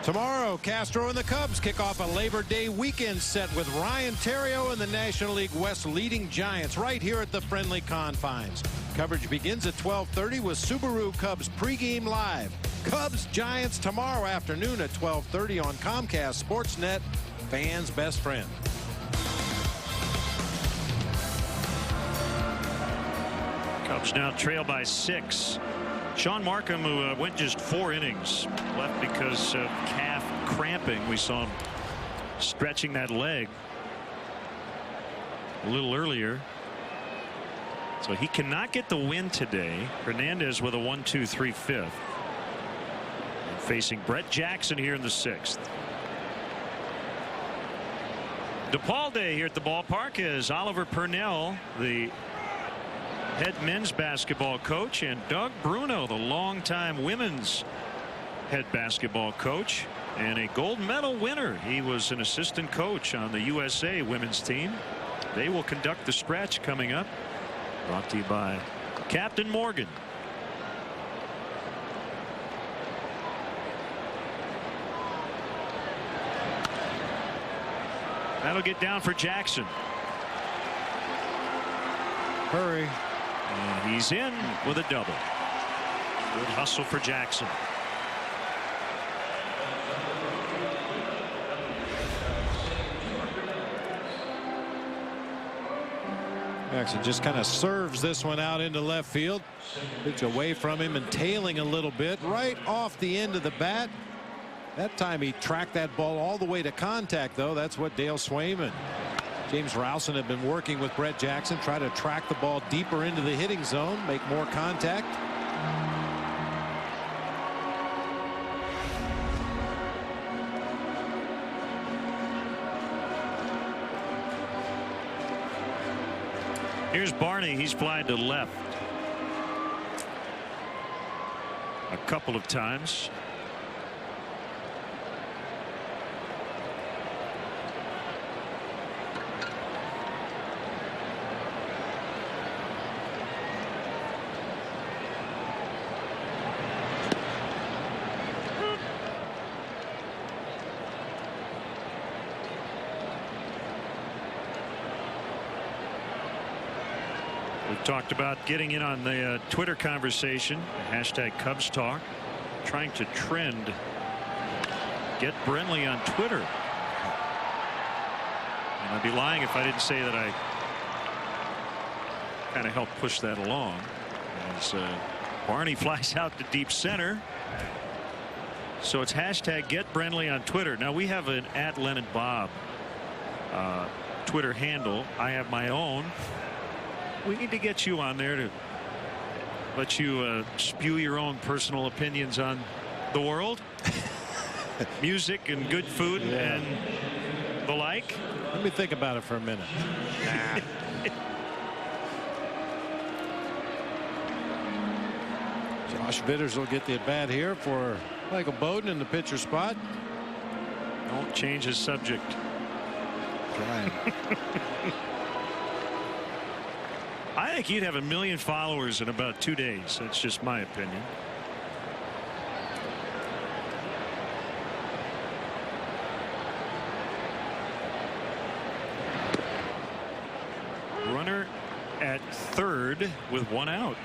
Tomorrow, Castro and the Cubs kick off a Labor Day weekend set with Ryan Theriot and the National League West leading Giants right here at the friendly confines. Coverage begins at 12:30 with Subaru Cubs pregame live. Cubs Giants tomorrow afternoon at 12:30 on Comcast Sportsnet, fans' best friend. Cubs now trail by 6. Sean Markham, who went just 4 innings, left because of calf cramping. We saw him stretching that leg a little earlier. So he cannot get the win today. Hernandez with a 1-2-3 fifth. And facing Brett Jackson here in the 6th. DePaul Day here at the ballpark is Oliver Purnell, the head men's basketball coach, and Doug Bruno, the longtime women's head basketball coach and a gold medal winner. He was an assistant coach on the USA women's team. They will conduct the stretch coming up. Brought to you by Captain Morgan. That'll get down for Jackson. Hurry. And he's in with a double. Good hustle for Jackson. Jackson just kind of serves this one out into left field. It's away from him and tailing a little bit right off the end of the bat. That time he tracked that ball all the way to contact, though. That's what Dale Swaim and James Rowson have been working with Brett Jackson. Try to track the ball deeper into the hitting zone, make more contact. Here's Barney. He's flying to left a couple of times. Talked about getting in on the Twitter conversation, hashtag Cubs Talk, trying to trend get Brenly on Twitter. And I'd be lying if I didn't say that I kind of helped push that along as Barney flies out to deep center. So it's hashtag get Brenly on Twitter. Now we have an @LeonardBob Twitter handle. I have my own. We need to get you on there to let you spew your own personal opinions on the world, music and good food and the like. Let me think about it for a minute. Nah. Josh Vitters will get the at bat here for Michael Bowden in the pitcher spot. Don't change his subject. Trying. I think you'd have 1 million followers in about 2 days. That's just my opinion. Runner at third with 1 out.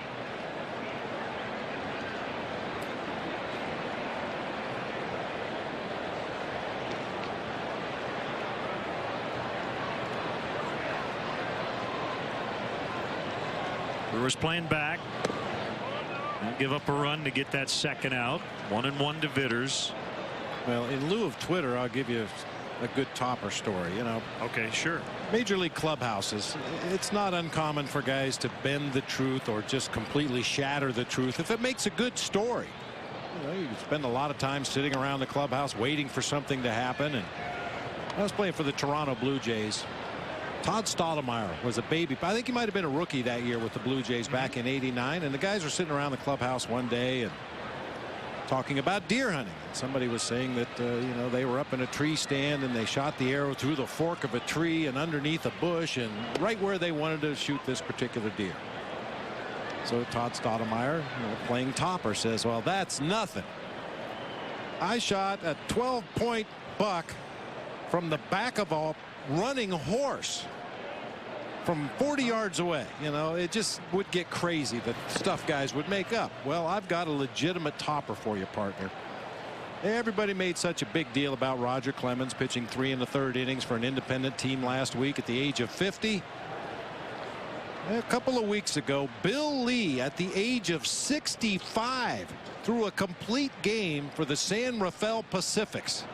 Brewers playing back. And give up a run to get that second out. 1-1 to Vitters. Well, in lieu of Twitter, I'll give you a good topper story. You know. Okay, sure. Major league clubhouses. It's not uncommon for guys to bend the truth or just completely shatter the truth if it makes a good story. You know, you spend a lot of time sitting around the clubhouse waiting for something to happen. And I was playing for the Toronto Blue Jays. Todd Stottlemyre was a baby. I think he might have been a rookie that year with the Blue Jays back in '89. And the guys were sitting around the clubhouse one day and talking about deer hunting. And somebody was saying that, you know, they were up in a tree stand and they shot the arrow through the fork of a tree and underneath a bush and right where they wanted to shoot this particular deer. So Todd Stottlemyre, you know, playing topper, says, well, that's nothing. I shot a 12-point buck from the back of a running horse from 40 yards away. You know, it just would get crazy, the stuff guys would make up. Well, I've got a legitimate topper for you, partner. Everybody made such a big deal about Roger Clemens pitching 3 1/3 innings for an independent team last week at the age of 50. A couple of weeks ago, Bill Lee, at the age of 65, threw a complete game for the San Rafael Pacifics.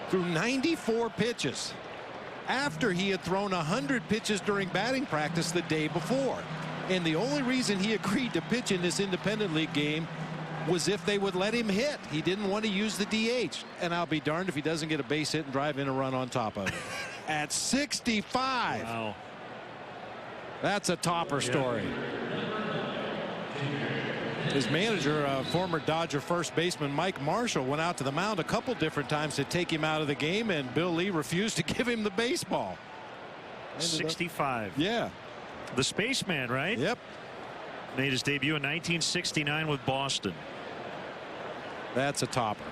Threw 94 pitches after he had thrown 100 pitches during batting practice the day before. And the only reason he agreed to pitch in this independent league game was if they would let him hit. He didn't want to use the DH. And I'll be darned if he doesn't get a base hit and drive in a run on top of it. At 65. Wow. That's a topper story. His manager, former Dodger first baseman Mike Marshall, went out to the mound a couple different times to take him out of the game, and Bill Lee refused to give him the baseball. 65. Yeah. The spaceman, right? Yep. Made his debut in 1969 with Boston. That's a topper.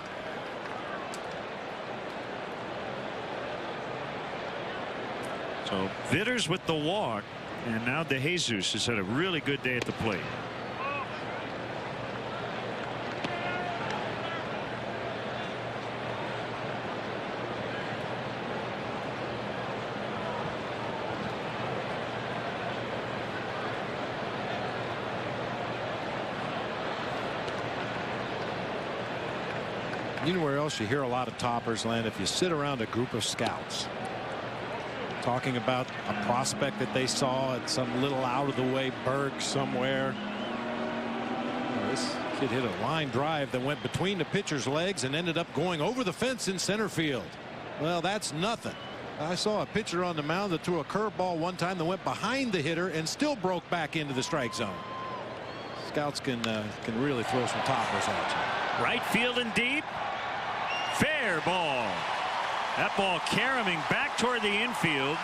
So Vitters with the walk, and now DeJesus has had a really good day at the plate. You know where else you hear a lot of toppers, Len? If you sit around a group of scouts talking about a prospect that they saw at some little out of the way burg somewhere. This kid hit a line drive that went between the pitcher's legs and ended up going over the fence in center field. Well, that's nothing. I saw a pitcher on the mound that threw a curveball one time that went behind the hitter and still broke back into the strike zone. Scouts can really throw some toppers at you. Right field and deep. Fair ball. That ball caroming back toward the infield.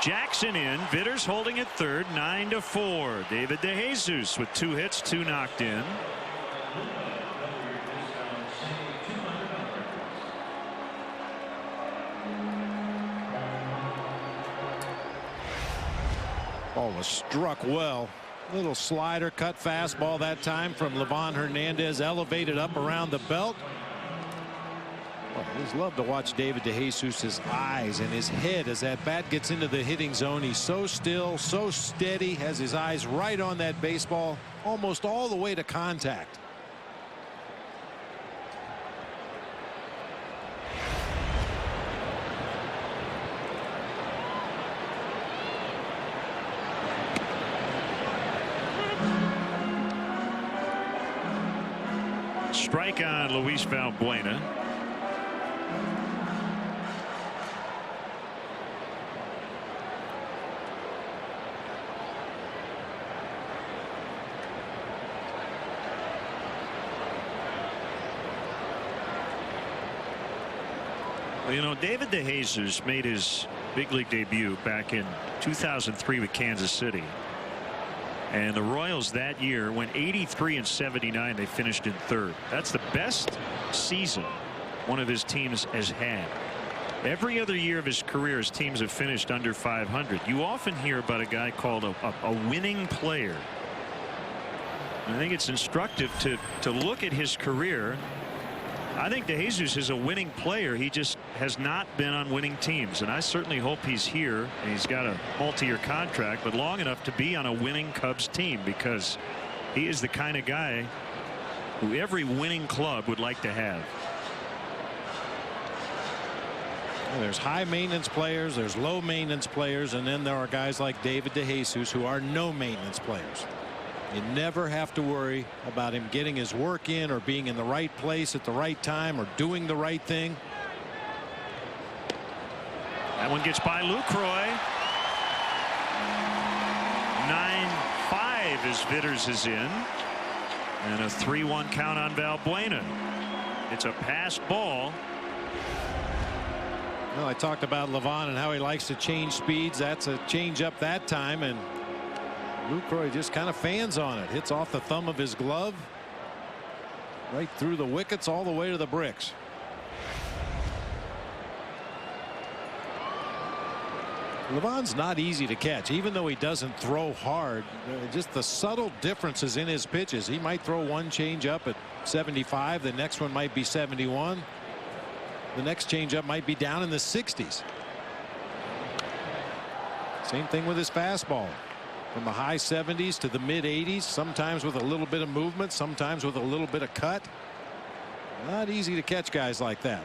Jackson in. Vitters holding at third. 9-4. David DeJesus with 2 hits, 2 knocked in. Ball was struck well. Little slider cut fastball that time from Livan Hernandez, elevated up around the belt. I just love to watch David DeJesus's eyes and his head as that bat gets into the hitting zone. He's so still, so steady, has his eyes right on that baseball almost all the way to contact. Strike on Luis Valbuena. Well, you know, David DeJesus made his big league debut back in 2003 with Kansas City. And the Royals that year went 83-79. They finished in third. That's the best season one of his teams has had. Every other year of his career, his teams have finished under 500. You often hear about a guy called a winning player. I think it's instructive to look at his career. I think DeJesus is a winning player. He just has not been on winning teams, and I certainly hope he's here and he's got a multi-year contract, but long enough to be on a winning Cubs team, because he is the kind of guy who every winning club would like to have. Well, there's high maintenance players, there's low maintenance players, and then there are guys like David DeJesus who are no maintenance players. You never have to worry about him getting his work in or being in the right place at the right time or doing the right thing. That one gets by Lucroy. 9-5 as Vitters is in. And a 3-1 count on Valbuena. It's a passed ball. Well, I talked about Livan and how he likes to change speeds. That's a change up that time, and Lucroy just kind of fans on it. Hits off the thumb of his glove. Right through the wickets all the way to the bricks. Levon's not easy to catch, even though he doesn't throw hard. Just the subtle differences in his pitches. He might throw one change up at 75. The next one might be 71. The next change up might be down in the 60s. Same thing with his fastball. From the high 70s to the mid 80s, sometimes with a little bit of movement, sometimes with a little bit of cut. Not easy to catch guys like that.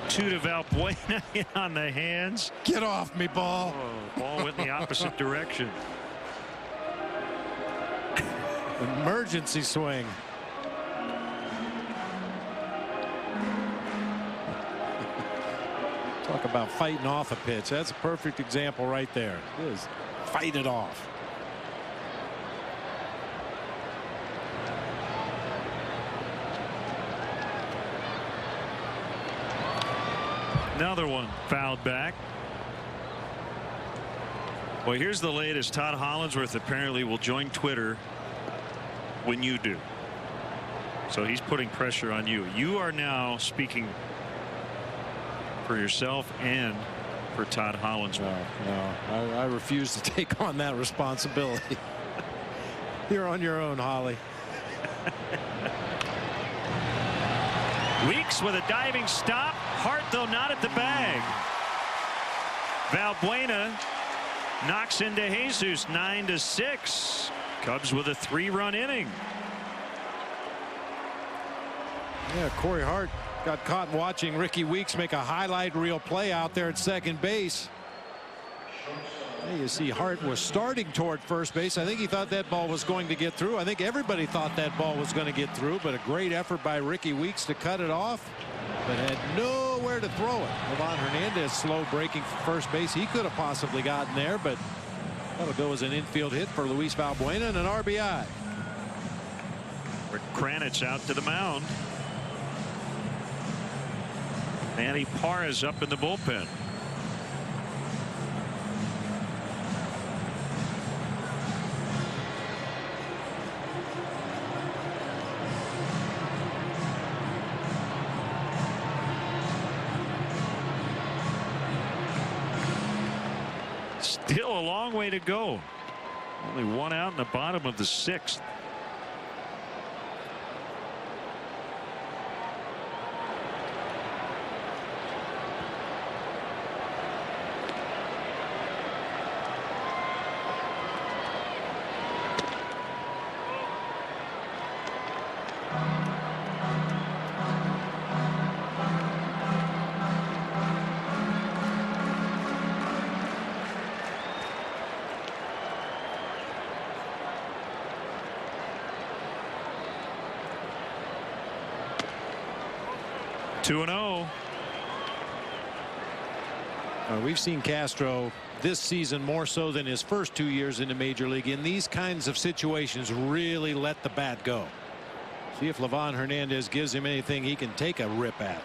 To Valbuena on the hands. Get off me, ball. Oh, ball went in the opposite direction. Emergency swing. Talk about fighting off a pitch. That's a perfect example right there. Just fight it off. Another one fouled back. Well, here's the latest. Todd Hollandsworth apparently will join Twitter when you do. So he's putting pressure on you. You are now speaking for yourself and for Todd Hollandsworth. No, I refuse to take on that responsibility. You're on your own, Holly. Weeks with a diving stop. Hart, though, not at the bag. Valbuena knocks into Jesus. 9-6. Cubs with a 3-run inning. Yeah, Corey Hart got caught watching Ricky Weeks make a highlight reel play out there at second base. Hey, you see Hart was starting toward first base. I think he thought that ball was going to get through. I think everybody thought that ball was going to get through, but a great effort by Ricky Weeks to cut it off, but had nowhere to throw it. Livan Hernandez slow breaking for first base. He could have possibly gotten there, but that'll go as an infield hit for Luis Valbuena and an RBI. Rick Kranitz out to the mound. Manny Parr is up in the bullpen. Still a long way to go. Only one out in the bottom of the 6th. We've seen Castro this season more so than his first 2 years in the major league in these kinds of situations really let the bat go. See if Livan Hernandez gives him anything he can take a rip at.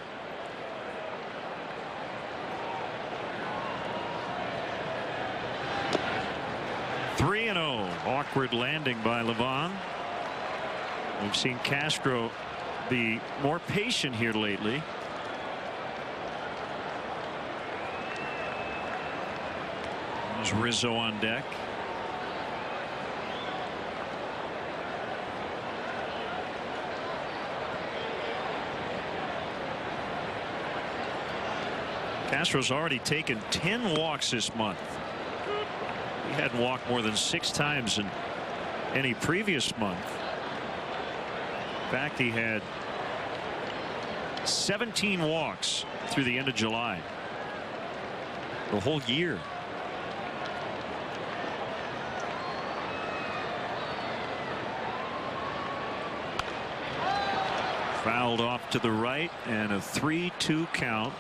Three and 0. Awkward landing by Livan. We've seen Castro be more patient here lately. There's Rizzo on deck. Castro's already taken 10 walks this month. He hadn't walked more than 6 times in any previous month. In fact, he had 17 walks through the end of July. The whole year. Fouled off to the right, and a 3-2 count.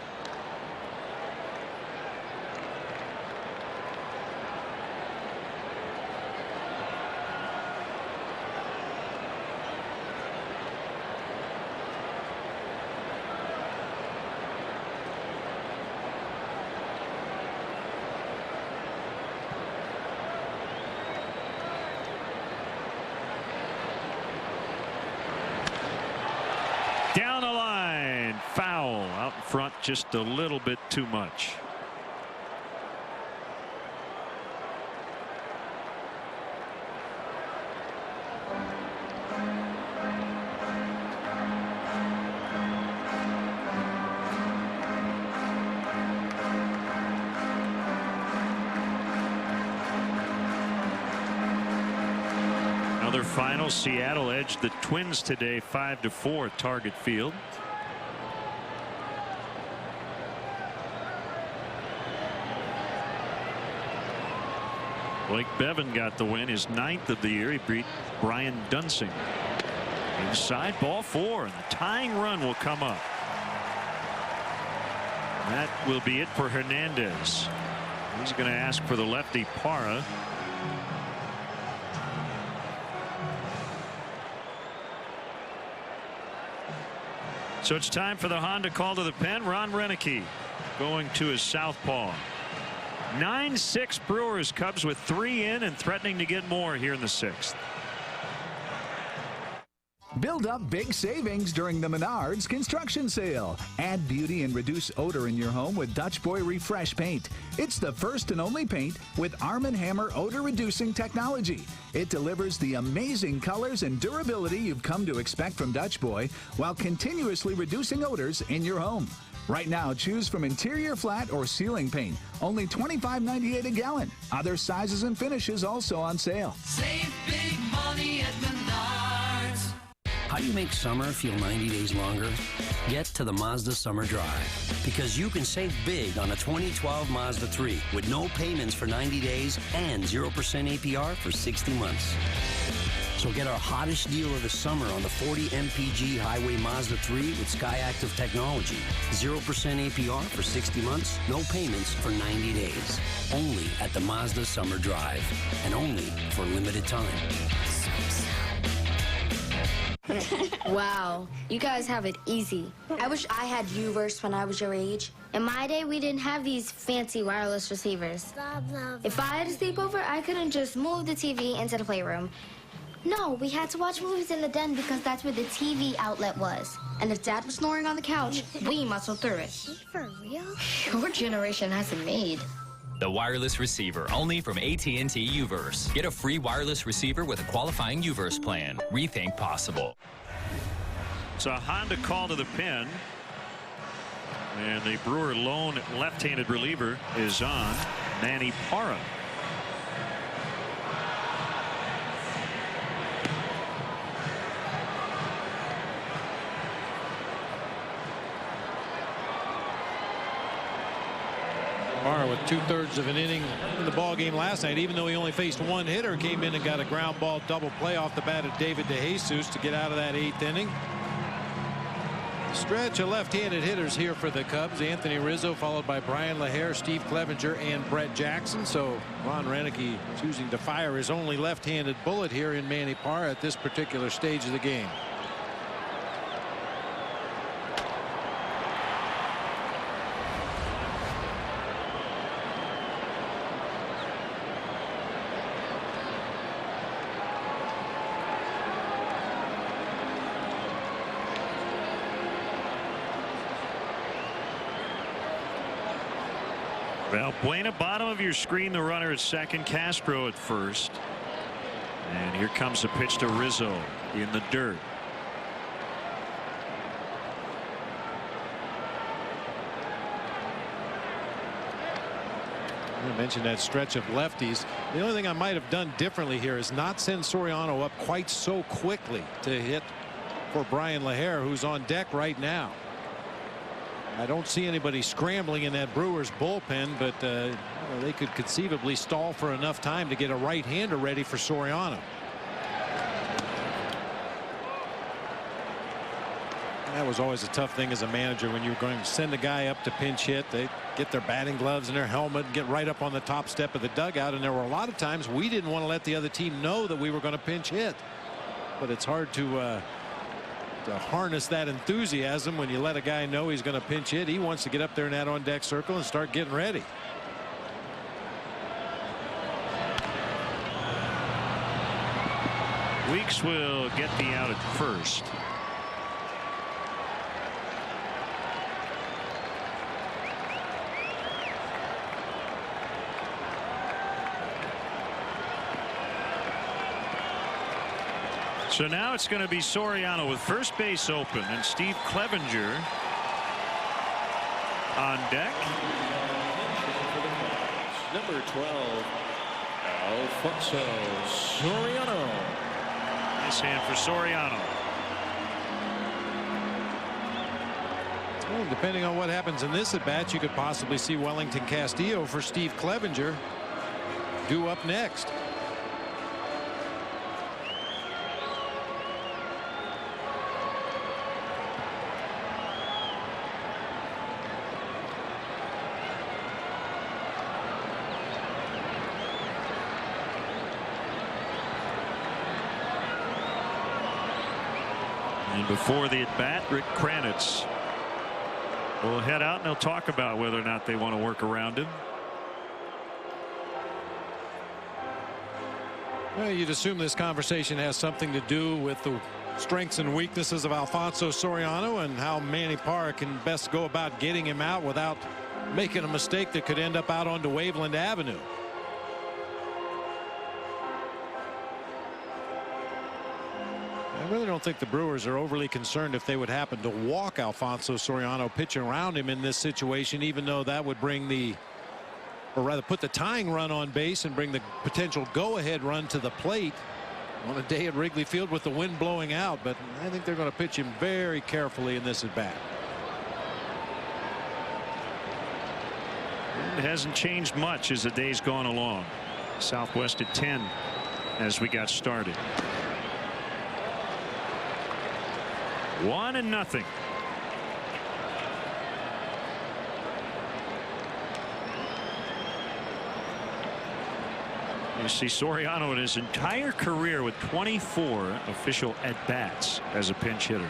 Down the line. Foul. Out in front just a little bit too much. Another final. Seattle edged the Twins today 5-4 at Target Field. Blake Bevan got the win, his 9th of the year. He beat Brian Dunsing. Inside, ball 4, and the tying run will come up. That will be it for Hernandez. He's going to ask for the lefty Parra. So it's time for the Honda call to the pen. Ron Renicky going to his southpaw. 9-6 Brewers. Cubs with 3 in and threatening to get more here in the 6th. Build up big savings during the Menards construction sale. Add beauty and reduce odor in your home with Dutch Boy Refresh paint. It's the first and only paint with Arm & Hammer odor reducing technology. It delivers the amazing colors and durability you've come to expect from Dutch Boy while continuously reducing odors in your home. Right now, choose from interior flat or ceiling paint. Only $25.98 a gallon. Other sizes and finishes also on sale. Save big money at Menards. How do you make summer feel 90 days longer? Get to the Mazda Summer Drive, because you can save big on a 2012 Mazda 3 with no payments for 90 days and 0% APR for 60 months. So get our hottest deal of the summer on the 40 MPG Highway Mazda 3 with Skyactiv technology. 0% APR for 60 months, no payments for 90 days. Only at the Mazda Summer Drive, and only for a limited time. Wow, you guys have it easy. I wish I had U-verse when I was your age. In my day, we didn't have these fancy wireless receivers. If I had a sleepover, I couldn't just move the TV into the playroom. No, we had to watch movies in the den because that's where the TV outlet was. And if Dad was snoring on the couch, we muscled through it. For real? Your generation has it made. The wireless receiver, only from AT&T UVerse. Get a free wireless receiver with a qualifying UVerse plan. Rethink possible. It's a Honda call to the pen. And the Brewer lone left-handed reliever is on, Manny Parra. Parra with 2/3 of an inning in the ball game last night, even though he only faced one hitter, came in and got a ground ball double play off the bat of David DeJesus to get out of that 8th inning. Stretch of left-handed hitters here for the Cubs. Anthony Rizzo followed by Brian LaHare, Steve Clevenger, and Brett Jackson. So Ron Renicky choosing to fire his only left-handed bullet here in Manny Parra at this particular stage of the game. Valbuena, bottom of your screen, the runner at second, Castro at first. And here comes a pitch to Rizzo in the dirt. I mentioned that stretch of lefties. The only thing I might have done differently here is not send Soriano up quite so quickly to hit for Brian LaHare, who's on deck right now. I don't see anybody scrambling in that Brewers bullpen, but they could conceivably stall for enough time to get a right-hander ready for Soriano. That was always a tough thing as a manager when you were going to send a guy up to pinch hit. They get their batting gloves and their helmet and get right up on the top step of the dugout. And there were a lot of times we didn't want to let the other team know that we were going to pinch hit. But it's hard to harness that enthusiasm when you let a guy know he's going to pinch hit. He wants to get up there in that on deck circle and start getting ready. Weeks will get the out at first. So now it's going to be Soriano with first base open and Steve Clevenger on deck. Number 12, Alfonso Soriano. Nice hand for Soriano. Well, depending on what happens in this at bat, you could possibly see Wellington Castillo for Steve Clevenger due up next. And before the at bat, Rick Kranitz will head out and they'll talk about whether or not they want to work around him. Well, you'd assume this conversation has something to do with the strengths and weaknesses of Alfonso Soriano and how Manny Parra can best go about getting him out without making a mistake that could end up out onto Waveland Avenue. I really don't think the Brewers are overly concerned if they would happen to walk Alfonso Soriano pitching around him in this situation, even though that would bring the, or rather put the tying run on base and bring the potential go-ahead run to the plate on a day at Wrigley Field with the wind blowing out. But I think they're going to pitch him very carefully in this at bat. It hasn't changed much as the day's gone along. Southwest at 10 as we got started. 1-0. You see Soriano in his entire career with 24 official at-bats as a pinch hitter.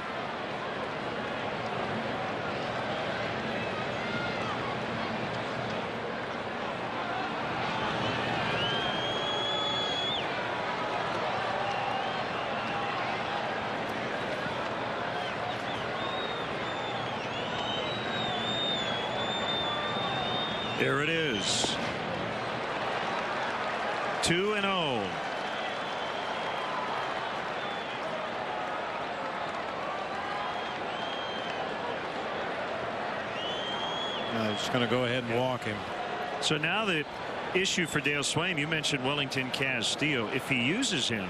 There it is. 2-0. Just going to go ahead and walk him. So now the issue for Dale Swaim, you mentioned Wellington Castillo. If he uses him,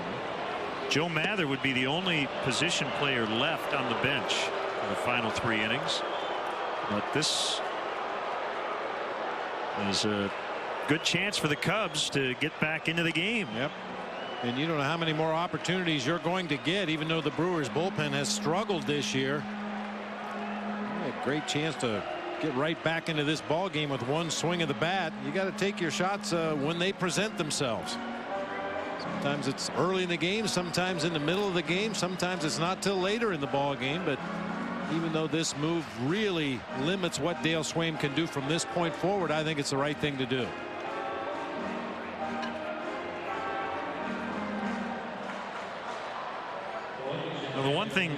Joe Mather would be the only position player left on the bench for the final 3 innings. But this is a good chance for the Cubs to get back into the game. Yep. And you don't know how many more opportunities you're going to get, even though the Brewers bullpen has struggled this year. A great chance to get right back into this ball game with one swing of the bat. You got to take your shots when they present themselves. Sometimes it's early in the game, sometimes in the middle of the game, sometimes it's not till later in the ball game. But even though this move really limits what Dale Swaim can do from this point forward, I think it's the right thing to do. Well, the one thing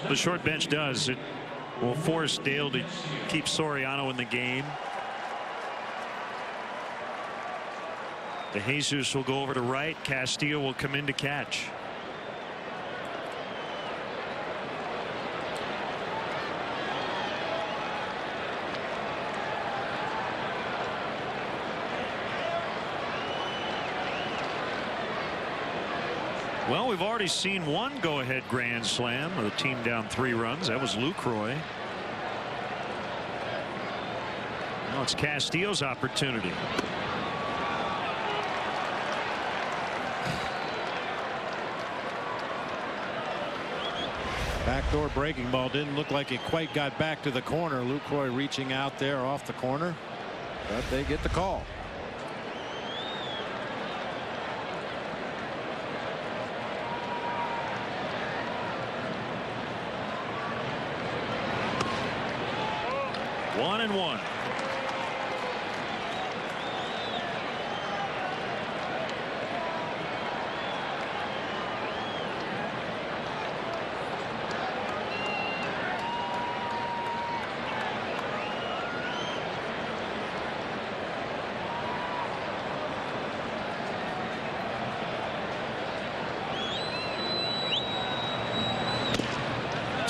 the short bench does, it will force Dale to keep Soriano in the game. De Jesus will go over to right. Castillo will come in to catch. Well, we've already seen one go-ahead grand slam with a team down 3 runs. That was Lucroy. Now it's Castillo's opportunity. Backdoor breaking ball didn't look like it quite got back to the corner. Lucroy reaching out there off the corner, but they get the call. One and one.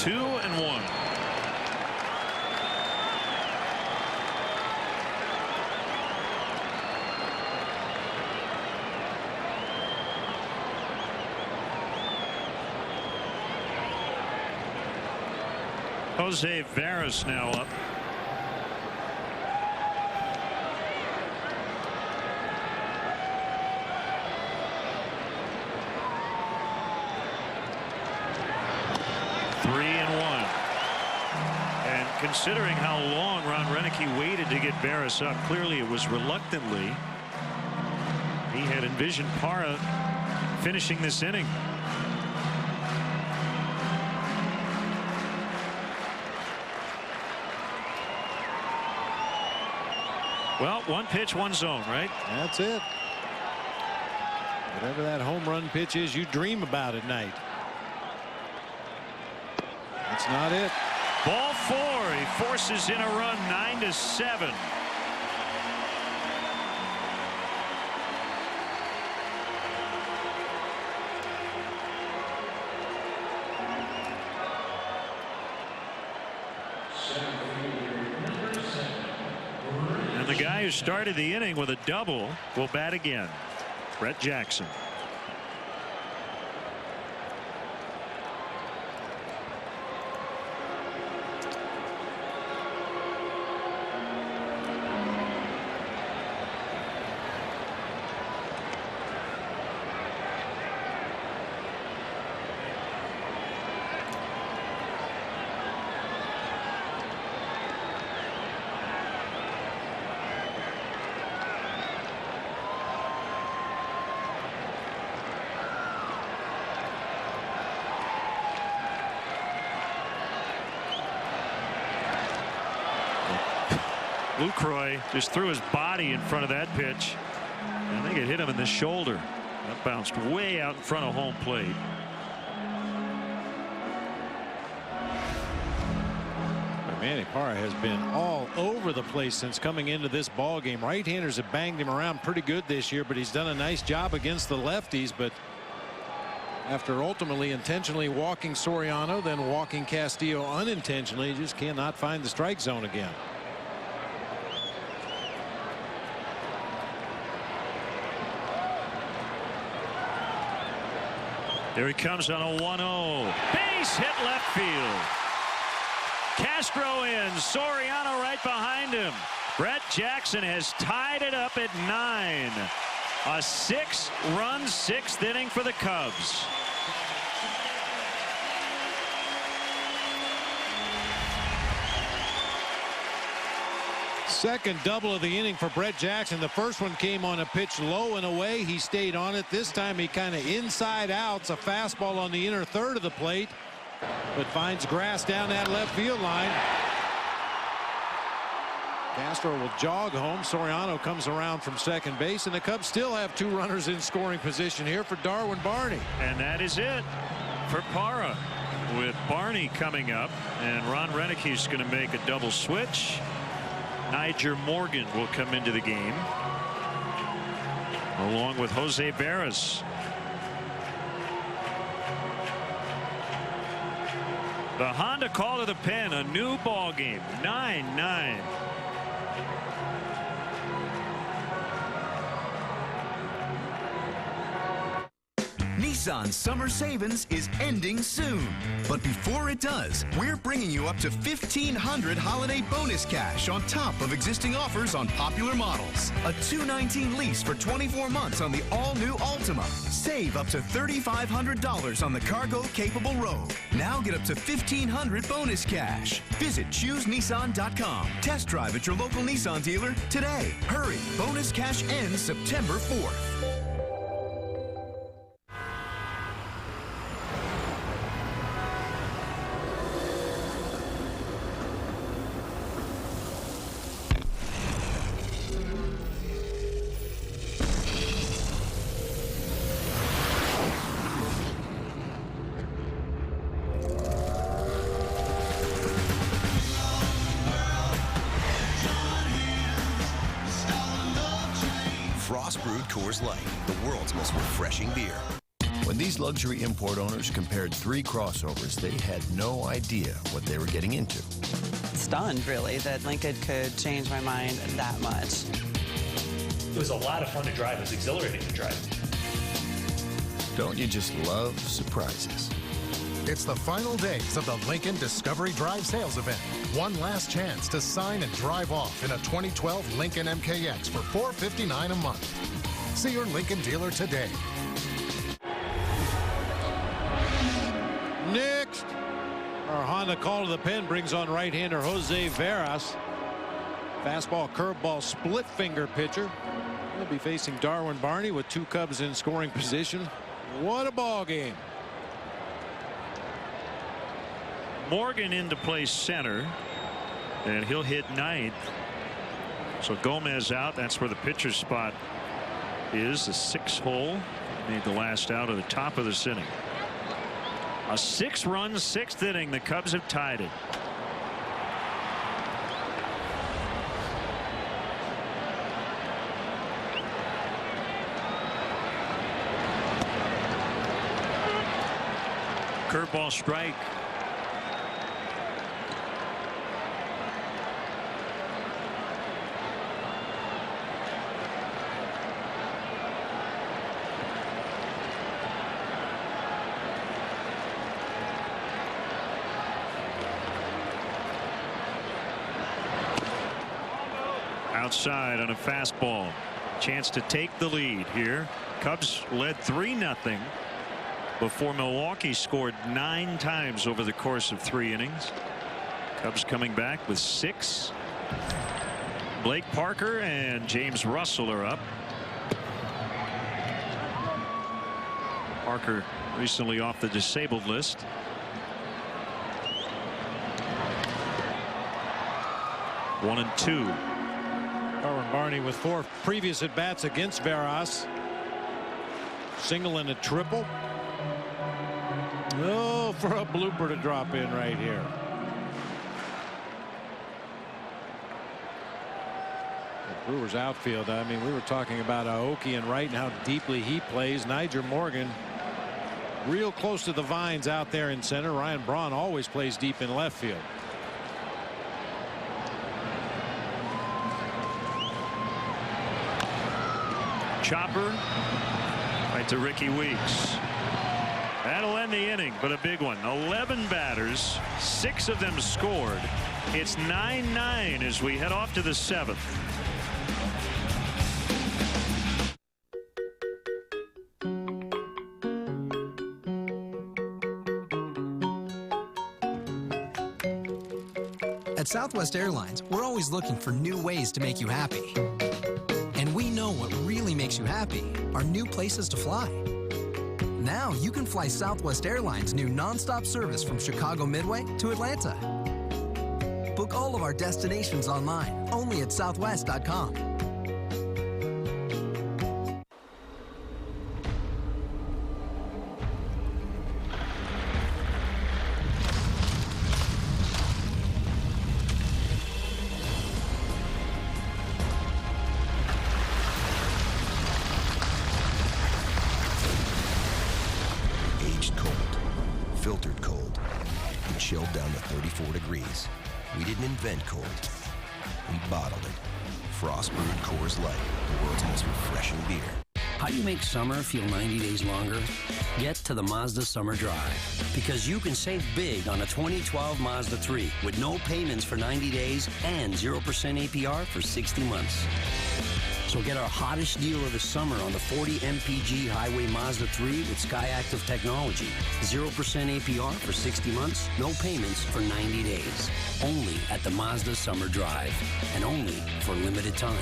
2-1. Jose Veras now up. And considering how long Ron Renicky waited to get Veras up, clearly it was reluctantly. He had envisioned Parra finishing this inning. Well, one pitch, one zone, right? That's it. Whatever that home run pitch is you dream about at night. That's not it. Ball 4. He forces in a run, 9-7. And the guy who started the inning with a double will bat again. Brett Jackson. Lucroy just threw his body in front of that pitch. I think it hit him in the shoulder. That bounced way out in front of home plate. Manny Parra has been all over the place since coming into this ball game. Right-handers have banged him around pretty good this year, but he's done a nice job against the lefties. But after ultimately intentionally walking Soriano, then walking Castillo unintentionally, he just cannot find the strike zone again. Here he comes on a 1-0. Base hit left field. Castro in. Soriano right behind him. Brett Jackson has tied it up at 9. A 6-run 6th inning for the Cubs. Second double of the inning for Brett Jackson. The first one came on a pitch low and away. He stayed on it. This time he kind of inside outs a fastball on the inner third of the plate, but finds grass down that left field line. Castro will jog home. Soriano comes around from second base, and the Cubs still have 2 runners in scoring position here for Darwin Barney. And that is it for Parra, with Barney coming up, and Ron Renicky's going to make a double switch. Niger Morgan will come into the game along with Jose Veras. The Honda call to the pen, a new ball game, 9-9. Nissan's summer savings is ending soon. But before it does, we're bringing you up to $1,500 holiday bonus cash on top of existing offers on popular models. A $219 lease for 24 months on the all-new Altima. Save up to $3,500 on the cargo-capable Rogue. Now get up to $1,500 bonus cash. Visit ChooseNissan.com. Test drive at your local Nissan dealer today. Hurry, bonus cash ends September 4th. Frost brewed Coors Light, the world's most refreshing beer. When these luxury import owners compared 3 crossovers, they had no idea what they were getting into. Stunned, really, that Lincoln could change my mind that much. It was a lot of fun to drive. It was exhilarating to drive. Don't you just love surprises? It's the final days of the Lincoln Discovery Drive sales event. One last chance to sign and drive off in a 2012 Lincoln MKX for $459 a month. See your Lincoln dealer today. Next, our Honda call to the pen brings on right-hander Jose Veras. Fastball, curveball, split finger pitcher. He'll be facing Darwin Barney with 2 Cubs in scoring position. What a ball game. Morgan into play center, and he'll hit 9th. So Gomez out. That's where the pitcher's spot is, the 6th hole. Made the last out of the top of this inning. A 6-run 6th inning. The Cubs have tied it. Curveball strike. Outside on a fastball. Chance to take the lead here. Cubs led 3-0 before Milwaukee scored 9 times over the course of 3 innings. Cubs coming back with 6. Blake Parker and James Russell are up. Parker recently off the disabled list. One and 2. Darwin Barney with 4 previous at bats against Veras. Single and a triple. Oh, for a blooper to drop in right here. The Brewers outfield. I mean, we were talking about Aoki and Wright and how deeply he plays. Nyjer Morgan real close to the vines out there in center. Ryan Braun always plays deep in left field. Chopper right to Ricky Weeks. That'll end the inning, but a big one. 11 batters, 6 of them scored. It's 9-9 as we head off to the 7th. At Southwest Airlines, we're always looking for new ways to make you happy. And we know what really makes you happy are new places to fly. Now you can fly Southwest Airlines' new nonstop service from Chicago Midway to Atlanta. Book all of our destinations online, only at southwest.com. We didn't invent cold. We bottled it. Frost brewed Coors Light, the world's most refreshing beer. How do you make summer feel 90 days longer? Get to the Mazda Summer Drive, because you can save big on a 2012 Mazda 3 with no payments for 90 days and 0% APR for 60 months. So get our hottest deal of the summer on the 40 MPG Highway Mazda 3 with Skyactiv technology. 0% APR for 60 months, no payments for 90 days. Only at the Mazda Summer Drive, and only for a limited time.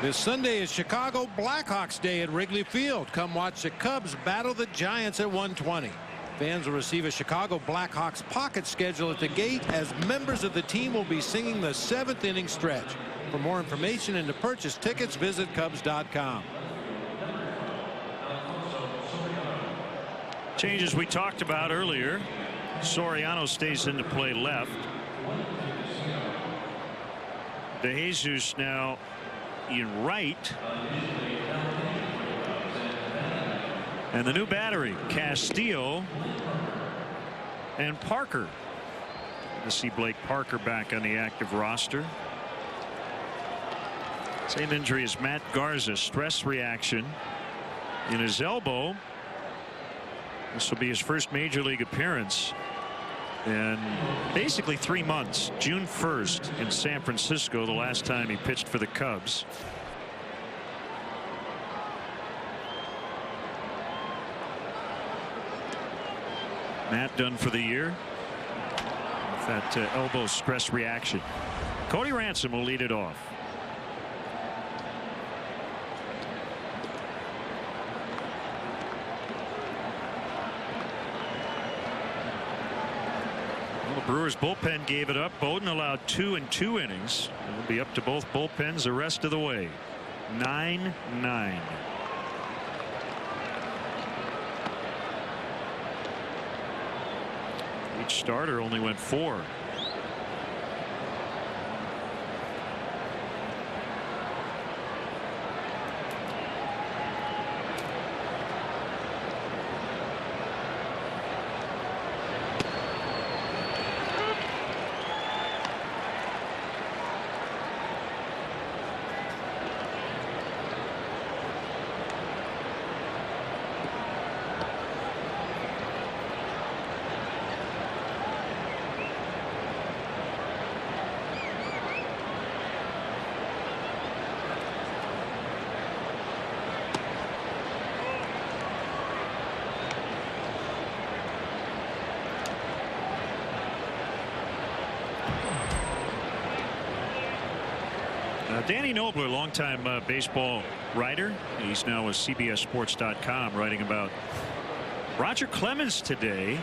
This Sunday is Chicago Blackhawks Day at Wrigley Field. Come watch the Cubs battle the Giants at 1:20. Fans will receive a Chicago Blackhawks pocket schedule at the gate as members of the team will be singing the 7th inning stretch. For more information and to purchase tickets, visit Cubs.com. Changes we talked about earlier. Soriano stays into play left. DeJesus now in right. And the new battery, Castillo and Parker. To see Blake Parker back on the active roster. Same injury as Matt Garza, stress reaction in his elbow. This will be his first major league appearance in basically 3 months. June 1st in San Francisco, the last time he pitched for the Cubs. Matt done for the year with that elbow stress reaction. Cody Ransom will lead it off. Well, the Brewers bullpen gave it up. Bowden allowed 2 in 2 innings. It'll be up to both bullpens the rest of the way. 9-9. Each starter only went 4. Danny Nobler, longtime baseball writer. He's now with CBSSports.com writing about Roger Clemens today.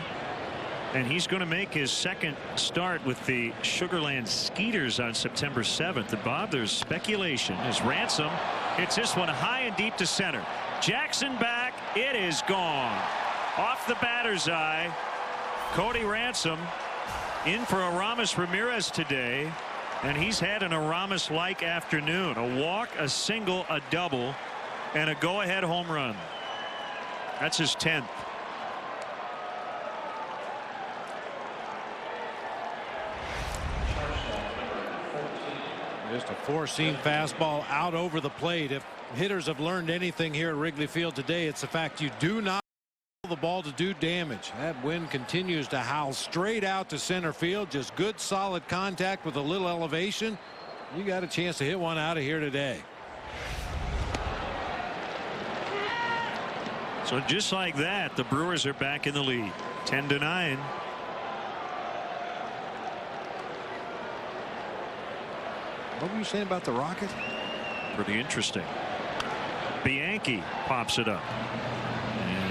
And he's going to make his second start with the Sugarland Skeeters on September 7th. And Bob, there's speculation as Ransom hits this one high and deep to center. Jackson back. It is gone. Off the batter's eye. Cody Ransom in for Aramis Ramirez today. And he's had an Aramis-like afternoon. A walk, a single, a double, and a go-ahead home run. That's his 10th. Just a four-seam fastball out over the plate. If hitters have learned anything here at Wrigley Field today, it's the fact you do not the ball to do damage. That wind continues to howl straight out to center field. Just good solid contact with a little elevation. You got a chance to hit one out of here today. So just like that, the Brewers are back in the lead, 10-9. What were you saying about the Rocket? Pretty interesting. Bianchi pops it up.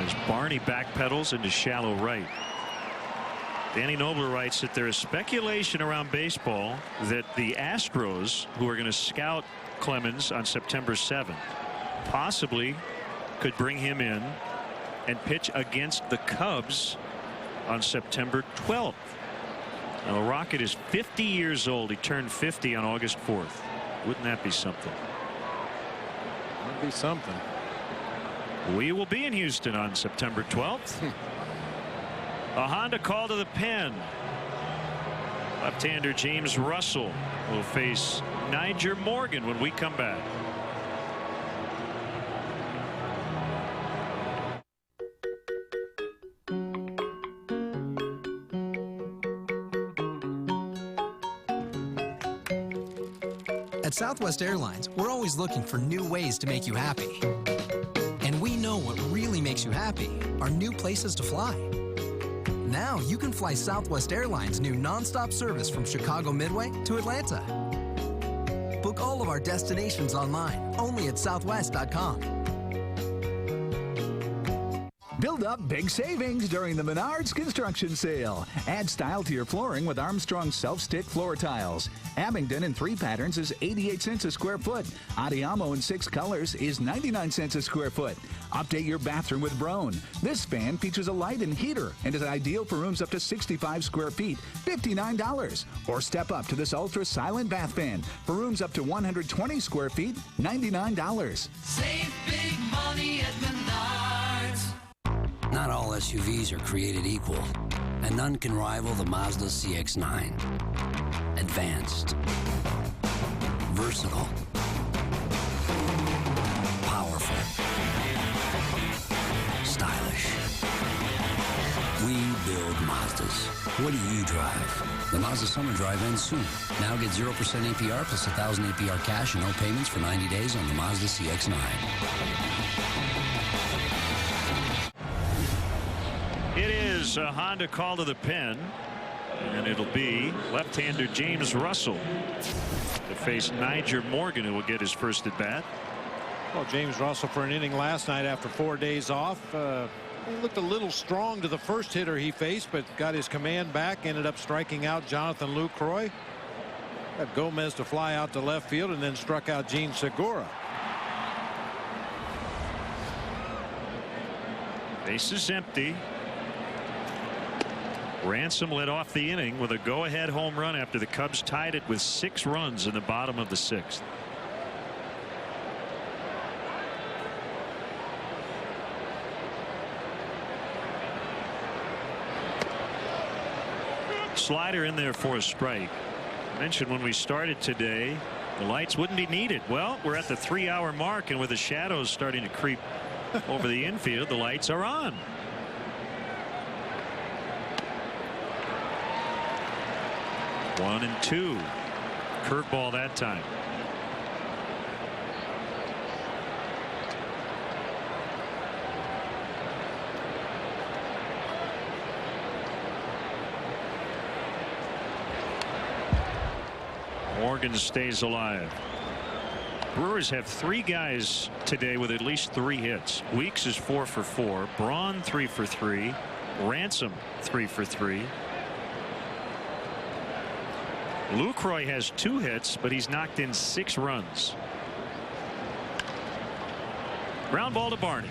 As Barney backpedals into shallow right. Danny Nobler writes that there is speculation around baseball that the Astros, who are going to scout Clemens on September 7th, possibly could bring him in and pitch against the Cubs on September 12th. Now, the Rocket is 50 years old. He turned 50 on August 4th. Wouldn't that be something? That'd be something. We will be in Houston on September 12th. A Honda call to the pen. Left-hander James Russell will face Niger Morgan when we come back. At Southwest Airlines, we're always looking for new ways to make you happy. And we know what really makes you happy are new places to fly. Now you can fly Southwest Airlines' new nonstop service from Chicago Midway to Atlanta. Book all of our destinations online, only at southwest.com. Build up big savings during the Menards construction sale. Add style to your flooring with Armstrong self-stick floor tiles. Abingdon in 3 patterns is 88 cents a square foot. Adiamo in 6 colors is 99 cents a square foot. Update your bathroom with Braun. This fan features a light and heater and is ideal for rooms up to 65 square feet, $59. Or step up to this ultra silent bath fan for rooms up to 120 square feet, $99. Save big money at Menards. Not all SUVs are created equal, and none can rival the Mazda CX-9. Advanced, versatile, powerful, stylish. We build Mazdas. What do you drive? The Mazda Summer Drive ends soon. Now get 0% APR plus 1,000 APR cash and no payments for 90 days on the Mazda CX-9. It is a Honda call to the pen, and it'll be left-hander James Russell to face Niger Morgan, who will get his first at bat. Well, James Russell for an inning last night after 4 days off. He looked a little strong to the first hitter he faced, but got his command back, ended up striking out Jonathan Lucroy. Got Gomez to fly out to left field and then struck out Gene Segura. Base is empty. Ransom led off the inning with a go-ahead home run after the Cubs tied it with 6 runs in the bottom of the 6th. Slider in there for a strike. I mentioned when we started today the lights wouldn't be needed. Well, we're at the 3-hour mark, and with the shadows starting to creep over the infield, the lights are on. One and 2. Curveball that time. Morgan stays alive. Brewers have 3 guys today with at least 3 hits. Weeks is 4 for 4. Braun 3 for 3. Ransom 3 for 3. Lucroy has 2 hits, but he's knocked in 6 runs. Ground ball to Barney.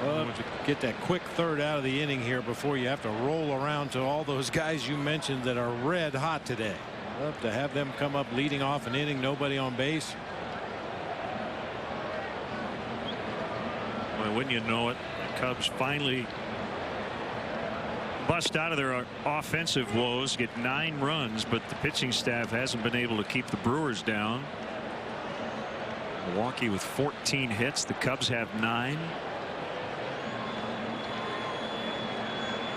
Well, to get that quick third out of the inning here before you have to roll around to all those guys you mentioned that are red hot today. Love to have them come up leading off an inning, nobody on base. Well, wouldn't you know it, the Cubs finally bust out of their offensive woes, get 9 runs, but the pitching staff hasn't been able to keep the Brewers down. Milwaukee with 14 hits, the Cubs have 9.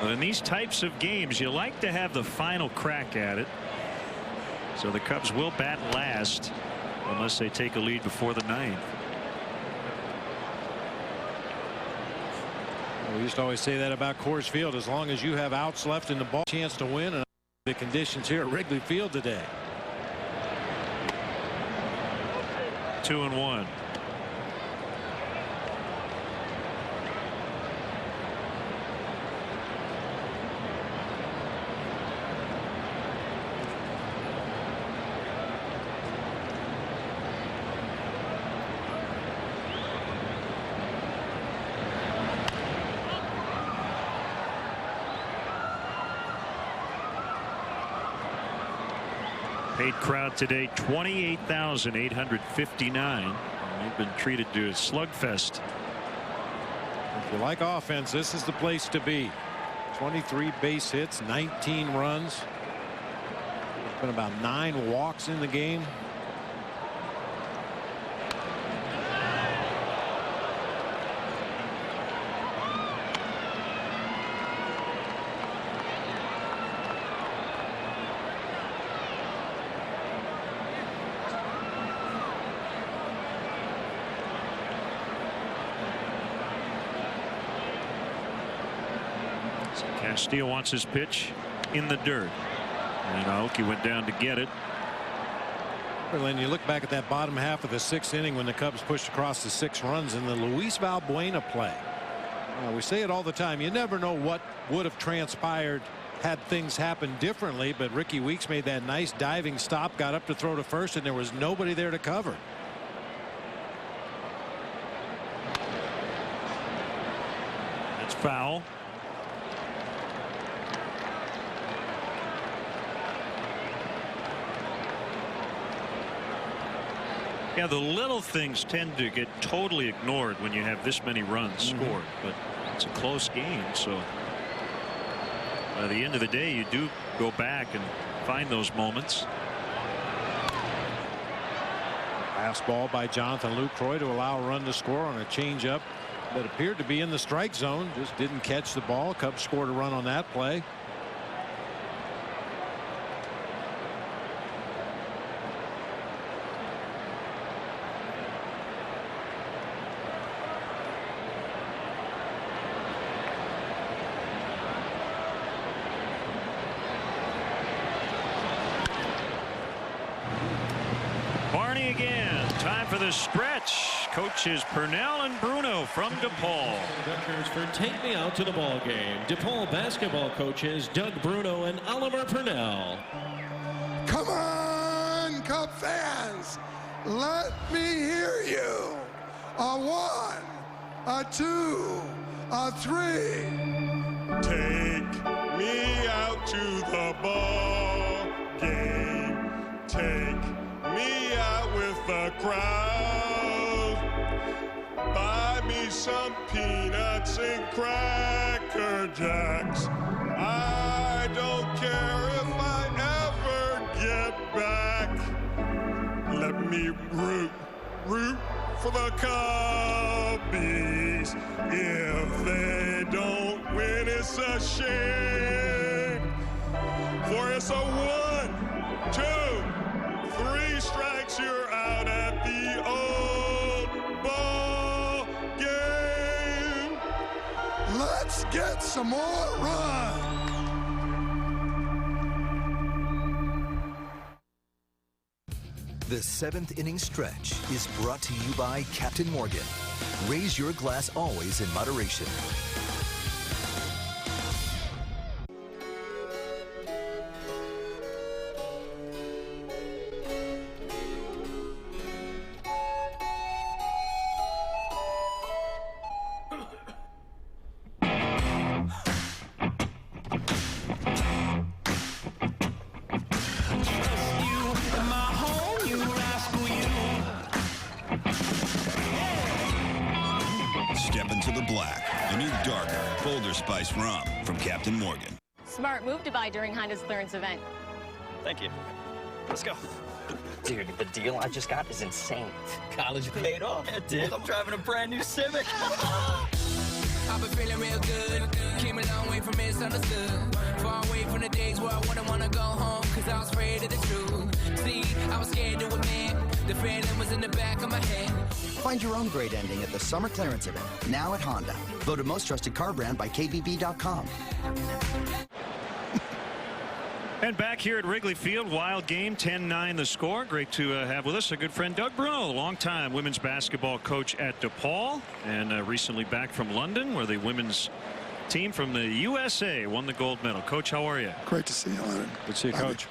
Well, in these types of games, you like to have the final crack at it. So the Cubs will bat last unless they take a lead before the 9th. We used to always say that about Coors Field. As long as you have outs left in the ball, chance to win. And the conditions here at Wrigley Field today. 2-1. Paid crowd today 28,859. They've been treated to a slugfest. If you like offense, this is the place to be. 23 base hits, 19 runs. There's been about 9 walks in the game. Castillo wants his pitch in the dirt. And Aoki went down to get it. Well, and you look back at that bottom half of the 6th inning when the Cubs pushed across the 6 runs in the Luis Valbuena play. We say it all the time. You never know what would have transpired had things happened differently. But Ricky Weeks made that nice diving stop, got up to throw to first, and there was nobody there to cover. That's foul. Yeah, the little things tend to get totally ignored when you have this many runs scored, but it's a close game, so by the end of the day you do go back and find those moments. Pass ball by Jonathan Lucroy to allow a run to score on a changeup that appeared to be in the strike zone. Just didn't catch the ball. Cubs scored a run on that play. Stretch. Coaches Purnell and Bruno from DePaul. Conductors for Take Me Out to the Ball Game. DePaul basketball coaches Doug Bruno and Oliver Purnell. Come on, Cub fans. Let me hear you. A 1, a 2, a 3. Take me out to the ball game. Take me out with the crowd. Buy me some peanuts and Cracker Jacks. I don't care if I ever get back. Let me root for the Cubbies. If they don't win, it's a shame. For it's a 1, 2, 3 strikes, you're out at the old ball game. Let's get some more run. The 7th inning stretch is brought to you by Captain Morgan. Raise your glass always in moderation. Spice rum from Captain Morgan. Smart move to buy during Honda's clearance event. Thank you. Let's go. Dude, the deal I just got is insane. College paid off. Yeah, dude. I'm driving a brand new Civic. I've been feeling real good. Came a long way from misunderstood. Far away from the days where I wouldn't want to go home because I was afraid of the truth. See, I was scared to admit the feeling was in the back of my head. Find your own great ending at the summer clearance event, now at Honda. Voted most trusted car brand by KBB.com. And back here at Wrigley Field, wild game, 10-9 the score. Great to have with us a good friend, Doug Bruno, longtime women's basketball coach at DePaul, and recently back from London, where the women's team from the USA won the gold medal. Coach, how are you? Great to see you, Leonard. Good to see you, Coach.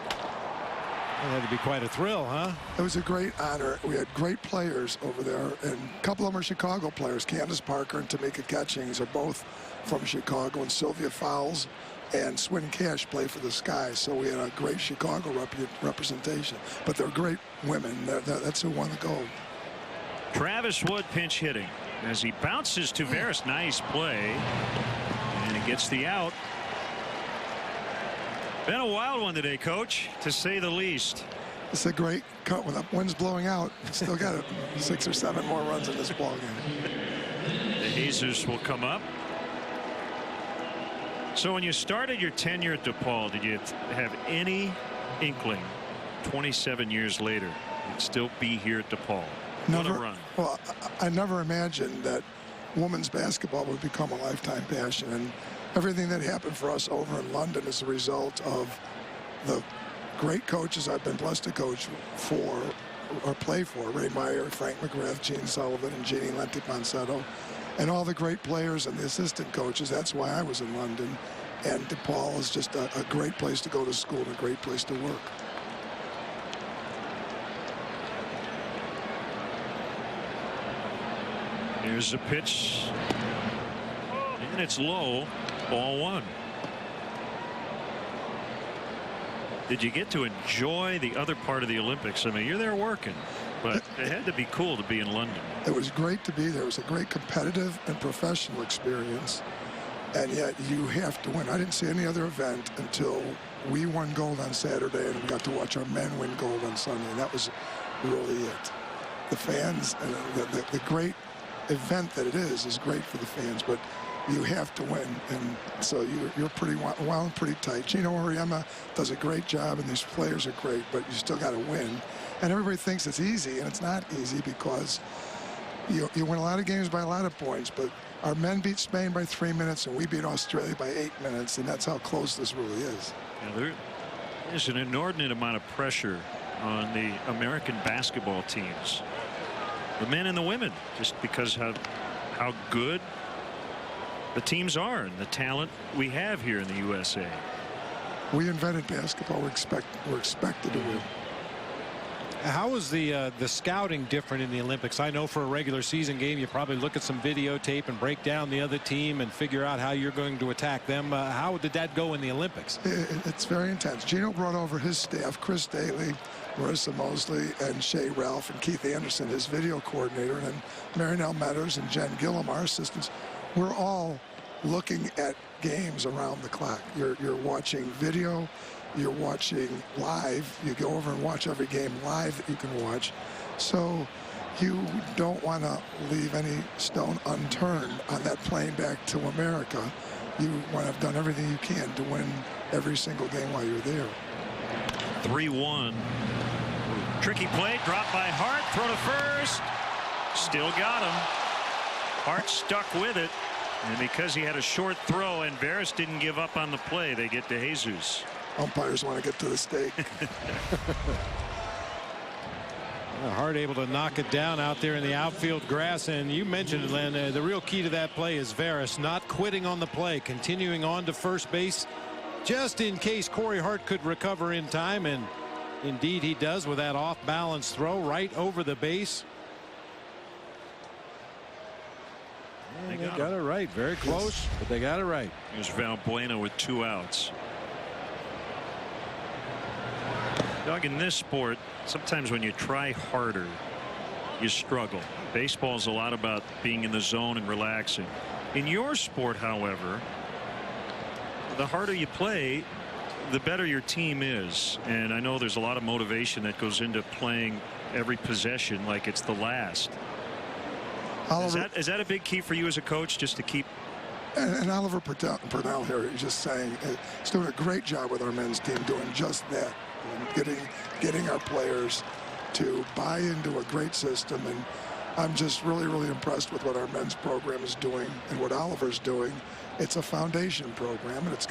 That had to be quite a thrill, huh? It was a great honor. We had great players over there, and a couple of them are Chicago players. Candace Parker and Tamika Catchings are both from Chicago, and Sylvia Fowles and Swin Cash play for the Skies. So we had a great Chicago representation. But they're great women. That's who won the gold. Travis Wood pinch hitting as he bounces to Veras. Nice play, and he gets the out. Been a wild one today, Coach, to say the least. It's a great cut with the wind's blowing out. Still got 6 or 7 more runs in this ball game. The Jesus will come up. So when you started your tenure at DePaul, did you have any inkling 27 years later you'd still be here at DePaul? Never. What a run. Well, I never imagined that women's basketball would become a lifetime passion. And everything that happened for us over in London is a result of the great coaches I've been blessed to coach for or play for. Ray Meyer, Frank McGrath, Gene Sullivan, and Jeannie Lenti-Ponsetto, and all the great players and the assistant coaches. That's why I was in London. And DePaul is just a great place to go to school and a great place to work. Here's a pitch, and it's low, ball one. Did you get to enjoy the other part of the Olympics? I mean, you're there working, but it had to be cool to be in London. It was great to be there. It was a great competitive and professional experience, and yet you have to win. I didn't see any other event until we won gold on Saturday, and we got to watch our men win gold on Sunday, and that was really it. The fans, and the great event that it is great for the fans, but you have to win, and so you're pretty wound pretty tight. Gino Auriemma does a great job, and these players are great, but you still got to win. And everybody thinks it's easy, and it's not easy because you win a lot of games by a lot of points, but our men beat Spain by 3 minutes, and we beat Australia by 8 minutes, and that's how close this really is. Yeah, there's an inordinate amount of pressure on the American basketball teams, the men and the women, just because how good the teams are and the talent we have here in the USA. We invented basketball. We're expected to win. How is the scouting different in the Olympics? I know for a regular season game, you probably look at some videotape and break down the other team and figure out how you're going to attack them. How did that go in the Olympics? It's very intense. Gino brought over his staff, Chris Daly, Marissa Mosley, and Shay Ralph, and Keith Anderson, his video coordinator, and Marinelle Metters and Jen Gillum, our assistants. We're all looking at games around the clock. You're watching video, you're watching live. You go over and watch every game live that you can watch. So you don't want to leave any stone unturned on that plane back to America. You want to have done everything you can to win every single game while you're there. 3-1. Tricky play, dropped by Hart, throw to first. Still got him. Hart stuck with it, and because he had a short throw and Veras didn't give up on the play, they get to Jesus. Umpires want to get to the stake. Hart able to knock it down out there in the outfield grass, and you mentioned it, Len, the real key to that play is Veras not quitting on the play, continuing on to first base just in case Corey Hart could recover in time, and indeed he does with that off balance throw right over the base. They got it right. Very close, but they got it right. Here's Valbuena with 2 outs. Doug, in this sport, sometimes when you try harder, you struggle. Baseball's a lot about being in the zone and relaxing. In your sport, however, the harder you play, the better your team is. And I know there's a lot of motivation that goes into playing every possession like it's the last. Is that a big key for you as a coach, just to keep? And Oliver Purnell here is just saying he's doing a great job with our men's team doing just that, and getting our players to buy into a great system. And I'm just really impressed with what our men's program is doing and what Oliver's doing. It's a foundation program, and it's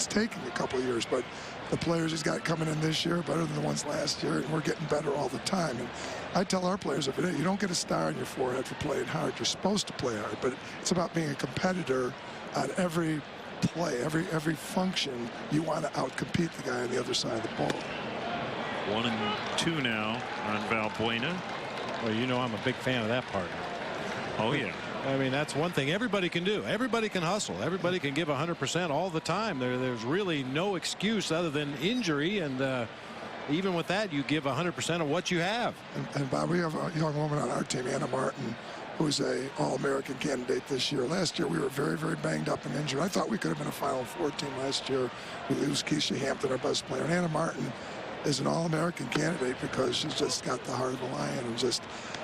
taking a couple of years, but the players he's got coming in this year are better than the ones last year, and we're getting better all the time. And I tell our players every day, you don't get a star on your forehead for playing hard. You're supposed to play hard, but it's about being a competitor on every play, every function. You want to outcompete the guy on the other side of the ball. 1-2 now on Valbuena. Well, you know I'm a big fan of that part. Oh yeah. I mean, that's one thing everybody can do. Everybody can hustle. Everybody can give 100% all the time. There's really no excuse other than injury, and even with that, you give 100% of what you have. And Bob, we have a young woman on our team, Anna Martin, who's a All-American candidate this year. Last year, we were very banged up and injured. I thought we could have been a Final Four team last year. We lose Keisha Hampton, our best player. And Anna Martin is an All-American candidate because she's just got the heart of a lion, and she's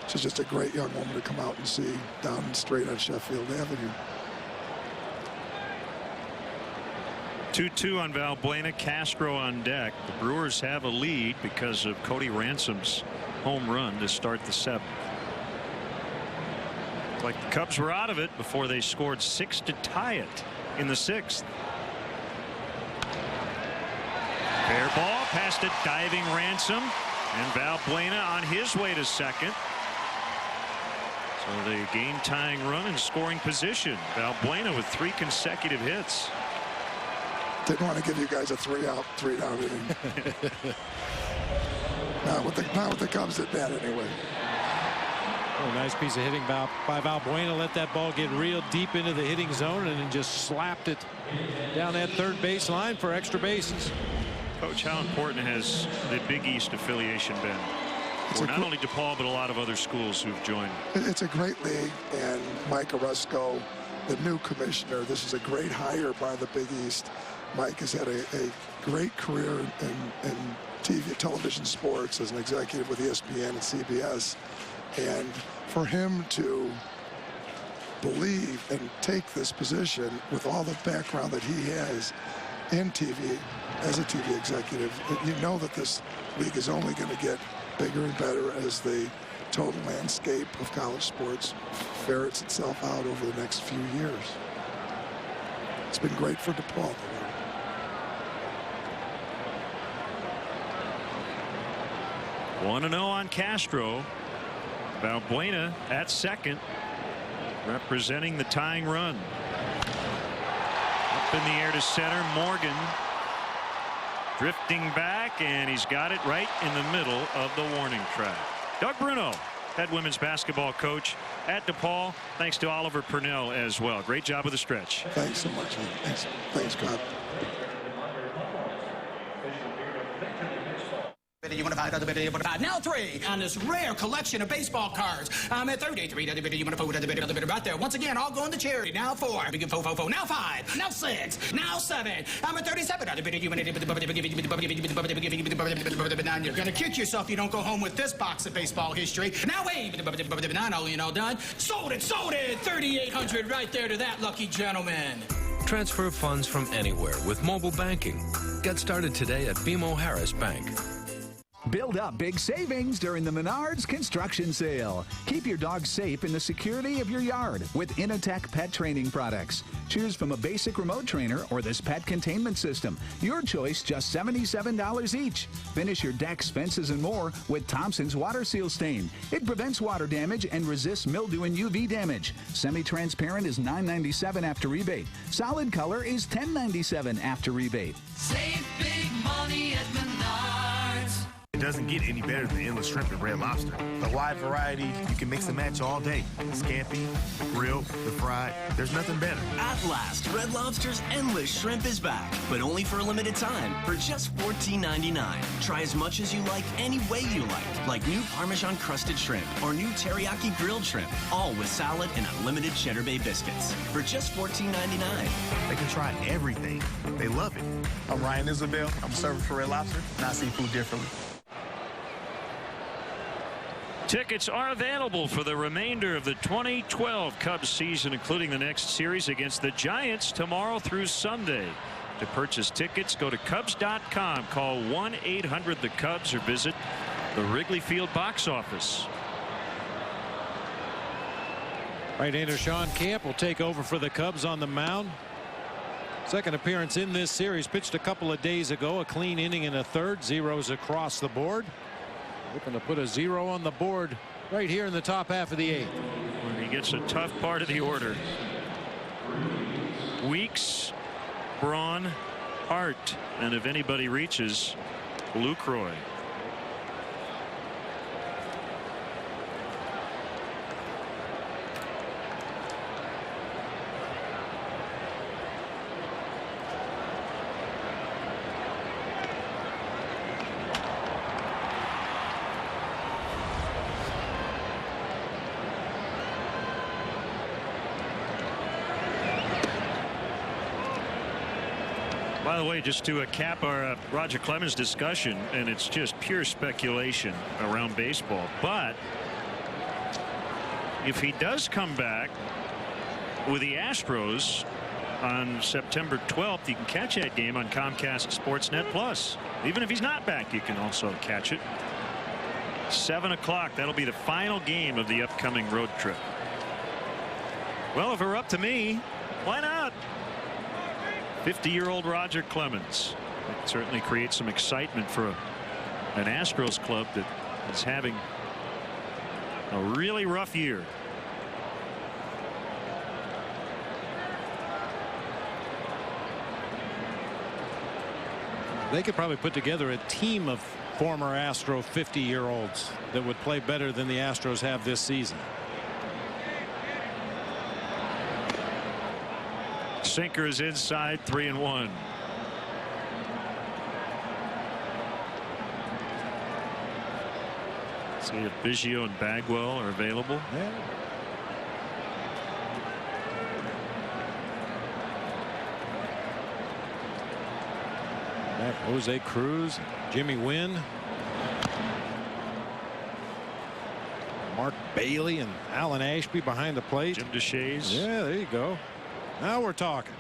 just a great young woman to come out and see down straight on Sheffield Avenue. 2-2 on Valbuena. Castro on deck. The Brewers have a lead because of Cody Ransom's home run to start the 7th. Like the Cubs were out of it before they scored 6 to tie it in the 6th. Fair ball past a diving Ransom, and Valbuena on his way to second. So the game tying run in scoring position. Valbuena with 3 consecutive hits. Didn't want to give you guys a 3-down inning. not with the Cubs at bat anyway. Oh, nice piece of hitting by Valbuena. Let that ball get real deep into the hitting zone and then just slapped it down that third base line for extra bases. Coach, how important has the Big East affiliation been for not only DePaul but a lot of other schools who've joined? It's a great league, and Mike Orozco, the new commissioner, this is a great hire by the Big East. Mike has had a great career in television sports as an executive with ESPN and CBS. And for him to believe and take this position with all the background that he has in TV, as a TV executive, you know that this league is only going to get bigger and better as the total landscape of college sports ferrets itself out over the next few years. It's been great for DePaul. 1-0 on Castro. Valbuena at second, representing the tying run. Up in the air to center. Morgan drifting back, and he's got it right in the middle of the warning track. Doug Bruno, head women's basketball coach at DePaul. Thanks to Oliver Purnell as well. Great job with the stretch. Thanks so much. Thanks, God. Now 3 on this rare collection of baseball cards. I'm at 33. You want to put it right there. Once again, all going to charity. Now 4. Now 5. Now 6. Now 7. I'm at 37. You're going to kick yourself if you don't go home with this box of baseball history. Now 8. Done. Sold it. 3,800 right there to that lucky gentleman. Transfer funds from anywhere with mobile banking. Get started today at BMO Harris Bank. Build up big savings during the Menards construction sale. Keep your dog safe in the security of your yard with Initech pet training products. Choose from a basic remote trainer or this pet containment system. Your choice, just $77 each. Finish your decks, fences, and more with Thompson's Water Seal Stain. It prevents water damage and resists mildew and UV damage. Semi-transparent is $9.97 after rebate. Solid color is $10.97 after rebate. Save big money at Menards. It doesn't get any better than endless shrimp and red lobster. The wide variety, you can mix and match all day. The scampi, the grilled, the fried, there's nothing better. At last, Red Lobster's Endless Shrimp is back, but only for a limited time for just $14.99. Try as much as you like, any way you like new Parmesan crusted shrimp or new teriyaki grilled shrimp, all with salad and unlimited Cheddar Bay biscuits for just $14.99. They can try everything. They love it. I'm Ryan Isabel. I'm serving for Red Lobster, and I see food differently. Tickets are available for the remainder of the 2012 Cubs season, including the next series against the Giants tomorrow through Sunday. To purchase tickets, go to Cubs.com, call 1-800-THE-CUBS, or visit the Wrigley Field box office. Right-hander Sean Camp will take over for the Cubs on the mound. Second appearance in this series, pitched a couple of days ago, a clean inning and a third, zeros across the board. Looking to put a 0 on the board right here in the top half of the 8th. When he gets a tough part of the order. Weeks, Braun, Hart, and if anybody reaches, Lucroy. By the way, just to cap our Roger Clemens discussion, and it's just pure speculation around baseball, but if he does come back with the Astros on September 12th, you can catch that game on Comcast Sportsnet Plus. Even if he's not back, you can also catch it. 7 o'clock. That'll be the final game of the upcoming road trip. Well, if it were up to me, why not? 50-year-old Roger Clemens. It certainly creates some excitement for an Astros club that is having a really rough year. They could probably put together a team of former Astro 50-year-olds that would play better than the Astros have this season. Sinker is inside, 3-1. See if Biggio and Bagwell are available. Yeah. Back Jose Cruz, Jimmy Wynn, Mark Bailey, and Alan Ashby behind the plate. Jim DeShays. Yeah, there you go. Now we're talking.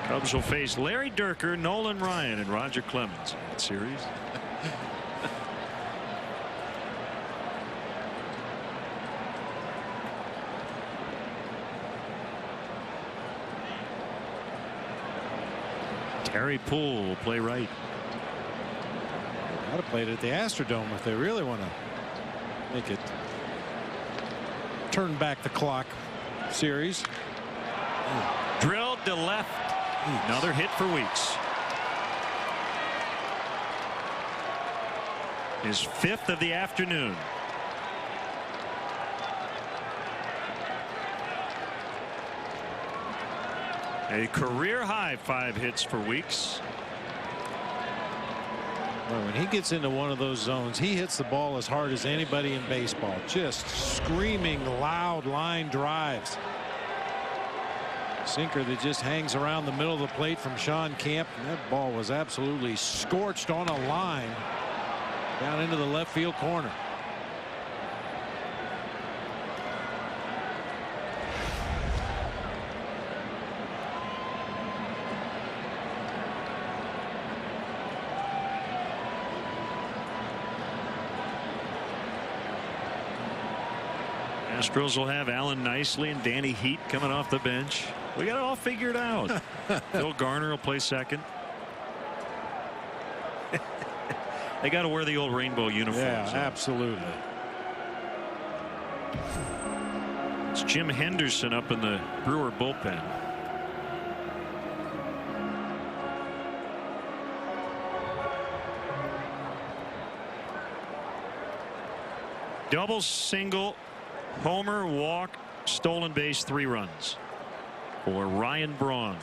Cubs will face Larry Dierker, Nolan Ryan, and Roger Clemens in that series. Terry Poole will play right. Ought to play it at the Astrodome if they really want to make it turn back the clock series. Drilled to left. Another hit for Weeks. His 5th of the afternoon. A career high 5 hits for Weeks. Well, when he gets into one of those zones, he hits the ball as hard as anybody in baseball. Just screaming loud line drives. Sinker that just hangs around the middle of the plate from Sean Camp. And that ball was absolutely scorched on a line down into the left field corner. Astros will have Alan Nicely and Danny Heat coming off the bench. We got it all figured out. Phil Garner will play second. They got to wear the old rainbow uniforms. Yeah, absolutely. It's Jim Henderson up in the Brewer bullpen. Double, single, homer, walk, stolen base, 3 runs for Ryan Braun.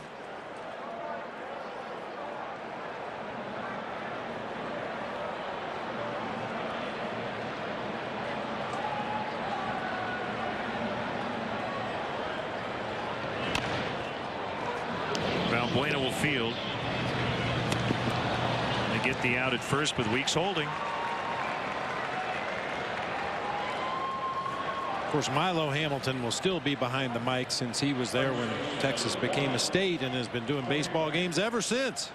Valbuena will field. They get the out at first with Weeks holding. Of course, Milo Hamilton will still be behind the mic since he was there when Texas became a state and has been doing baseball games ever since.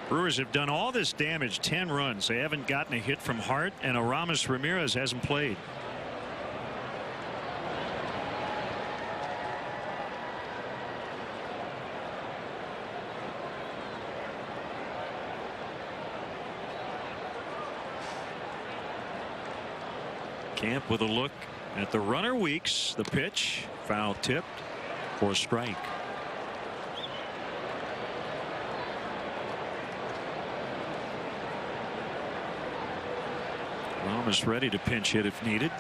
Brewers have done all this damage, 10 runs. They haven't gotten a hit from Hart, and Aramis Ramirez hasn't played. Camp with a look at the runner. Weeks. The pitch, foul tipped for a strike. Almost ready to pinch hit if needed.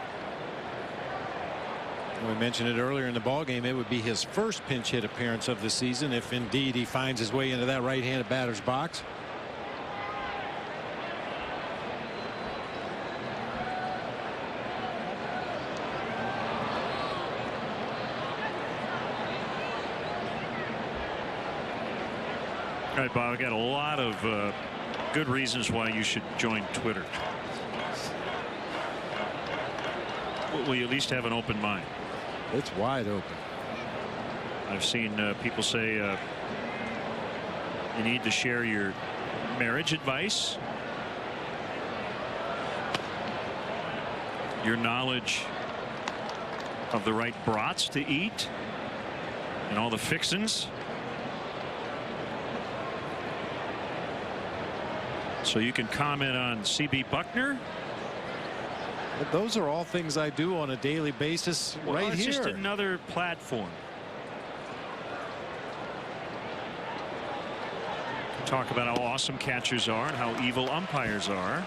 We mentioned it earlier in the ballgame. It would be his first pinch hit appearance of the season if indeed he finds his way into that right-handed batter's box. All right, Bob, I got a lot of good reasons why you should join Twitter. Will you at least have an open mind? It's wide open. I've seen people say you need to share your marriage advice, your knowledge of the right brats to eat, and all the fixins. So you can comment on CB Buckner. But those are all things I do on a daily basis right it's here. Just another platform. Talk about how awesome catchers are and how evil umpires are.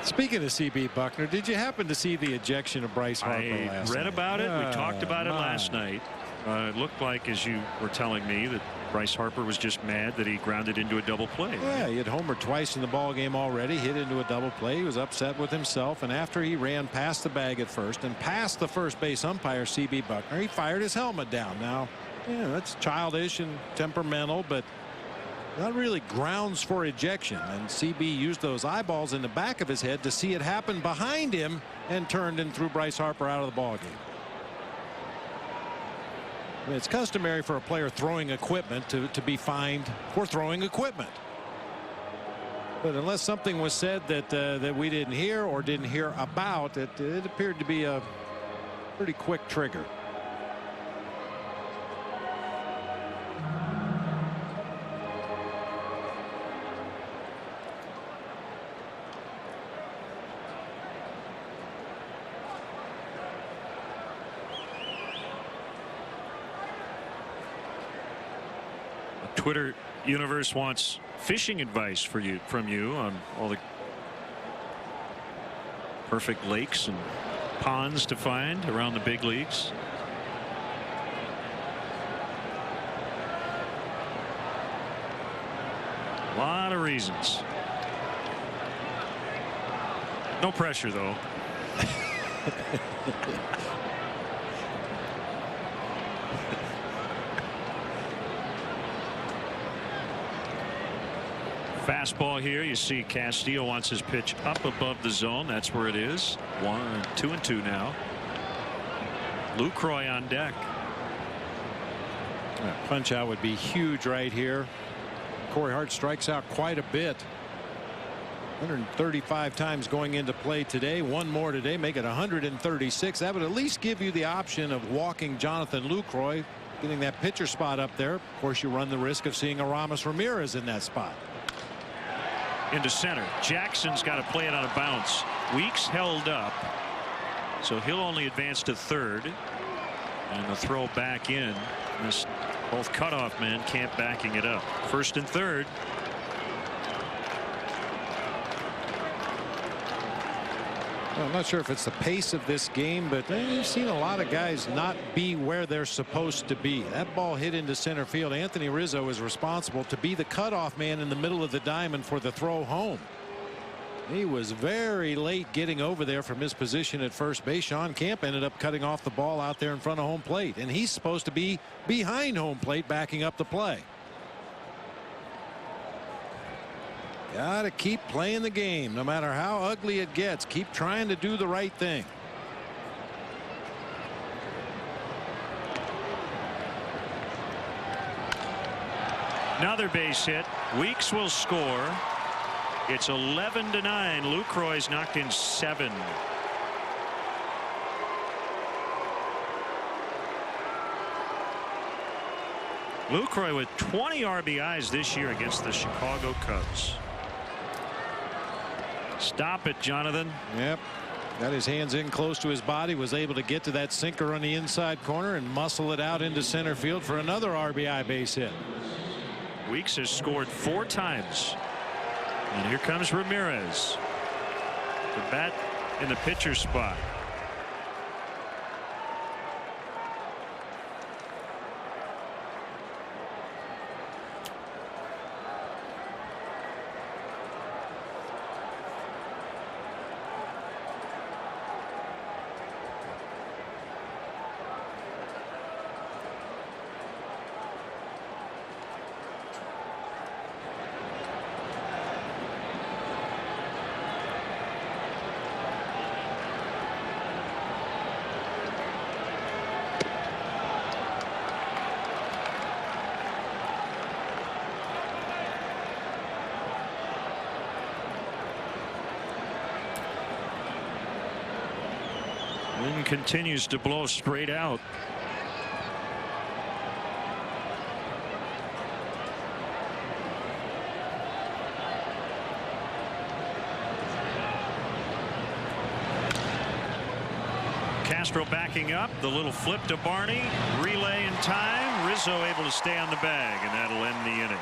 Speaking of CB Buckner, did you happen to see the ejection of Bryce Harper last night? I read about it. We talked about it last night. It looked like, as you were telling me, that Bryce Harper was just mad that he grounded into a double play. Yeah, he had homered twice in the ball game already, hit into a double play. He was upset with himself, and after he ran past the bag at first and past the first base umpire, CB Buckner, he fired his helmet down. Now, yeah, that's childish and temperamental, but not really grounds for ejection. And CB used those eyeballs in the back of his head to see it happen behind him and turned and threw Bryce Harper out of the ball game. It's customary for a player throwing equipment to be fined for throwing equipment. But unless something was said that we didn't hear or didn't hear about, it appeared to be a pretty quick trigger. Twitter universe wants fishing advice from you on all the perfect lakes and ponds to find around the big leagues. A lot of reasons. No pressure, though. Fastball here. You see Castillo wants his pitch up above the zone. That's where it is. 2-2 now. Lucroy on deck. That punch out would be huge right here. Corey Hart strikes out quite a bit. 135 times going into play today. One more today, make it 136. That would at least give you the option of walking Jonathan Lucroy, getting that pitcher spot up there. Of course, you run the risk of seeing a Ramos Ramirez in that spot. Into center. Jackson's got to play it on a bounce. Weeks held up, so he'll only advance to third, and the throw back in. Both cutoff men can't backing it up. First and third. Well, I'm not sure if it's the pace of this game, but you've seen a lot of guys not be where they're supposed to be. That ball hit into center field. Anthony Rizzo is responsible to be the cutoff man in the middle of the diamond for the throw home. He was very late getting over there from his position at first base. Sean Camp ended up cutting off the ball out there in front of home plate, and he's supposed to be behind home plate backing up the play. Got to keep playing the game no matter how ugly it gets. Keep trying to do the right thing. Another base hit. Weeks will score. It's 11-9. Lucroy's knocked in 7. Lucroy with 20 RBIs this year against the Chicago Cubs. Stop it, Jonathan. Yep. Got his hands in close to his body, was able to get to that sinker on the inside corner and muscle it out into center field for another RBI base hit. Weeks has scored 4 times. And here comes Ramirez. The bat in the pitcher spot. Wind continues to blow straight out. Castro backing up. The little flip to Barney. Relay in time. Rizzo able to stay on the bag, and that'll end the inning.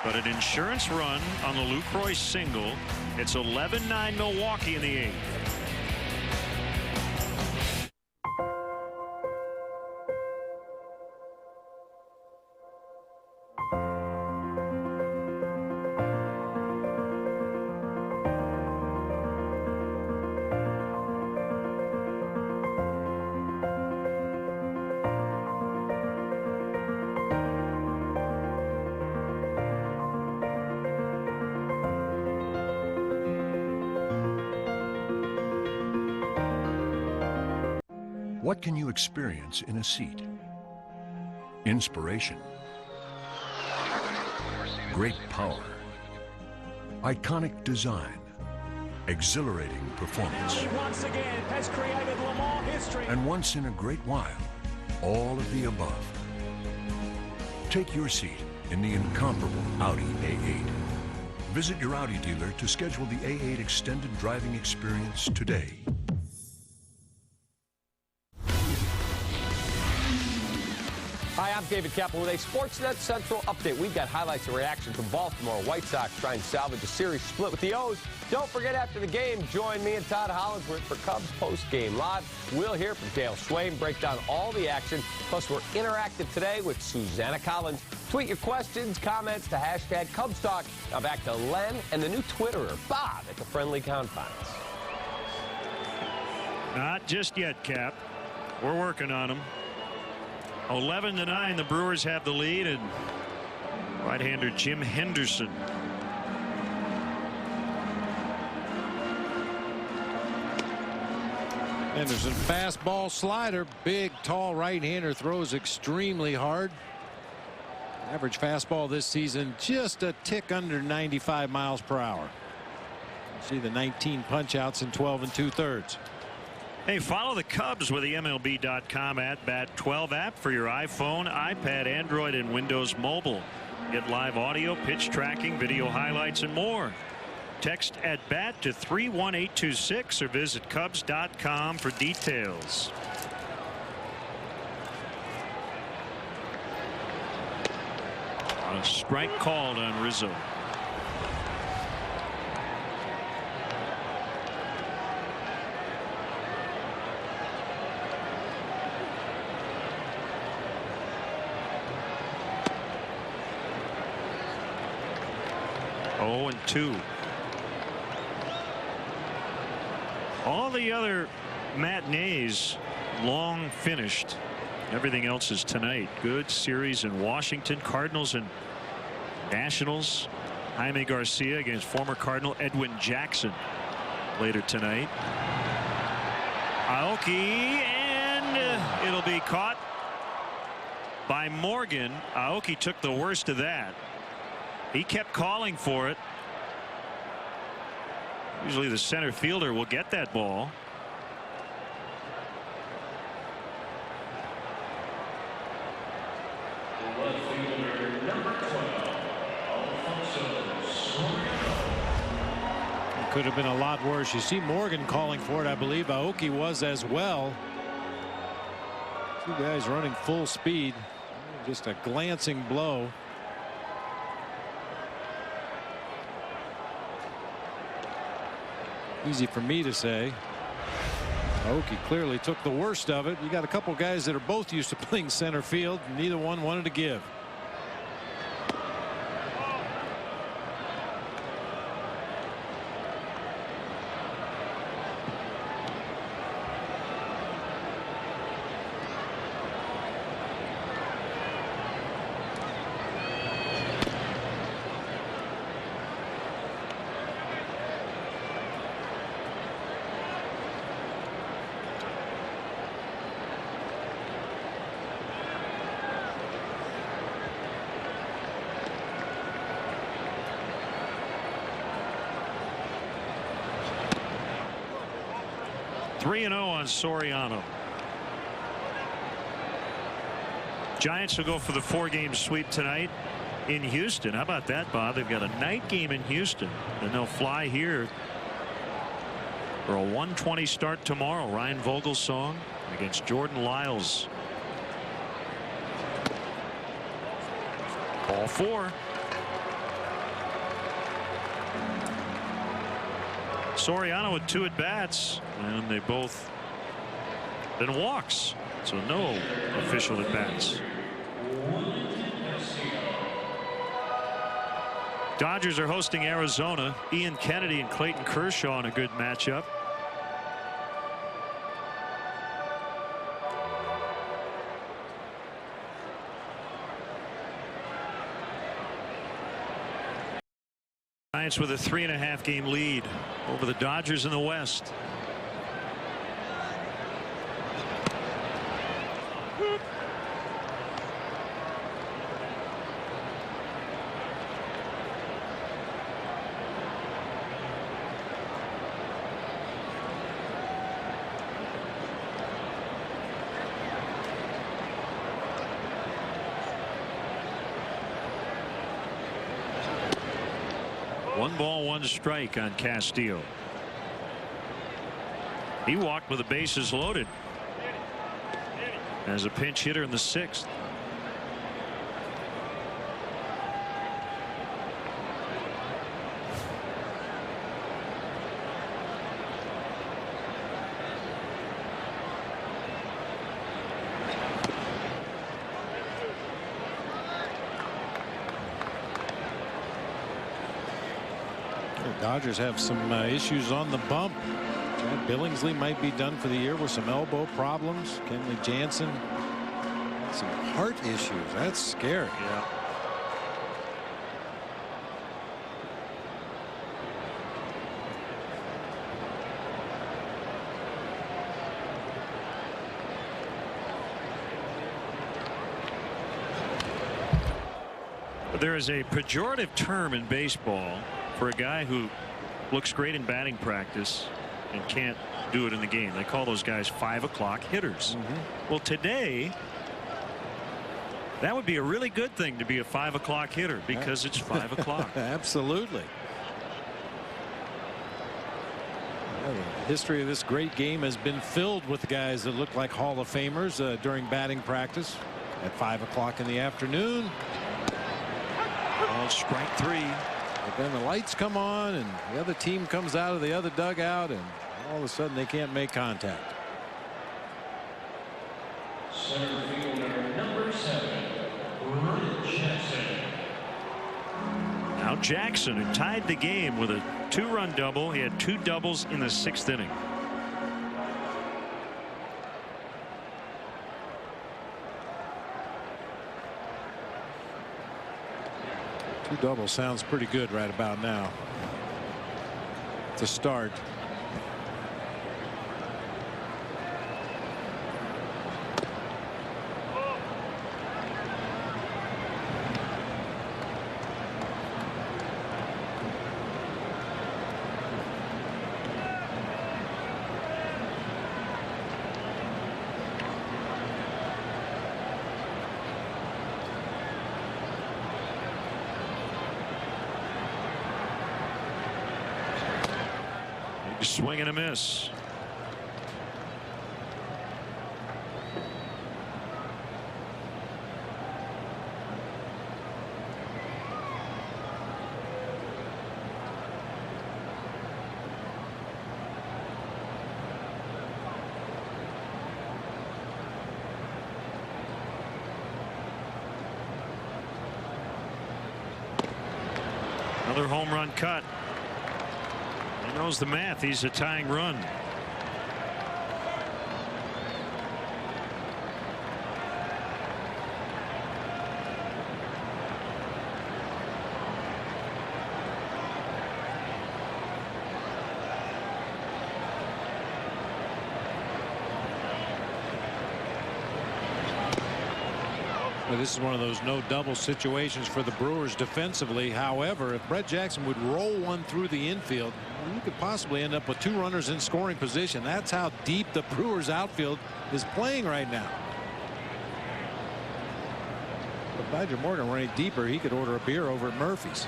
But an insurance run on the Lucroy single. It's 11-9 Milwaukee in the 8th. What can you experience in a seat? Inspiration. Great power. Iconic design. Exhilarating performance. He once again has created Lamar history. And once in a great while, all of the above. Take your seat in the incomparable Audi A8. Visit your Audi dealer to schedule the A8 extended driving experience today. Hi, I'm David Kaplan with a Sportsnet Central update. We've got highlights and reaction from Baltimore White Sox trying to salvage a series split with the O's. Don't forget, after the game, join me and Todd Hollinsworth for Cubs Postgame Live. We'll hear from Dale Swain, break down all the action. Plus, we're interactive today with Susanna Collins. Tweet your questions, comments to hashtag Cubs Talk. Now back to Len and the new Twitterer, Bob, at the Friendly Confines. Not just yet, Cap. We're working on them. 11-9, the Brewers have the lead, and right-hander Jim Henderson. Henderson, fastball slider, big, tall right-hander, throws extremely hard. Average fastball this season just a tick under 95 miles per hour. See the 19 punch-outs in 12 2/3. Hey, follow the Cubs with the MLB.com @Bat12 app for your iPhone, iPad, Android, and Windows Mobile. Get live audio, pitch tracking, video highlights, and more. Text @Bat to 31826 or visit Cubs.com for details. A strike called on Rizzo. Oh, 2. All the other matinees long finished. Everything else is tonight. Good series in Washington. Cardinals and Nationals. Jaime Garcia against former Cardinal Edwin Jackson later tonight. Aoki, and it'll be caught by Morgan. Aoki took the worst of that. He kept calling for it. Usually the center fielder will get that ball. could have been a lot worse. You see Morgan calling for it. I believe Aoki was as well. Two guys running full speed. Just a glancing blow. Easy for me to say. Aoki clearly took the worst of it. You got a couple guys that are both used to playing center field. Neither one wanted to give. On Soriano. Giants will go for the 4-game sweep tonight in Houston. How about that, Bob? They've got a night game in Houston, and they'll fly here for a 1:20 start tomorrow. Ryan Vogelsong against Jordan Lyles. Ball 4. Soriano with 2 at-bats, and they both then walks, so no official at-bats. Dodgers are hosting Arizona. Ian Kennedy and Clayton Kershaw in a good matchup. Giants with a 3.5-game lead over the Dodgers in the West. One ball, one strike on Castillo. He walked with the bases loaded as a pinch hitter in the 6th. Dodgers have some issues on the bump. Chad Billingsley might be done for the year with some elbow problems. Kenley Jansen, some heart issues. That's scary. Yeah. There is a pejorative term in baseball for a guy who looks great in batting practice and can't do it in the game. They call those guys 5 o'clock hitters. Well, today that would be a really good thing to be a 5 o'clock hitter because it's 5 o'clock. Absolutely. Well, the history of this great game has been filled with guys that look like Hall of Famers during batting practice at 5 o'clock in the afternoon. Well, strike 3. But then the lights come on and the other team comes out of the other dugout and all of a sudden they can't make contact. Center fielder number 7, Brandon Jackson. Now Jackson, who tied the game with a 2-run double. He had 2 doubles in the 6th inning. Two doubles sounds pretty good right about now to start. Swing and a miss. Another home run cut. He knows the math. He's a tying run. This is one of those no double situations for the Brewers defensively. However, if Brett Jackson would roll one through the infield, you could possibly end up with 2 runners in scoring position. That's how deep the Brewers outfield is playing right now. If Badger Morgan were any deeper, he could order a beer over at Murphy's.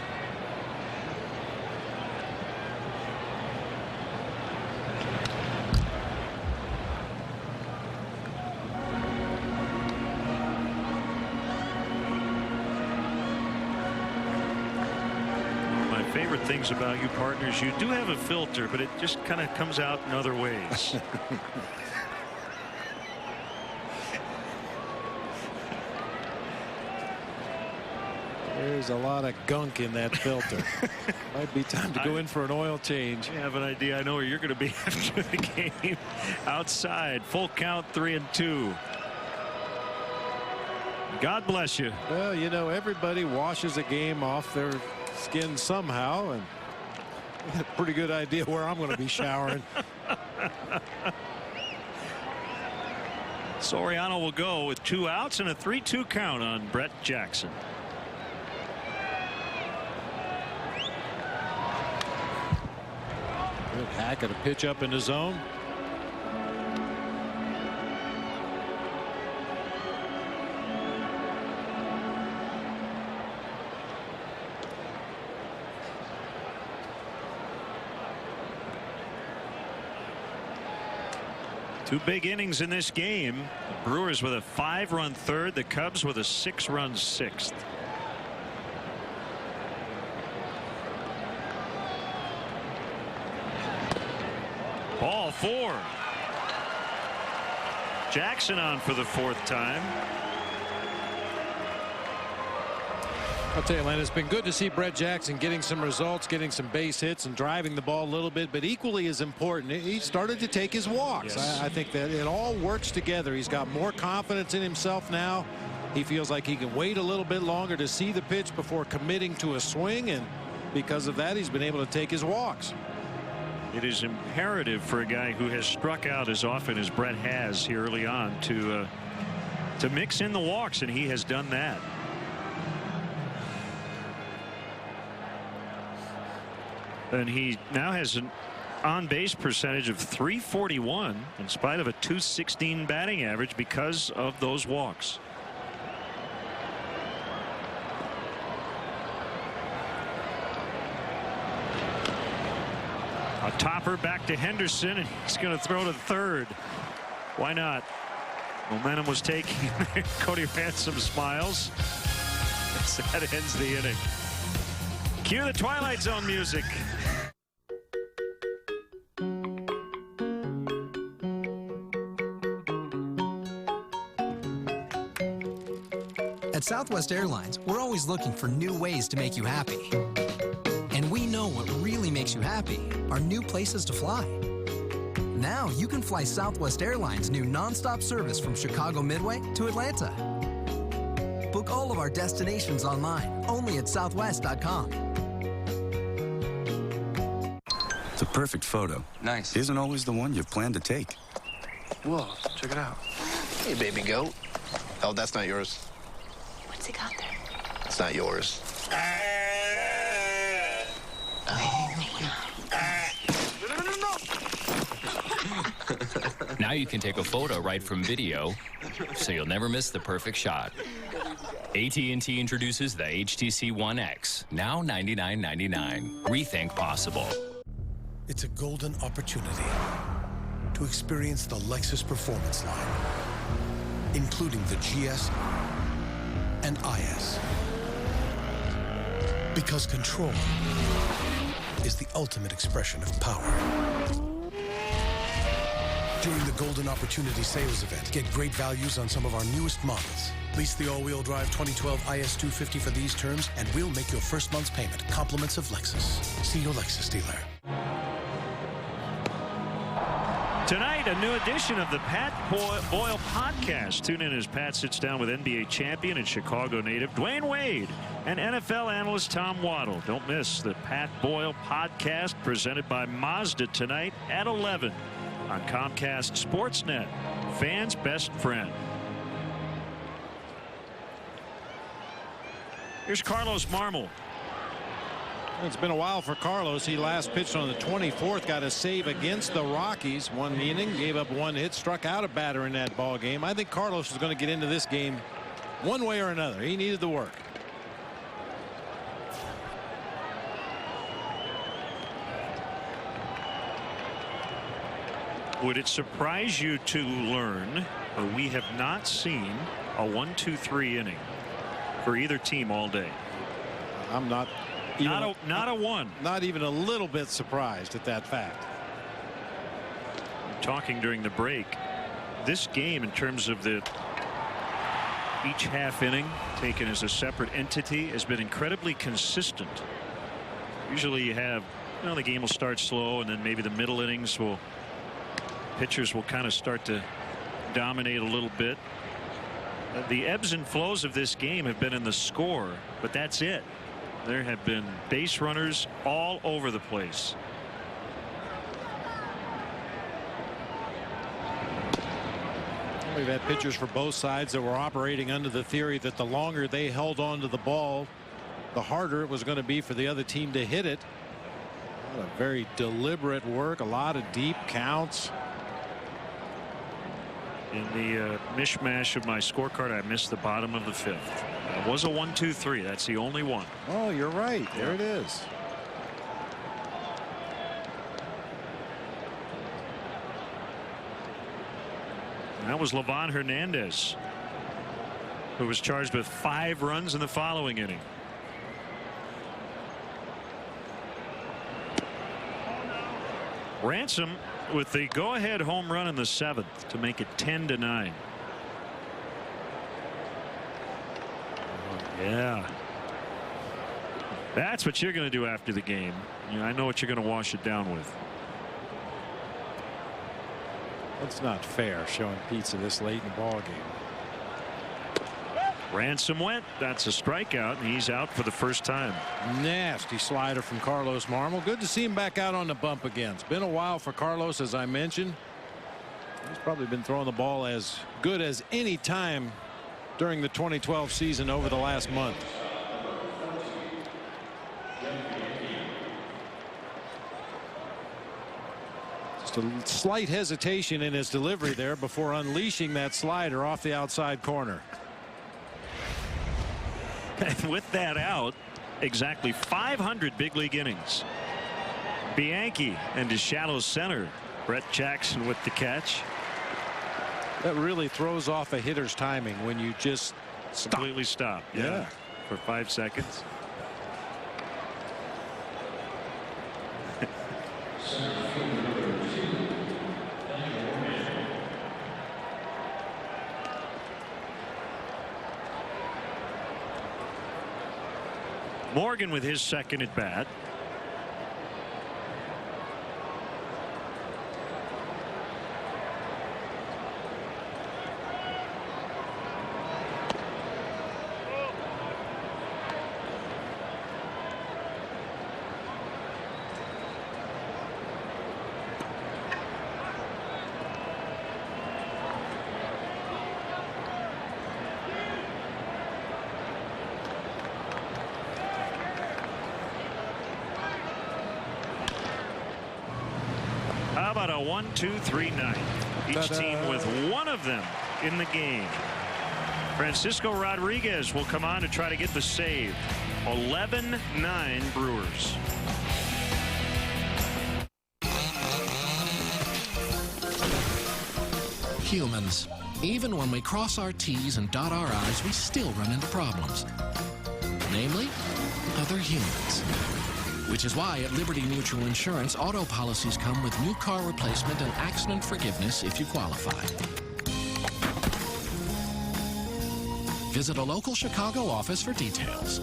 Favorite things about you partners, you do have a filter, but it just kind of comes out in other ways. There's a lot of gunk in that filter. Might be time to go in for an oil change. I have an idea. I know where you're going to be after the game. Outside, full count, 3-2. God bless you. Well, you know, everybody washes a game off their skin somehow, and I have a pretty good idea where I'm going to be showering. Soriano will go with 2 outs and a 3-2 count on Brett Jackson. Good hack at a pitch up in the zone. Two big innings in this game. The Brewers with a 5-run third, the Cubs with a 6-run 6th. Ball 4. Jackson on for the 4th time. I'll tell you, Len, it's been good to see Brett Jackson getting some results, getting some base hits and driving the ball a little bit, but equally as important, he started to take his walks. Yes. I think that it all works together. He's got more confidence in himself now. He feels like he can wait a little bit longer to see the pitch before committing to a swing, and because of that, he's been able to take his walks. It is imperative for a guy who has struck out as often as Brett has here early on to mix in the walks, and he has done that. And he now has an on-base percentage of .341 in spite of a .216 batting average because of those walks. A topper back to Henderson, and he's going to throw to third. Why not? Momentum was taking. Cody Ransom smiles. As that ends the inning. Cue the Twilight Zone music. At Southwest Airlines, we're always looking for new ways to make you happy. And we know what really makes you happy are new places to fly. Now you can fly Southwest Airlines' new nonstop service from Chicago Midway to Atlanta. Book all of our destinations online, only at southwest.com. The perfect photo. Nice. Isn't always the one you plan to take. Whoa, check it out. Hey, baby goat. Oh, that's not yours. What's he got there? It's not yours. Now you can take a photo right from video, so you'll never miss the perfect shot. AT&T introduces the HTC One X, now $99.99. Rethink possible. It's a golden opportunity to experience the Lexus Performance line, including the GS and IS. Because control is the ultimate expression of power. During the Golden Opportunity Sales Event, get great values on some of our newest models. Lease the all-wheel drive 2012 IS 250 for these terms, and we'll make your first month's payment compliments of Lexus. See your Lexus dealer. Tonight, a new edition of the Pat Boyle podcast. Tune in as Pat sits down with NBA champion and Chicago native Dwayne Wade and NFL analyst Tom Waddle. Don't miss the Pat Boyle podcast presented by Mazda tonight at 11 on Comcast Sportsnet, fans' best friend. Here's Carlos Marmol. It's been a while for Carlos. He last pitched on the 24th, got a save against the Rockies. One inning, gave up one hit, struck out a batter in that ball game. I think Carlos is going to get into this game one way or another. He needed the work. Would it surprise you to learn, or we have not seen a 1-2-3 inning for either team all day? I'm not. Not a one. Not even a little bit surprised at that fact. Talking during the break, this game in terms of the each half inning taken as a separate entity has been incredibly consistent. Usually you have, the game will start slow and then maybe the middle innings pitchers will kind of start to dominate a little bit. The ebbs and flows of this game have been in the score, but that's it. There have been base runners all over the place. We've had pitchers for both sides that were operating under the theory that the longer they held on to the ball, the harder it was going to be for the other team to hit it. A lot of very deliberate work, a lot of deep counts. In the mishmash of my scorecard, I missed the bottom of the fifth. It was a 1-2-3. That's the only one. Oh, you're right. There it is. And that was Livan Hernandez, who was charged with 5 runs in the following inning. Ransom with the go-ahead home run in the 7th to make it 10-9. Yeah. That's what you're going to do after the game. I know what you're going to wash it down with. That's not fair, showing pizza this late in the ball game. Ransom went. That's a strikeout, and he's out for the first time. Nasty slider from Carlos Marmol. Good to see him back out on the bump again. It's been a while for Carlos, as I mentioned. He's probably been throwing the ball as good as any time during the 2012 season over the last month. Just a slight hesitation in his delivery there before unleashing that slider off the outside corner. And with that out, exactly 500 big league innings. Bianchi into shallow center. Brett Jackson with the catch. That really throws off a hitter's timing when you just completely stop. Yeah. For 5 seconds. Morgan with his second at bat. How about a 1-2-3 night? Each team with one of them in the game. Francisco Rodriguez will come on to try to get the save. 11-9 Brewers. Humans. Even when we cross our T's and dot our I's, we still run into problems. Namely, other humans. Which is why at Liberty Mutual Insurance, auto policies come with new car replacement and accident forgiveness if you qualify. Visit a local Chicago office for details.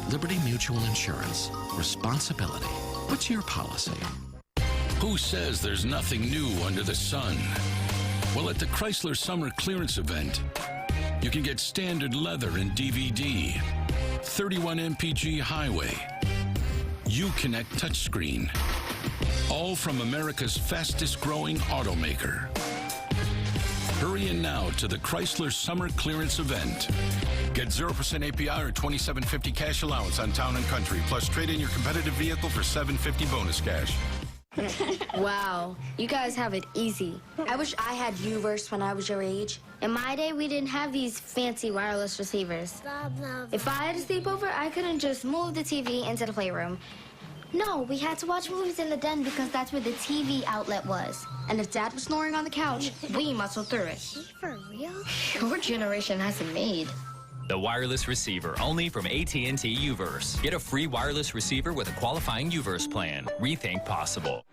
Liberty Mutual Insurance. Responsibility. What's your policy? Who says there's nothing new under the sun? Well, at the Chrysler Summer Clearance Event, you can get standard leather and DVD, 31 MPG Highway, Uconnect touchscreen, all from America's fastest growing automaker. Hurry in now to the Chrysler Summer Clearance Event. Get 0% APR or $27.50 cash allowance on Town & Country, plus trade in your competitive vehicle for $750 bonus cash. Wow, you guys have it easy. I wish I had U-verse when I was your age. In my day, we didn't have these fancy wireless receivers. If I had a sleepover, I couldn't just move the TV into the playroom. No, we had to watch movies in the den because that's where the TV outlet was. And if Dad was snoring on the couch, we muscled through it. For real? Your generation has it made. The wireless receiver, only from AT&T U-verse. Get a free wireless receiver with a qualifying U-verse plan. Rethink possible.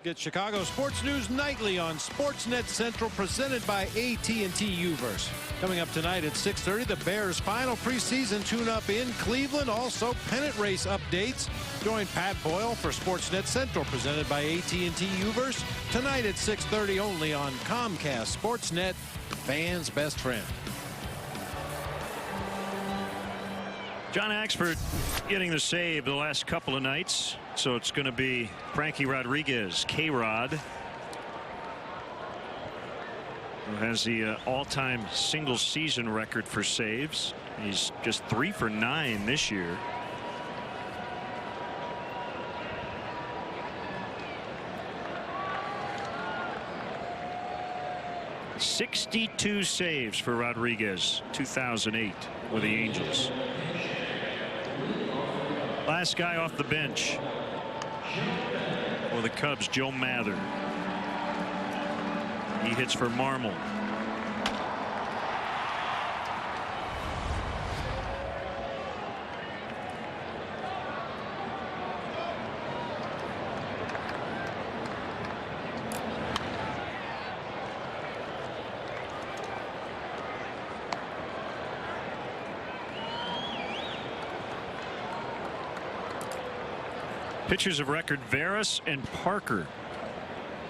Get Chicago sports news nightly on Sportsnet Central, presented by AT&T U-verse. Coming up tonight at 6:30, the Bears' final preseason tune-up in Cleveland. Also, pennant race updates. Join Pat Boyle for Sportsnet Central, presented by AT&T U-verse. Tonight at 6:30, only on Comcast Sportsnet, fans' best friend. John Axford getting the save the last couple of nights. So it's going to be Frankie Rodriguez, K-Rod, who has the all-time single season record for saves. He's just 3 for 9 this year. '62 saves for Rodriguez, 2008 with the Angels. Last guy off the bench for the Cubs, Joe Mather. He hits for Marmol. Pitchers of record, Veras and Parker.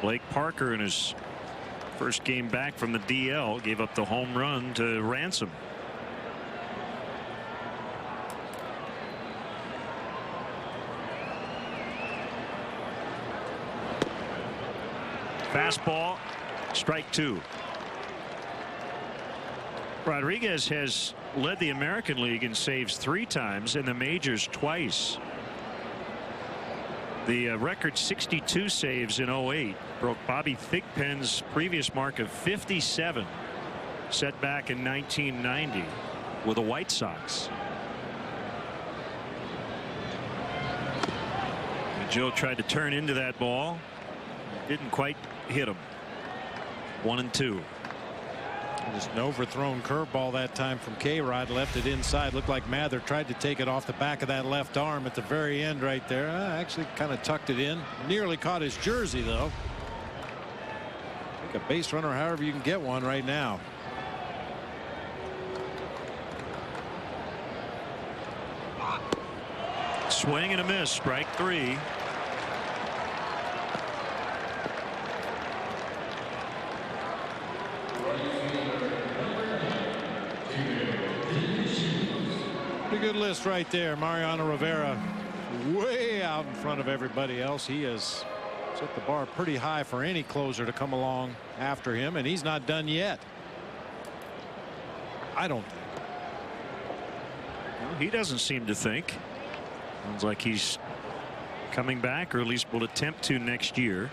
Blake Parker in his first game back from the DL gave up the home run to Ransom. Fastball, strike 2. Rodriguez has led the American League in saves 3 times and the majors twice. The record 62 saves in 08 broke Bobby Thigpen's previous mark of 57, set back in 1990 with the White Sox. And Joe tried to turn into that ball, didn't quite hit him. 1-2. Just an overthrown curveball that time from K-Rod, left it inside. Looked like Mather tried to take it off the back of that left arm at the very end right there. Actually kind of tucked it in. Nearly caught his jersey though. I think a base runner, however you can get one right now. Swing and a miss, strike 3. Pretty good list right there. Mariano Rivera way out in front of everybody else. He has set the bar pretty high for any closer to come along after him, and he's not done yet. I don't think. Well, he doesn't seem to think. Sounds like he's coming back, or at least will attempt to next year.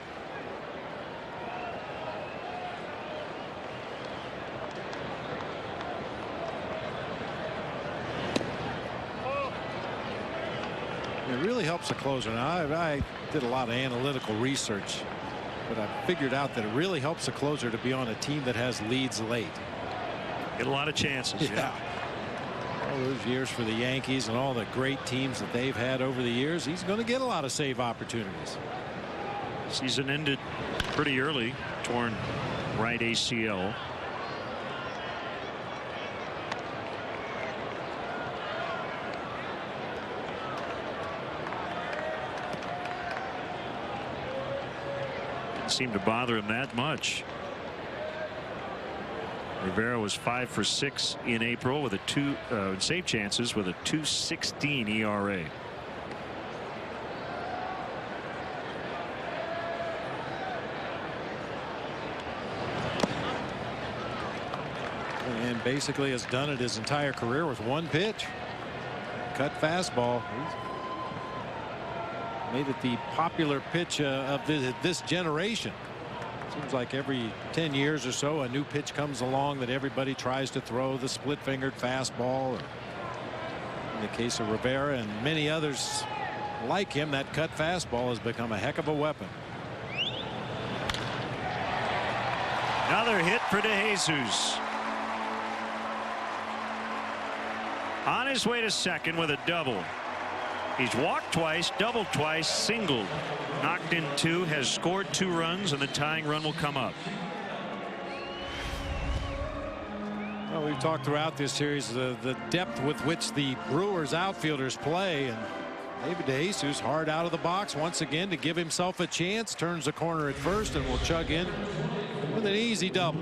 It really helps a closer. Now, I did a lot of analytical research but I figured out that it really helps a closer to be on a team that has leads late. Get a lot of chances. Yeah. All those years for the Yankees and all the great teams that they've had over the years, he's going to get a lot of save opportunities. Season ended pretty early. Torn right ACL. Didn't seem to bother him that much. Rivera was 5 for 6 in April with a save chances with a 2.16 ERA. And basically has done it his entire career with one pitch. Cut fastball. He's made it the popular pitch of this generation. Seems like every 10 years or so a new pitch comes along that everybody tries to throw. The split-fingered fastball. In the case of Rivera and many others like him, that cut fastball has become a heck of a weapon. Another hit for DeJesus. On his way to second with a double. He's walked twice, doubled twice, singled, knocked in 2, has scored 2 runs, and the tying run will come up. Well, we've talked throughout this series the depth with which the Brewers outfielders play, and David DeJesus hard out of the box once again to give himself a chance. Turns the corner at first and will chug in with an easy double.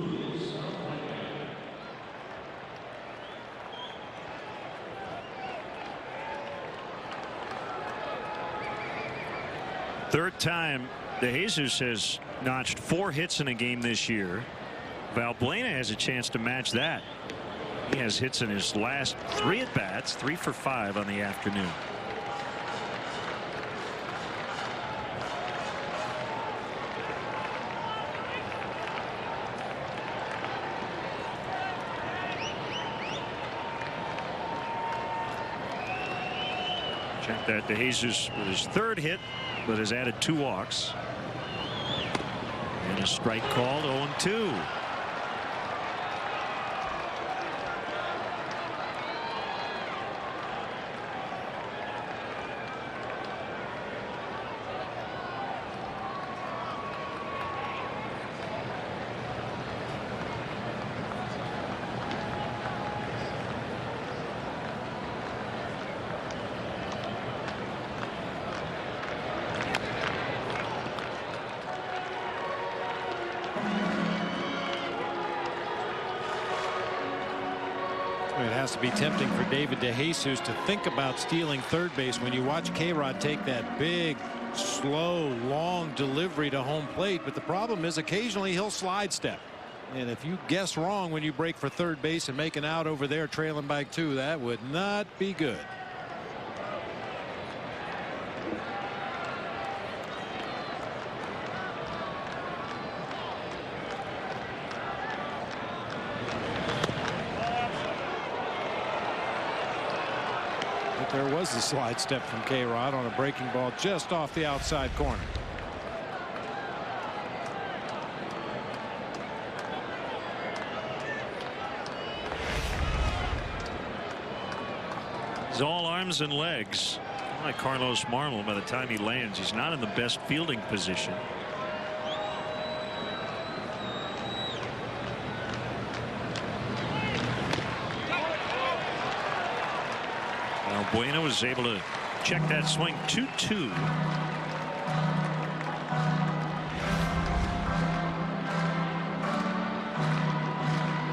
Third time DeJesus has notched 4 hits in a game this year. Valbuena has a chance to match that. He has hits in his last 3 at bats, 3 for 5 on the afternoon. Check that. DeJesus with his 3rd hit, but has added 2 walks. And a strike called. 0-2. It has to be tempting for David DeJesus to think about stealing third base when you watch K-Rod take that big, slow, long delivery to home plate. But the problem is occasionally he'll slide step. And if you guess wrong when you break for third base and make an out over there trailing by 2, that would not be good. There was a slide step from K-Rod on a breaking ball just off the outside corner. He's all arms and legs. Like Carlos Marmol, by the time he lands, he's not in the best fielding position. Bueno was able to check that swing 2-2.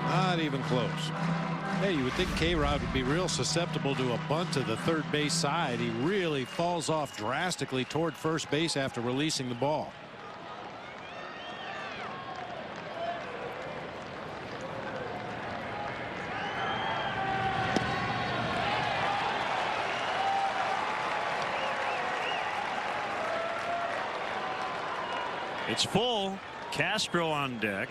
Not even close. Hey, you would think K-Rod would be real susceptible to a bunt to the third base side. He really falls off drastically toward first base after releasing the ball. It's full. Castro on deck.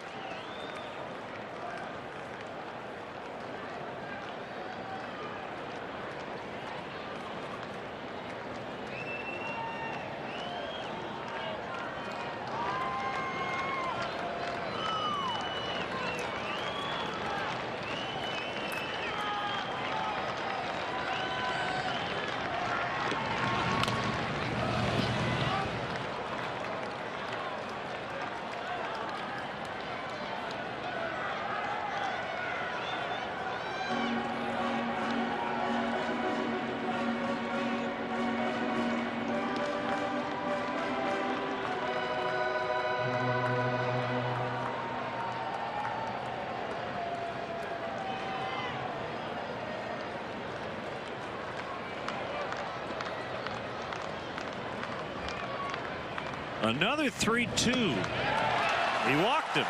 Another 3-2. He walked him.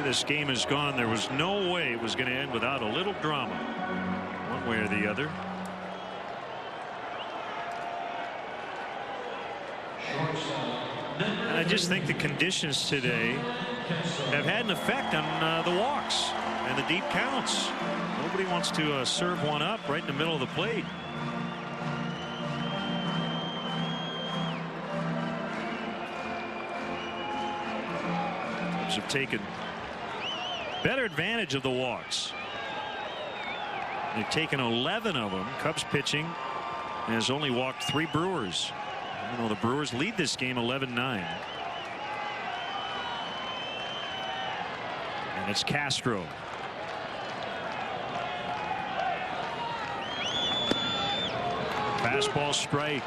This game is gone. There was no way it was going to end without a little drama, one way or the other. And I just think the conditions today have had an effect on the walks and the deep counts. Nobody wants to serve one up right in the middle of the plate. Cubs have taken better advantage of the walks. They've taken 11 of them. Cubs pitching has only walked 3 Brewers. Even though the Brewers lead this game 11-9. And it's Castro. Fastball strike.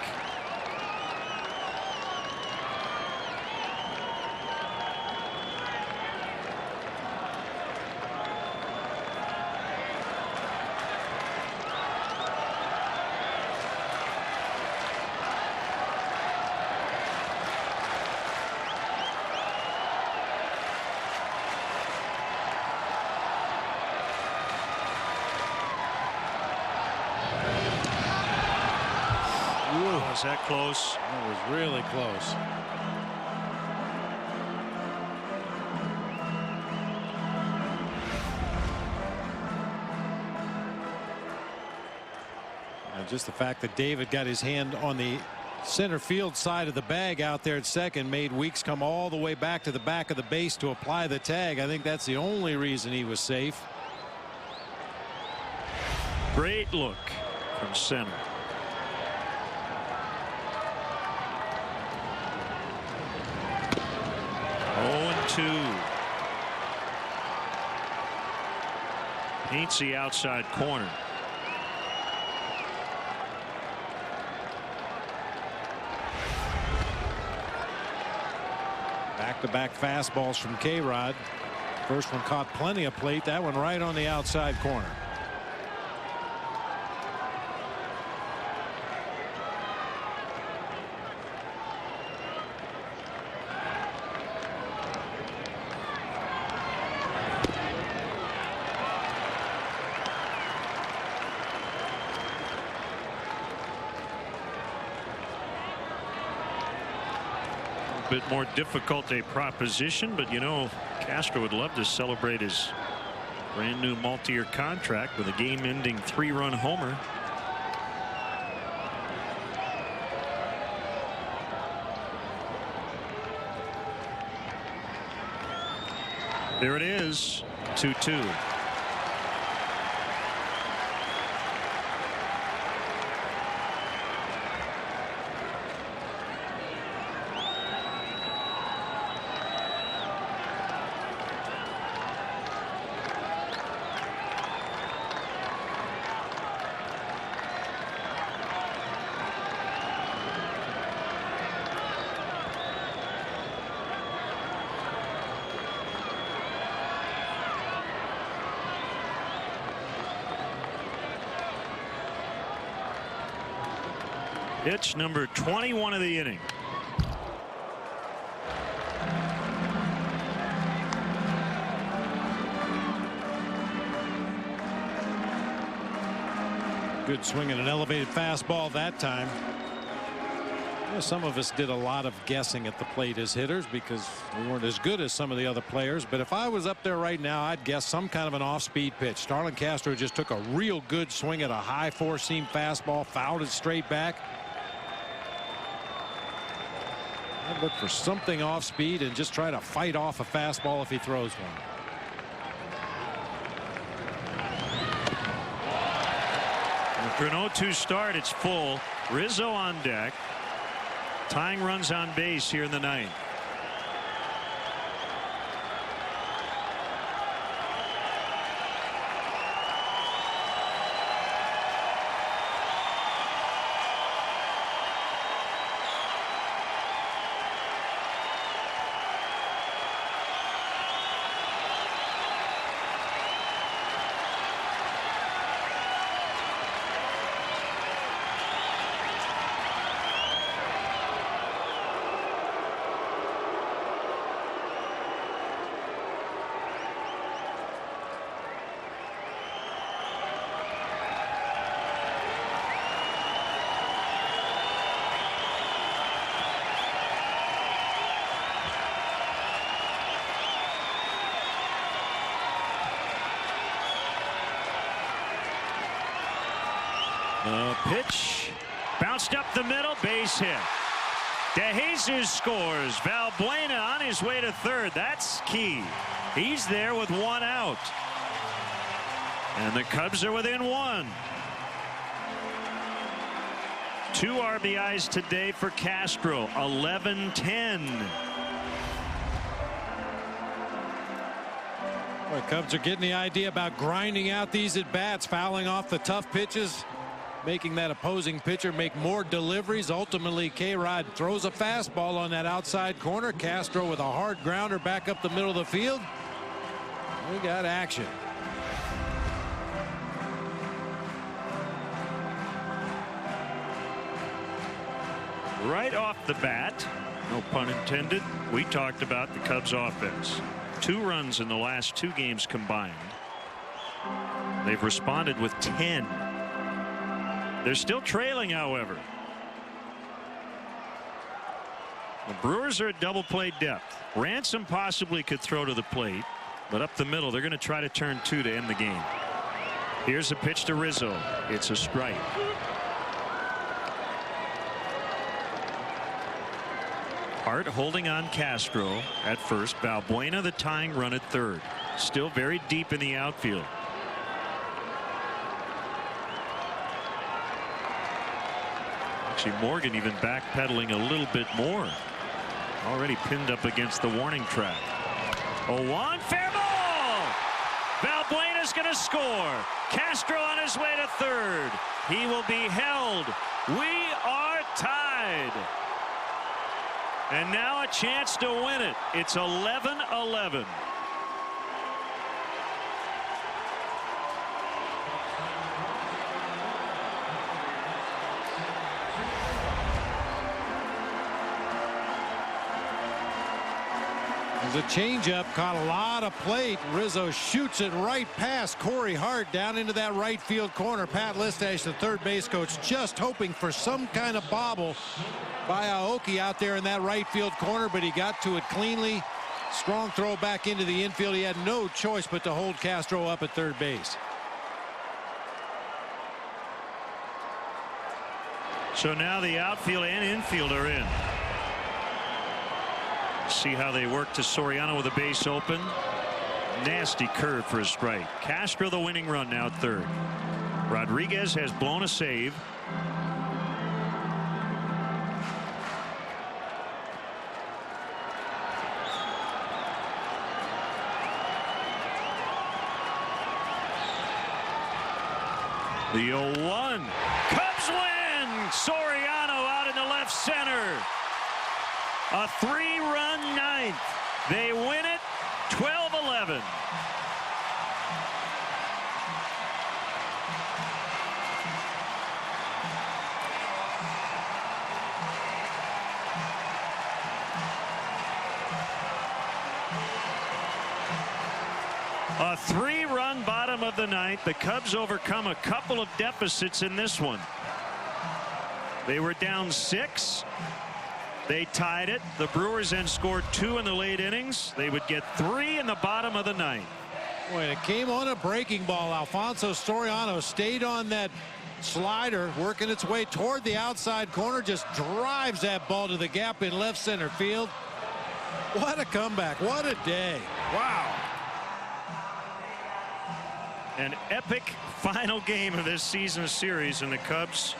Was that close? That was really close. And just the fact that David got his hand on the center field side of the bag out there at second made Weeks come all the way back to the back of the base to apply the tag. I think that's the only reason he was safe. Great look from center. Paints the outside corner. Back-to-back fastballs from K-Rod. First one caught plenty of plate. That one right on the outside corner. Bit more difficult a proposition, but you know, Castro would love to celebrate his brand new multi-year contract with a game-ending 3-run homer. There it is, 2-2. Pitch number 21 of the inning. Good swing and an elevated fastball that time. You know, some of us did a lot of guessing at the plate as hitters because we weren't as good as some of the other players. But if I was up there right now, I'd guess some kind of an off-speed pitch. Starlin Castro just took a real good swing at a high four-seam fastball, fouled it straight back. I'd look for something off speed and just try to fight off a fastball if he throws one. For an 0-2 start, it's full. Rizzo on deck. Tying runs on base here in the ninth. Pitch bounced up the middle, base hit. De Jesus scores. Valbuena on his way to third. That's key. He's there with one out. And the Cubs are within one. 2 RBIs today for Castro. 11-10. Boy, Cubs are getting the idea about grinding out these at-bats, fouling off the tough pitches, making that opposing pitcher make more deliveries. Ultimately, K-Rod throws a fastball on that outside corner. Castro with a hard grounder back up the middle of the field. We got action. Right off the bat, no pun intended, we talked about the Cubs offense. 2 runs in the last 2 games combined. They've responded with 10. They're still trailing, however. The Brewers are at double play depth. Ransom possibly could throw to the plate, but up the middle they're going to try to turn 2 to end the game. Here's a pitch to Rizzo. It's a strike. Hart holding on Castro at first. Valbuena the tying run at third. Still very deep in the outfield. Actually, Morgan even backpedaling a little bit more. Already pinned up against the warning track. 0-1, fair ball! Valbuena's going to score. Castro on his way to third. He will be held. We are tied. And now a chance to win it. It's 11-11. There's a changeup, caught a lot of plate. Rizzo shoots it right past Corey Hart down into that right field corner. Pat Listash, the third base coach, just hoping for some kind of bobble by Aoki out there in that right field corner, but he got to it cleanly. Strong throw back into the infield. He had no choice but to hold Castro up at third base. So now the outfield and infield are in. See how they work to Soriano with a base open. Nasty curve for a strike. Castro the winning run now at third. Rodriguez has blown a save. The 0-1. Cubs win. Soriano out in the left center. A 3-run ninth. They win it 12-11. A 3-run bottom of the ninth. The Cubs overcome a couple of deficits in this one. They were down 6. They tied it. The Brewers then scored 2 in the late innings. They would get 3 in the bottom of the ninth. Boy, it came on a breaking ball. Alfonso Soriano stayed on that slider, working its way toward the outside corner, just drives that ball to the gap in left center field. What a comeback. What a day. Wow. An epic final game of this season series, and the Cubs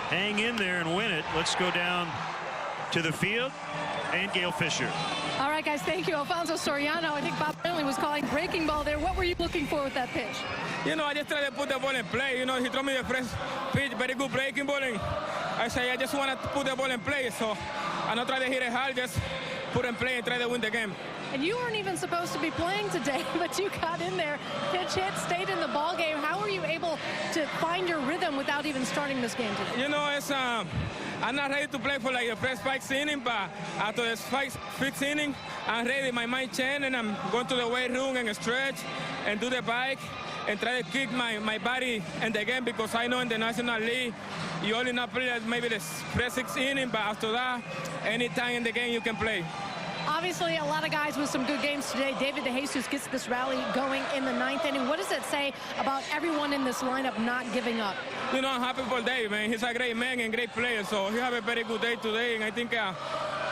hang in there and win it. Let's go down to the field and Gail Fisher. All right, guys, thank you. Alfonso Soriano, I think Bob Brenly was calling breaking ball there. What were you looking for with that pitch? You know, I just tried to put the ball in play. You know, he threw me the fresh pitch, very good breaking ball, and I say I just want to put the ball in play. So I don't try to hit it hard, just put it in play and try to win the game. And you weren't even supposed to be playing today, but you got in there, pitch hit, stayed in the ball game. How were you able to find your rhythm without even starting this game today? You know, it's I'm not ready to play for like the first 5 innings, but after the 5th inning, I'm ready. My mind changed, and I'm going to the weight room and stretch and do the bike and try to kick my body in the game, because I know in the National League, you only not play maybe the first 6 innings, but after that, any time in the game you can play. Obviously, a lot of guys with some good games today. David DeJesus gets this rally going in the 9th inning. What does it say about everyone in this lineup not giving up? You know, I'm happy for Dave, man. He's a great man and great player, so he had a very good day today, and I think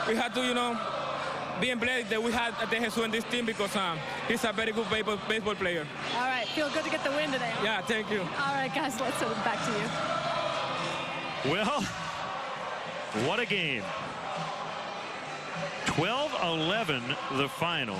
we had to, you know, being blessed that we had DeJesus in this team because he's a very good baseball player. All right, feel good to get the win today. Yeah, thank you. All right, guys, let's send it back to you. Well, what a game. 12-11 the final.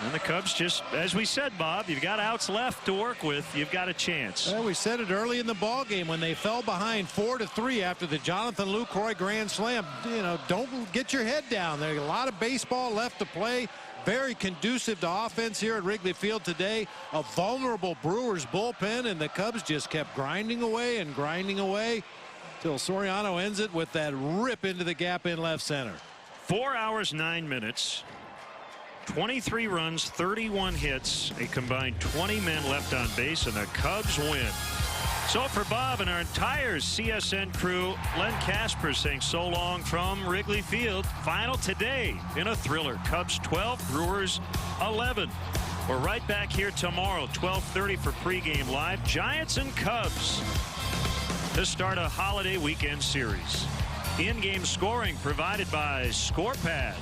And the Cubs just, as we said, Bob, you've got outs left to work with. You've got a chance. Well, we said it early in the ball game when they fell behind 4-3 after the Jonathan Lucroy grand slam. You know, don't get your head down. There's a lot of baseball left to play. Very conducive to offense here at Wrigley Field today. A vulnerable Brewers bullpen, and the Cubs just kept grinding away and grinding away till Soriano ends it with that rip into the gap in left center. 4 hours, 9 minutes. 23 runs, 31 hits, a combined 20 men left on base, and the Cubs win. So for Bob and our entire CSN crew, Len Casper saying so long from Wrigley Field. Final today in a thriller. Cubs 12, Brewers 11. We're right back here tomorrow, 12:30 for pregame live. Giants and Cubs to start a holiday weekend series. In-game scoring provided by ScorePad.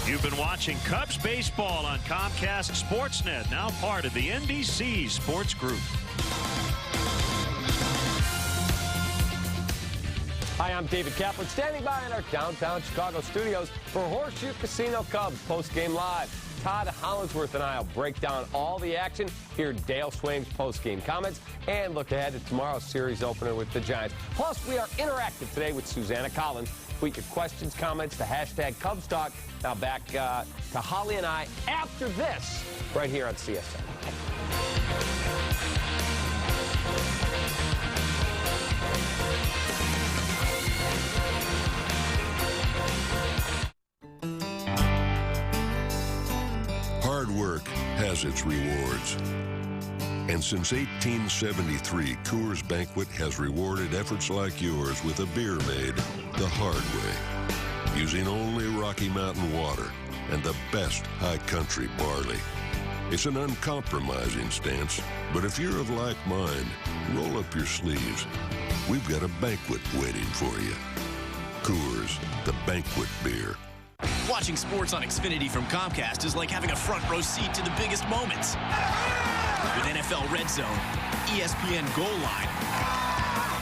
You've been watching Cubs baseball on Comcast Sportsnet, now part of the NBC Sports Group. Hi, I'm David Kaplan, standing by in our downtown Chicago studios for Horseshoe Casino Cubs Postgame Live. Todd Hollingsworth and I will break down all the action, hear Dale Swaim's postgame comments, and look ahead to tomorrow's series opener with the Giants. Plus, we are interactive today with Susanna Collins. Tweet your questions, comments to hashtag Cubs Talk. Now back to Holly and I after this, right here on CSN. Hard work has its rewards. And since 1873, Coors Banquet has rewarded efforts like yours with a beer made the hard way, using only Rocky Mountain water and the best high country barley. It's an uncompromising stance, but if you're of like mind, roll up your sleeves. We've got a banquet waiting for you. Coors, the banquet beer. Watching sports on Xfinity from Comcast is like having a front row seat to the biggest moments. With NFL Red Zone, ESPN Goal Line,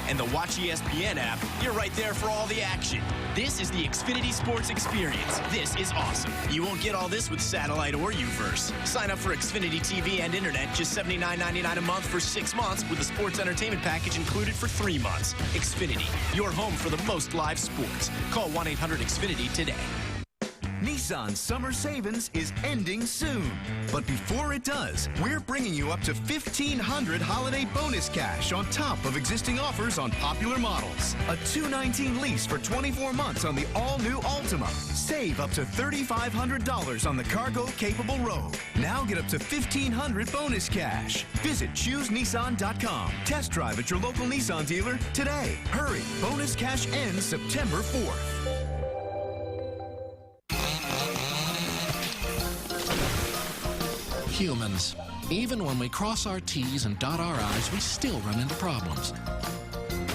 and the Watch ESPN app, you're right there for all the action. This is the Xfinity Sports Experience. This is awesome. You won't get all this with satellite or UVerse. Sign up for Xfinity TV and Internet, just $79.99 a month for 6 months with a sports entertainment package included for 3 months. Xfinity, your home for the most live sports. Call 1-800-XFINITY today. Nissan's summer savings is ending soon. But before it does, we're bringing you up to $1,500 holiday bonus cash on top of existing offers on popular models. A $219 lease for 24 months on the all-new Altima. Save up to $3,500 on the cargo-capable Rogue. Now get up to $1,500 bonus cash. Visit ChooseNissan.com. Test drive at your local Nissan dealer today. Hurry, bonus cash ends September 4th. Humans. Even when we cross our T's and dot our I's, we still run into problems.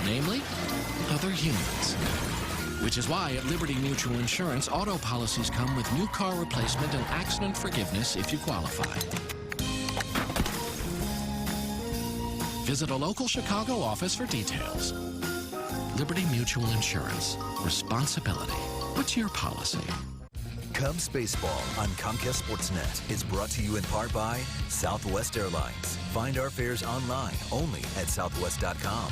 Namely, other humans. Which is why at Liberty Mutual Insurance, auto policies come with new car replacement and accident forgiveness if you qualify. Visit a local Chicago office for details. Liberty Mutual Insurance. Responsibility. What's your policy? Cubs Baseball on Comcast Sportsnet is brought to you in part by Southwest Airlines. Find our fares online only at southwest.com.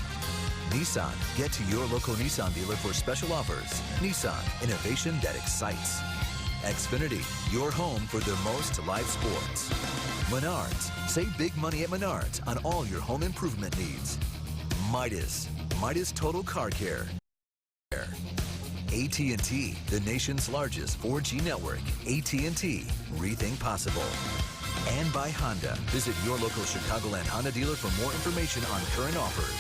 Nissan, get to your local Nissan dealer for special offers. Nissan, innovation that excites. Xfinity, your home for the most live sports. Menards, save big money at Menards on all your home improvement needs. Midas Total Car Care. AT&T, the nation's largest 4G network. AT&T, rethink possible. And by Honda. Visit your local Chicagoland Honda dealer for more information on current offers.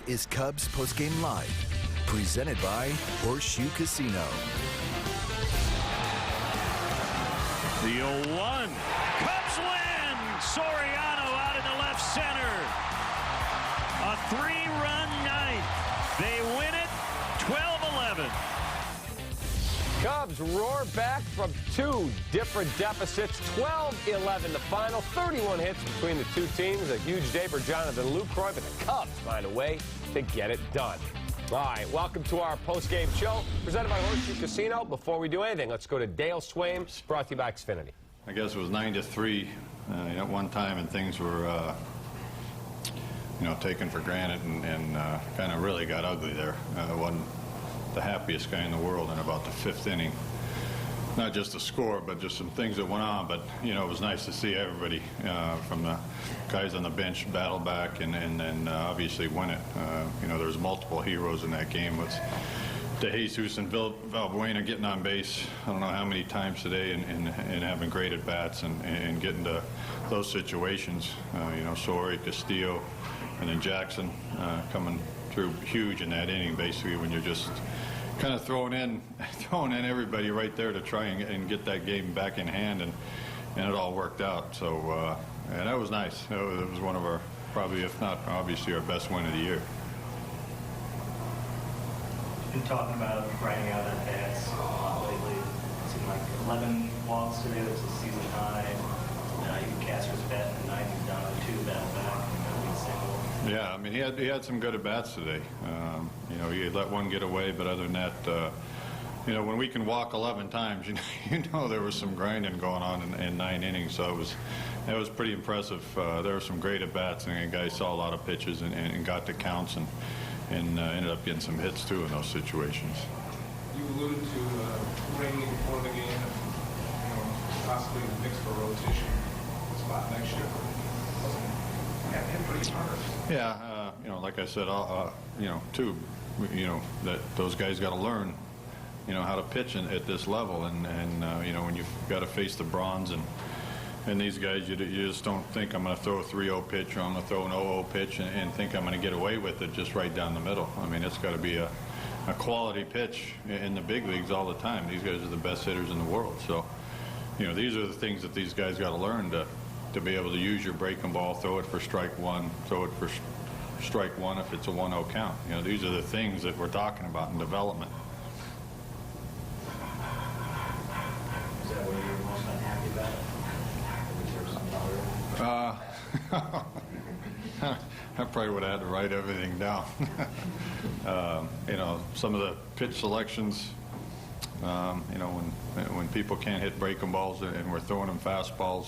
is Cubs Postgame Live, presented by Horseshoe Casino. The 0-1. Cubs win! Soriano out in the left center. A 3-run night. They win it 12-11. Cubs roar back from two different deficits. 12-11 the final. 31 hits between the two teams. A huge day for Jonathan Lucroy, but the Cubs find a way to get it done. All right, welcome to our post-game show presented by Horseshoe Casino. Before we do anything, let's go to Dale Swaim, brought to you by Xfinity. I guess it was 9-3 at one time, and things were, taken for granted, and kind of really got ugly there. It wasn't the happiest guy in the world in about the 5th inning. Not just the score, but just some things that went on. But, it was nice to see everybody from the guys on the bench battle back and then obviously win it. There's multiple heroes in that game with DeJesus and Valbuena getting on base I don't know how many times today and having great at-bats and getting to those situations. Sori, Castillo, and then Jackson coming through huge in that inning, basically, when you're just kind of throwing in everybody right there to try and get that game back in hand, and it all worked out. So and that was nice. It was one of our, probably, if not obviously, our best win of the year. You've been talking about grinding out at bats a lot lately. It seemed like 11 walks today. That was a season high. Even Casper's batting at 9, he's down to 2, batting back. Yeah, I mean, he had some good at-bats today. He let one get away, but other than that, when we can walk 11 times, there was some grinding going on in 9 innings, so it was pretty impressive. There were some great at-bats, and guys saw a lot of pitches and got to counts and ended up getting some hits, too, in those situations. You alluded to Rainey before the game, possibly mix for rotation spot next year. Yeah, like I said, too, that those guys got to learn, how to pitch at this level, and when you've got to face the Brauns and these guys, you just don't think I'm going to throw a 3-0 pitch or I'm going to throw an 0-0 pitch and think I'm going to get away with it just right down the middle. I mean, it's got to be a quality pitch in the big leagues all the time. These guys are the best hitters in the world, so these are the things that these guys got to learn to be able to use your breaking ball, throw it for strike one, throw it for strike one if it's a 1-0 count. These are the things that we're talking about in development. Is that what you're most unhappy about? I probably would have had to write everything down. Some of the pitch selections, when people can't hit breaking balls and we're throwing them fastballs,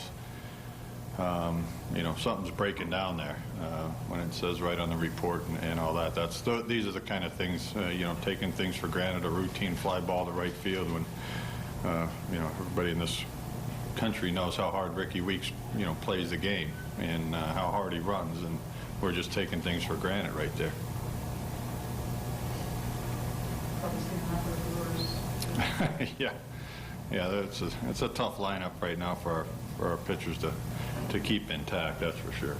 something's breaking down there when it says right on the report and all that. These are the kind of things, taking things for granted, a routine fly ball to right field when, everybody in this country knows how hard Ricky Weeks, plays the game and how hard he runs, and we're just taking things for granted right there. Yeah, it's a tough lineup right now for our pitchers to keep intact, that's for sure.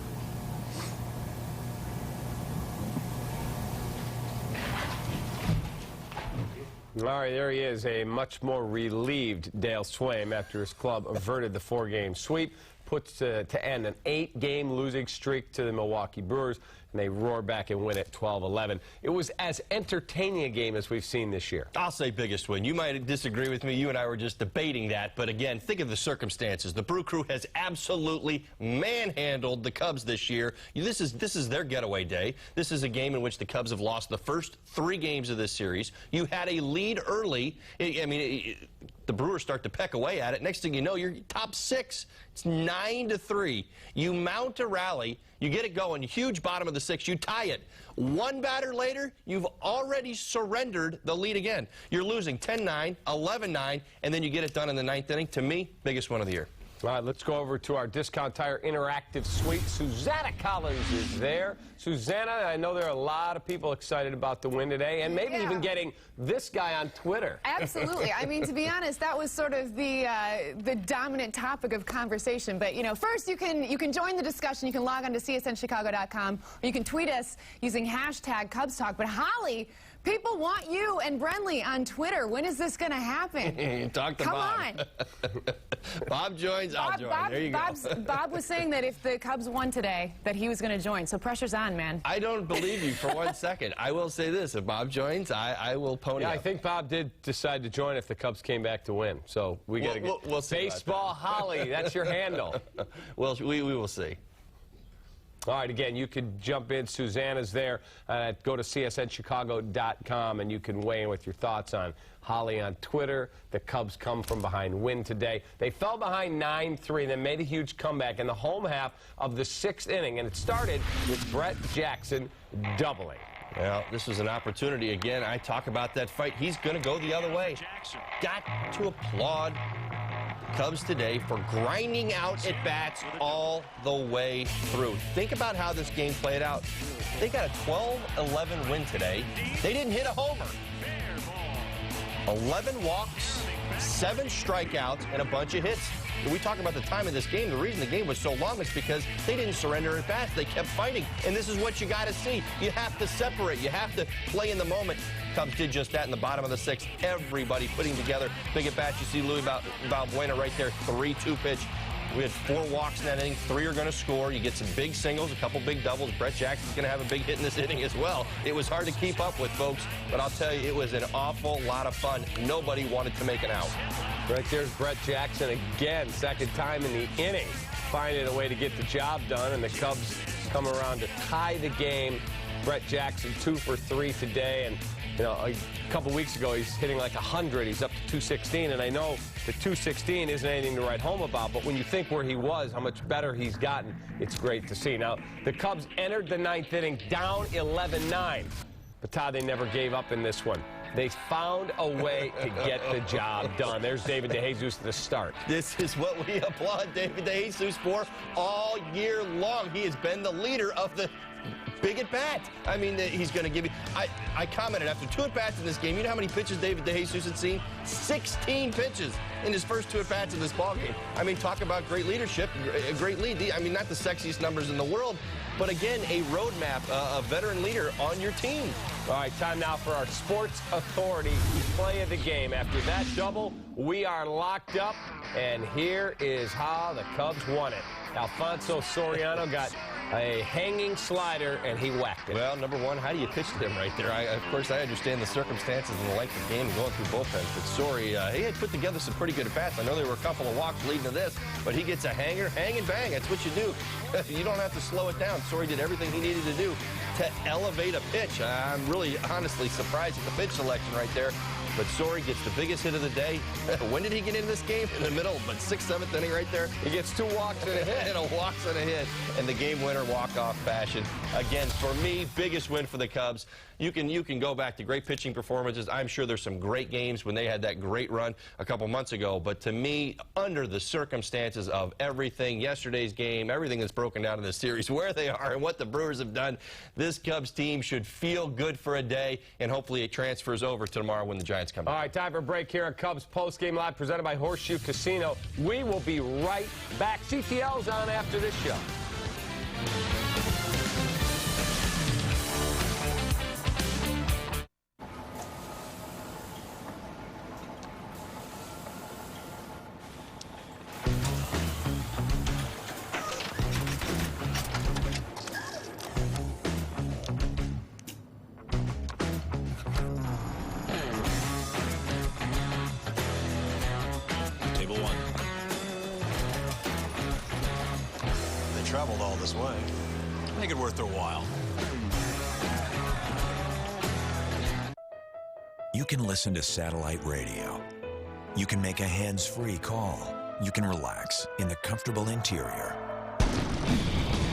All right, there he is, a much more relieved Dale Swaim after his club averted the 4-game sweep, puts to end an 8-game losing streak to the Milwaukee Brewers, and they roar back and win it 12-11. It was as entertaining a game as we've seen this year. I'll say biggest win. You might disagree with me. You and I were just debating that. But again, think of the circumstances. The Brew Crew has absolutely manhandled the Cubs this year. This is their getaway day. This is a game in which the Cubs have lost the first 3 games of this series. You had a lead early. The Brewers start to peck away at it. Next thing you know, you're top 6. It's 9-3. You mount a rally. You get it going. Huge bottom of the 6th. You tie it. One batter later, you've already surrendered the lead again. You're losing 10-9, 11-9, and then you get it done in the 9th inning. To me, biggest one of the year. All right, let's go over to our Discount Tire Interactive Suite. Susanna Collins is there. Susanna, I know there are a lot of people excited about the win today, and maybe even getting this guy on Twitter. Absolutely. I mean, to be honest, that was sort of the dominant topic of conversation. But, you know, first you can join the discussion. You can log on to csnchicago.com, or you can tweet us using hashtag Cubs Talk. But Holly, people want you and Brenly on Twitter. When is this going to happen? Talk to Come Bob. on. Bob joins, I'll join. There you go. Bob was saying that if the Cubs won today, that he was going to join. So pressure's on, man. I don't believe you for 1 second. I will say this. If Bob joins, I will pony up. I think Bob did decide to join if the Cubs came back to win. So we got to get we'll see Baseball Holly. That's your handle. Well, we will see. All right, again, you could jump in. Susanna's there. Go to csnchicago.com, and you can weigh in with your thoughts on Holly on Twitter. The Cubs come from behind win today. They fell behind 9-3, then made a huge comeback in the home half of the 6th inning, and it started with Brett Jackson doubling. Well, this was an opportunity. Again, I talk about that fight. He's going to go the other way. Got to applaud Cubs today for grinding out at-bats all the way through. Think about how this game played out. They got a 12-11 win today. They didn't hit a homer. 11 walks, 7 strikeouts, and a bunch of hits. When we talk about the time of this game, the reason the game was so long is because they didn't surrender at bats. They kept fighting, and this is what you got to see. You have to separate. You have to play in the moment. Cubs did just that in the bottom of the 6th. Everybody putting together big at bats. You see Louis Balbuena right there, 3-2 pitch. We had 4 walks in that inning. 3 are going to score. You get some big singles, a couple big doubles. Brett Jackson's going to have a big hit in this inning as well. It was hard to keep up with, folks, but I'll tell you, it was an awful lot of fun. Nobody wanted to make an out. Right there's Brett Jackson again, second time in the inning, finding a way to get the job done, and the Cubs come around to tie the game. Brett Jackson 2 for 3 today, and you know, a couple weeks ago he's hitting like 100. He's up to 216, and I know the 216 isn't anything to write home about, but when you think where he was, how much better he's gotten, it's great to see. Now, the Cubs entered the 9th inning down 11-9, but Todd, they never gave up in this one. They found a way to get the job done. There's David DeJesus at the start. This is what we applaud David DeJesus for all year long. He has been the leader of the big at bat. I mean, he's going to give you. I commented after 2 at bats in this game. You know how many pitches David DeJesus had seen? 16 pitches in his first 2 at bats in this ballgame. I mean, talk about great leadership, a great lead. I mean, not the sexiest numbers in the world, but again, a roadmap, a veteran leader on your team. All right, time now for our Sports Authority play of the game. After that double, we are locked up, and here is how the Cubs won it. Alfonso Soriano got a hanging slider, and he whacked it. Well, number one, how do you pitch to him right there? Of course, I understand the circumstances and the length of the game and going through bullpens, but Sori, he had put together some pretty good at-bats. I know there were a couple of walks leading to this, but he gets a hanger, hang and bang. That's what you do. You don't have to slow it down. Sori did everything he needed to do to elevate a pitch. I'm really, honestly surprised at the pitch selection right there. But Sori gets the biggest hit of the day. When did he get into this game? In the middle, but 6th, 7th inning right there. He gets 2 walks and a hit. And a walks and a hit. And the game winner walk-off fashion. Again, for me, biggest win for the Cubs. You can go back to great pitching performances. I'm sure there's some great games when they had that great run a couple months ago. But to me, under the circumstances of everything, yesterday's game, everything that's broken down in this series, where they are and what the Brewers have done, this Cubs team should feel good for a day, and hopefully it transfers over to tomorrow when the Giants come back. All right, time for a break here on Cubs Postgame Live, presented by Horseshoe Casino. We will be right back. CTL's on after this show. Traveled all this way. Make it worth their while. You can listen to satellite radio. You can make a hands-free call. You can relax in the comfortable interior.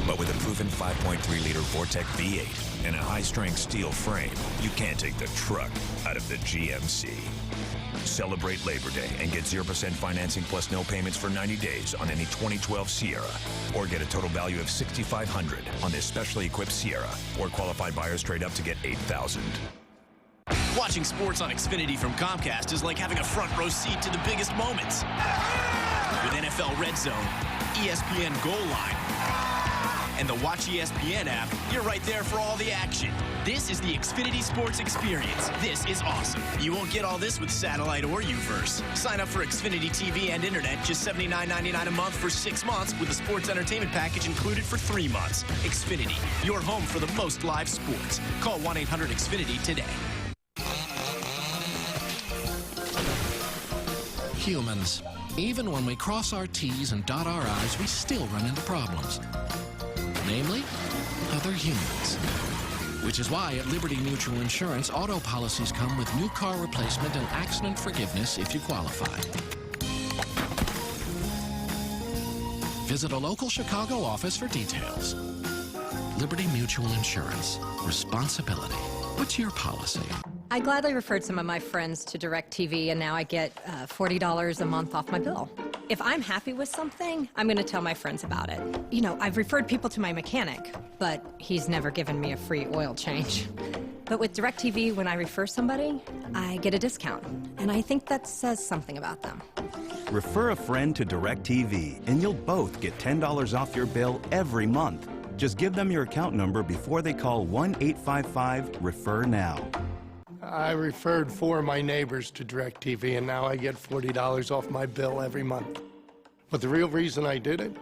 But with a proven 5.3-liter Vortec V8 and a high-strength steel frame, you can't take the truck out of the GMC. Celebrate Labor Day and get 0% financing plus no payments for 90 days on any 2012 Sierra. Or get a total value of $6,500 on this specially equipped Sierra. Or qualified buyers trade up to get $8,000. Watching sports on Xfinity from Comcast is like having a front row seat to the biggest moments. With NFL Red Zone, ESPN Goal Line, and the Watch ESPN app, you're right there for all the action. This is the Xfinity Sports experience. This is awesome. You won't get all this with satellite or UVerse. Sign up for Xfinity TV and internet, just $79.99 a month for 6 months with a sports entertainment package included for 3 months. Xfinity, your home for the most live sports. Call 1-800-XFINITY today. Humans. Even when we cross our T's and dot our I's, we still run into problems. Namely, other humans. Which is why at Liberty Mutual Insurance, auto policies come with new car replacement and accident forgiveness if you qualify. Visit a local Chicago office for details. Liberty Mutual Insurance. Responsibility. What's your policy? I gladly referred some of my friends to DirecTV, and now I get $40 a month off my bill. If I'm happy with something, I'm going to tell my friends about it. You know, I've referred people to my mechanic, but he's never given me a free oil change. But with DirecTV, when I refer somebody, I get a discount, and I think that says something about them. Refer a friend to DirecTV, and you'll both get $10 off your bill every month. Just give them your account number before they call 1-855-REFER-NOW. I referred 4 of my neighbors to DirecTV, and now I get $40 off my bill every month. But the real reason I did it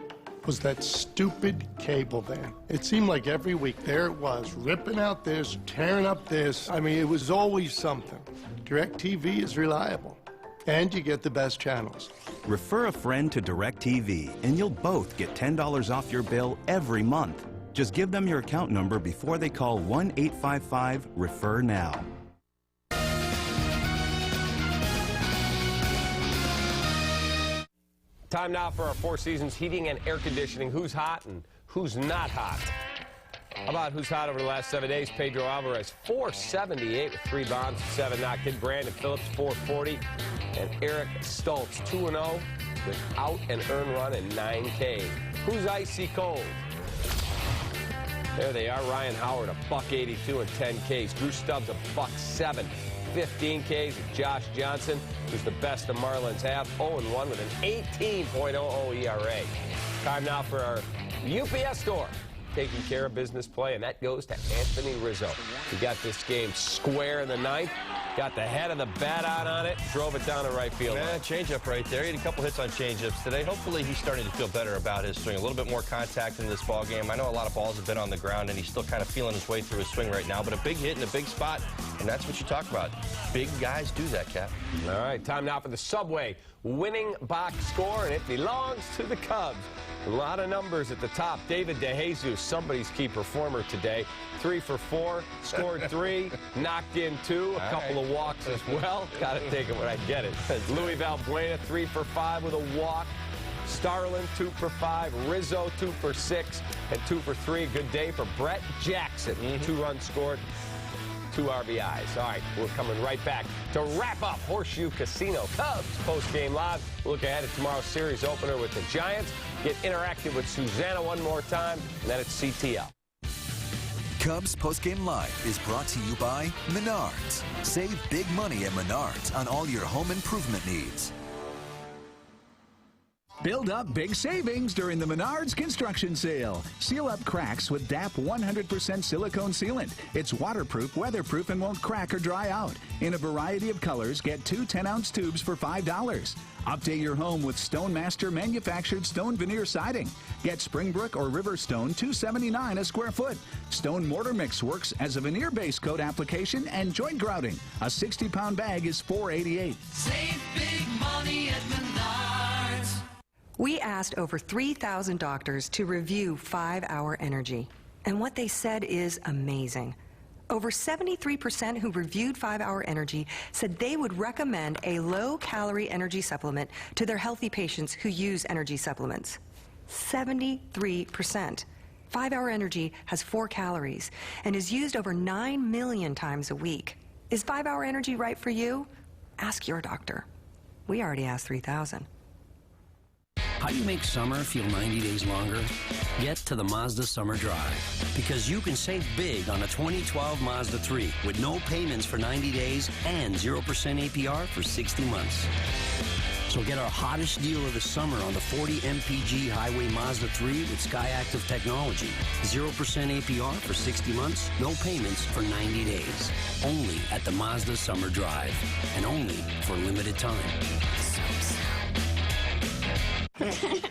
was that stupid cable van. It seemed like every week there it was, ripping out this, tearing up this. I mean, it was always something. DirecTV is reliable, and you get the best channels. Refer a friend to DirecTV, and you'll both get $10 off your bill every month. Just give them your account number before they call 1-855-REFER-NOW. Time now for our Four Seasons heating and air conditioning. Who's hot and who's not hot? How about who's hot over the last 7 days? Pedro Alvarez, 478 with 3 bombs, 7 knocked in. Brandon Phillips, 440. And Eric Stoltz, 2-0 without an earned run and 9 Ks. Who's icy cold? There they are. Ryan Howard, $182 and 10 Ks. Drew Stubbs, $107. 15 Ks. And Josh Johnson, who's the best the Marlins have, 0-1 with an 18.00 ERA. Time now for our UPS store. Taking care of business play, and that goes to Anthony Rizzo. He got this game square in the ninth, got the head of the bat out on it, drove it down the right field. Man, changeup right there. He had a couple hits on changeups today. Hopefully he's starting to feel better about his swing. A little bit more contact in this ball game. I know a lot of balls have been on the ground, and he's still kind of feeling his way through his swing right now, but a big hit in a big spot, and that's what you talk about. Big guys do that, Cap. All right, time now for the Subway winning box score, and it belongs to the Cubs. A lot of numbers at the top. David DeJesus, somebody's key performer today. 3 for 4, scored 3, knocked in 2, a couple of walks as well. Got to take it when I get it. Louis Valbuena, 3 for 5 with a walk. Starlin, 2 for 5. Rizzo, 2 for 6, and 2 for 3. Good day for Brett Jackson. 2 runs scored, 2 RBIs. All right, we're coming right back to wrap up Horseshoe Casino Cubs post-game live. Look ahead at tomorrow's series opener with the Giants. Get interactive with Susanna one more time, and then it's CTL. Cubs Postgame Live is brought to you by Menards. Save big money at Menards on all your home improvement needs. Build up big savings during the Menards construction sale. Seal up cracks with DAP 100% silicone sealant. It's waterproof, weatherproof, and won't crack or dry out. In a variety of colors, get 2 10-ounce tubes for $5. Update your home with Stone Master manufactured stone veneer siding. Get Springbrook or Riverstone $2.79 a square foot. Stone Mortar Mix works as a veneer base coat application and joint grouting. A 60-pound bag is $4.88. Save big money at Menards. We asked over 3,000 doctors to review 5-Hour Energy, and what they said is amazing. Over 73% who reviewed 5-Hour Energy said they would recommend a low-calorie energy supplement to their healthy patients who use energy supplements. 73%. 5-Hour Energy has 4 calories and is used over 9 million times a week. Is 5-Hour Energy right for you? Ask your doctor. We already asked 3,000. How do you make summer feel 90 days longer? Get to the Mazda Summer Drive, because you can save big on a 2012 Mazda 3 with no payments for 90 days and 0% APR for 60 months. So get our hottest deal of the summer on the 40 MPG Highway Mazda 3 with SkyActiv technology. 0% APR for 60 months, no payments for 90 days. Only at the Mazda Summer Drive, and only for a limited time.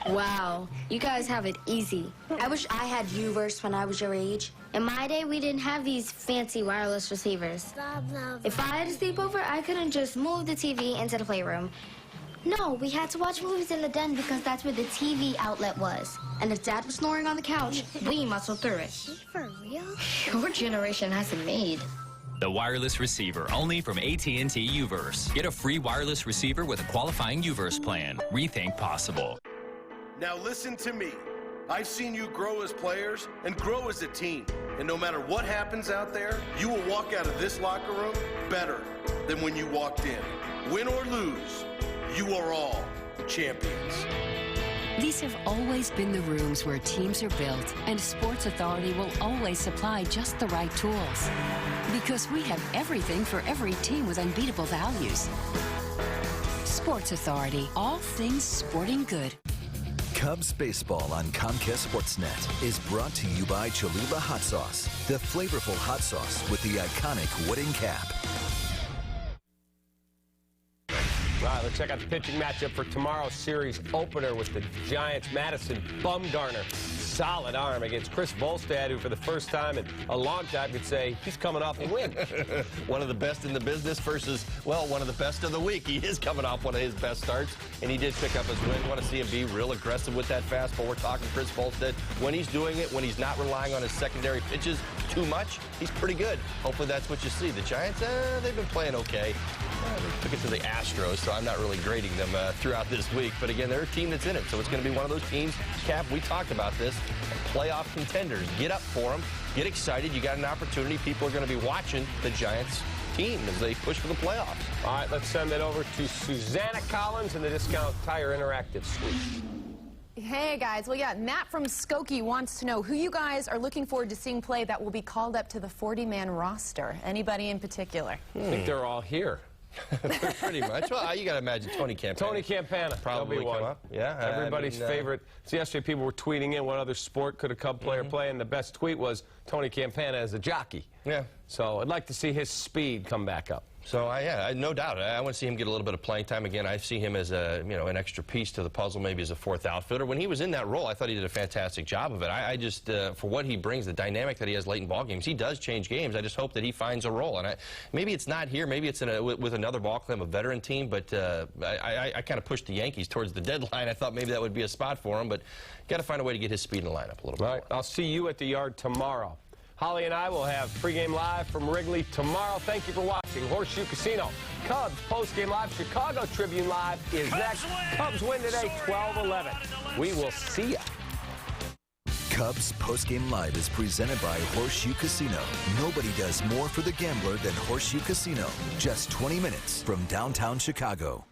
Wow, you guys have it easy. I wish I had U-verse when I was your age. In my day, we didn't have these fancy wireless receivers. If I had a sleepover, I couldn't just move the TV into the playroom. No, we had to watch movies in the den because that's where the TV outlet was. And if Dad was snoring on the couch, we muscled through it. For real? Your generation has it made. The wireless receiver, only from AT&T UVerse. Get a free wireless receiver with a qualifying UVerse plan. Rethink possible. Now listen to me. I've seen you grow as players and grow as a team. And no matter what happens out there, you will walk out of this locker room better than when you walked in. Win or lose, you are all champions. These have always been the rooms where teams are built, and Sports Authority will always supply just the right tools. Because we have everything for every team with unbeatable values. Sports Authority, all things sporting good. Cubs baseball on Comcast Sportsnet is brought to you by Cholula Hot Sauce, the flavorful hot sauce with the iconic wooden cap. All right, let's check out the pitching matchup for tomorrow's series opener with the Giants' Madison Bumgarner. Solid arm against Chris Volstad, who for the first time in a long time could say he's coming off a win. One of the best in the business versus, well, one of the best of the week. He is coming off one of his best starts, and he did pick up his win. Want to see him be real aggressive with that fastball. We're talking Chris Volstad. When he's doing it, when he's not relying on his secondary pitches too much, he's pretty good. Hopefully that's what you see. The Giants, they've been playing okay. They took it to the Astros, so I'm not really grading them throughout this week. But again, they're a team that's in it, so it's going to be one of those teams. Cap, we talked about this. Playoff contenders. Get up for them. Get excited. You got an opportunity. People are going to be watching the Giants team as they push for the playoffs. All right, let's send it over to Susanna Collins in the Discount Tire Interactive Suite. Hey, guys. Well, yeah, Matt from Skokie wants to know who you guys are looking forward to seeing play that will be called up to the 40-man roster. Anybody in particular? I think they're all here. Pretty much. Well, you got to imagine Tony Campana. Tony Campana. Probably come one. up. Yeah. Everybody's favorite. So yesterday people were tweeting in what other sport could a Cub player play, and the best tweet was Tony Campana as a jockey. Yeah. So I'd like to see his speed come back up. So, yeah, no doubt. I want to see him get a little bit of playing time again. I see him as an extra piece to the puzzle, maybe as a fourth outfielder. When he was in that role, I thought he did a fantastic job of it. I just, for what he brings, the dynamic that he has late in ball games, he does change games. I just hope that he finds a role. And maybe it's not here. Maybe it's with another ball club, a veteran team. But I kind of pushed the Yankees towards the deadline. I thought maybe that would be a spot for him. But got to find a way to get his speed in the lineup a little bit. All right, I'll see you at the yard tomorrow. Holly and I will have pregame live from Wrigley tomorrow. Thank you for watching Horseshoe Casino. Cubs postgame live. Chicago Tribune live is next. Cubs win today, 12-11. We will see ya. Cubs postgame live is presented by Horseshoe Casino. Nobody does more for the gambler than Horseshoe Casino. Just 20 minutes from downtown Chicago.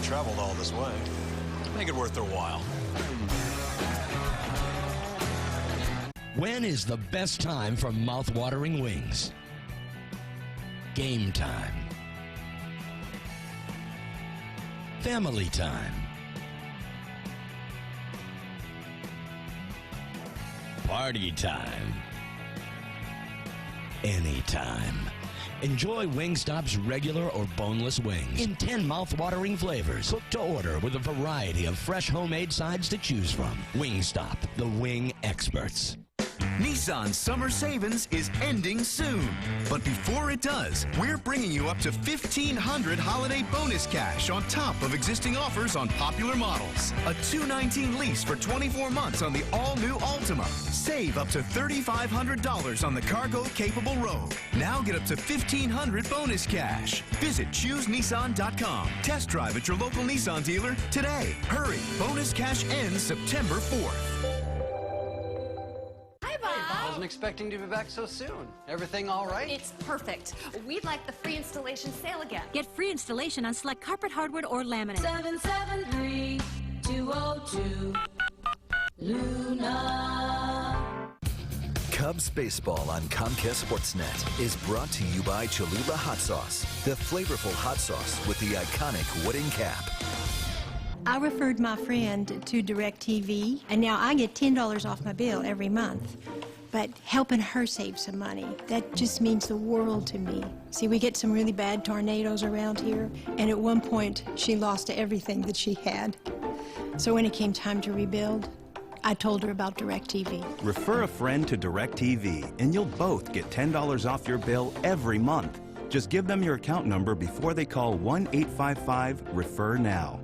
Traveled all this way. Make it worth their while. When is the best time for mouth-watering wings? Game time. Family time. Party time. Anytime. Enjoy Wingstop's regular or boneless wings in 10 mouth-watering flavors. Cooked to order with a variety of fresh homemade sides to choose from. Wingstop, the wing experts. Nissan's summer savings is ending soon. But before it does, we're bringing you up to $1,500 holiday bonus cash on top of existing offers on popular models. A $219 lease for 24 months on the all-new Altima. Save up to $3,500 on the cargo-capable Rogue. Now get up to $1,500 bonus cash. Visit ChooseNissan.com. Test drive at your local Nissan dealer today. Hurry, bonus cash ends September 4th. I wasn't expecting to be back so soon. Everything all right? It's perfect. We'd like the free installation sale again. Get free installation on select carpet, hardwood, or laminate. 773-202 Luna. Cubs baseball on Comcast Sportsnet is brought to you by Cholula Hot Sauce, the flavorful hot sauce with the iconic wooden cap. I referred my friend to DirecTV, and now I get $10 off my bill every month. But helping her save some money, that just means the world to me. See, we get some really bad tornadoes around here, and at one point, she lost everything that she had. So when it came time to rebuild, I told her about DirecTV. Refer a friend to DirecTV, and you'll both get $10 off your bill every month. Just give them your account number before they call 1-855-REFER-NOW.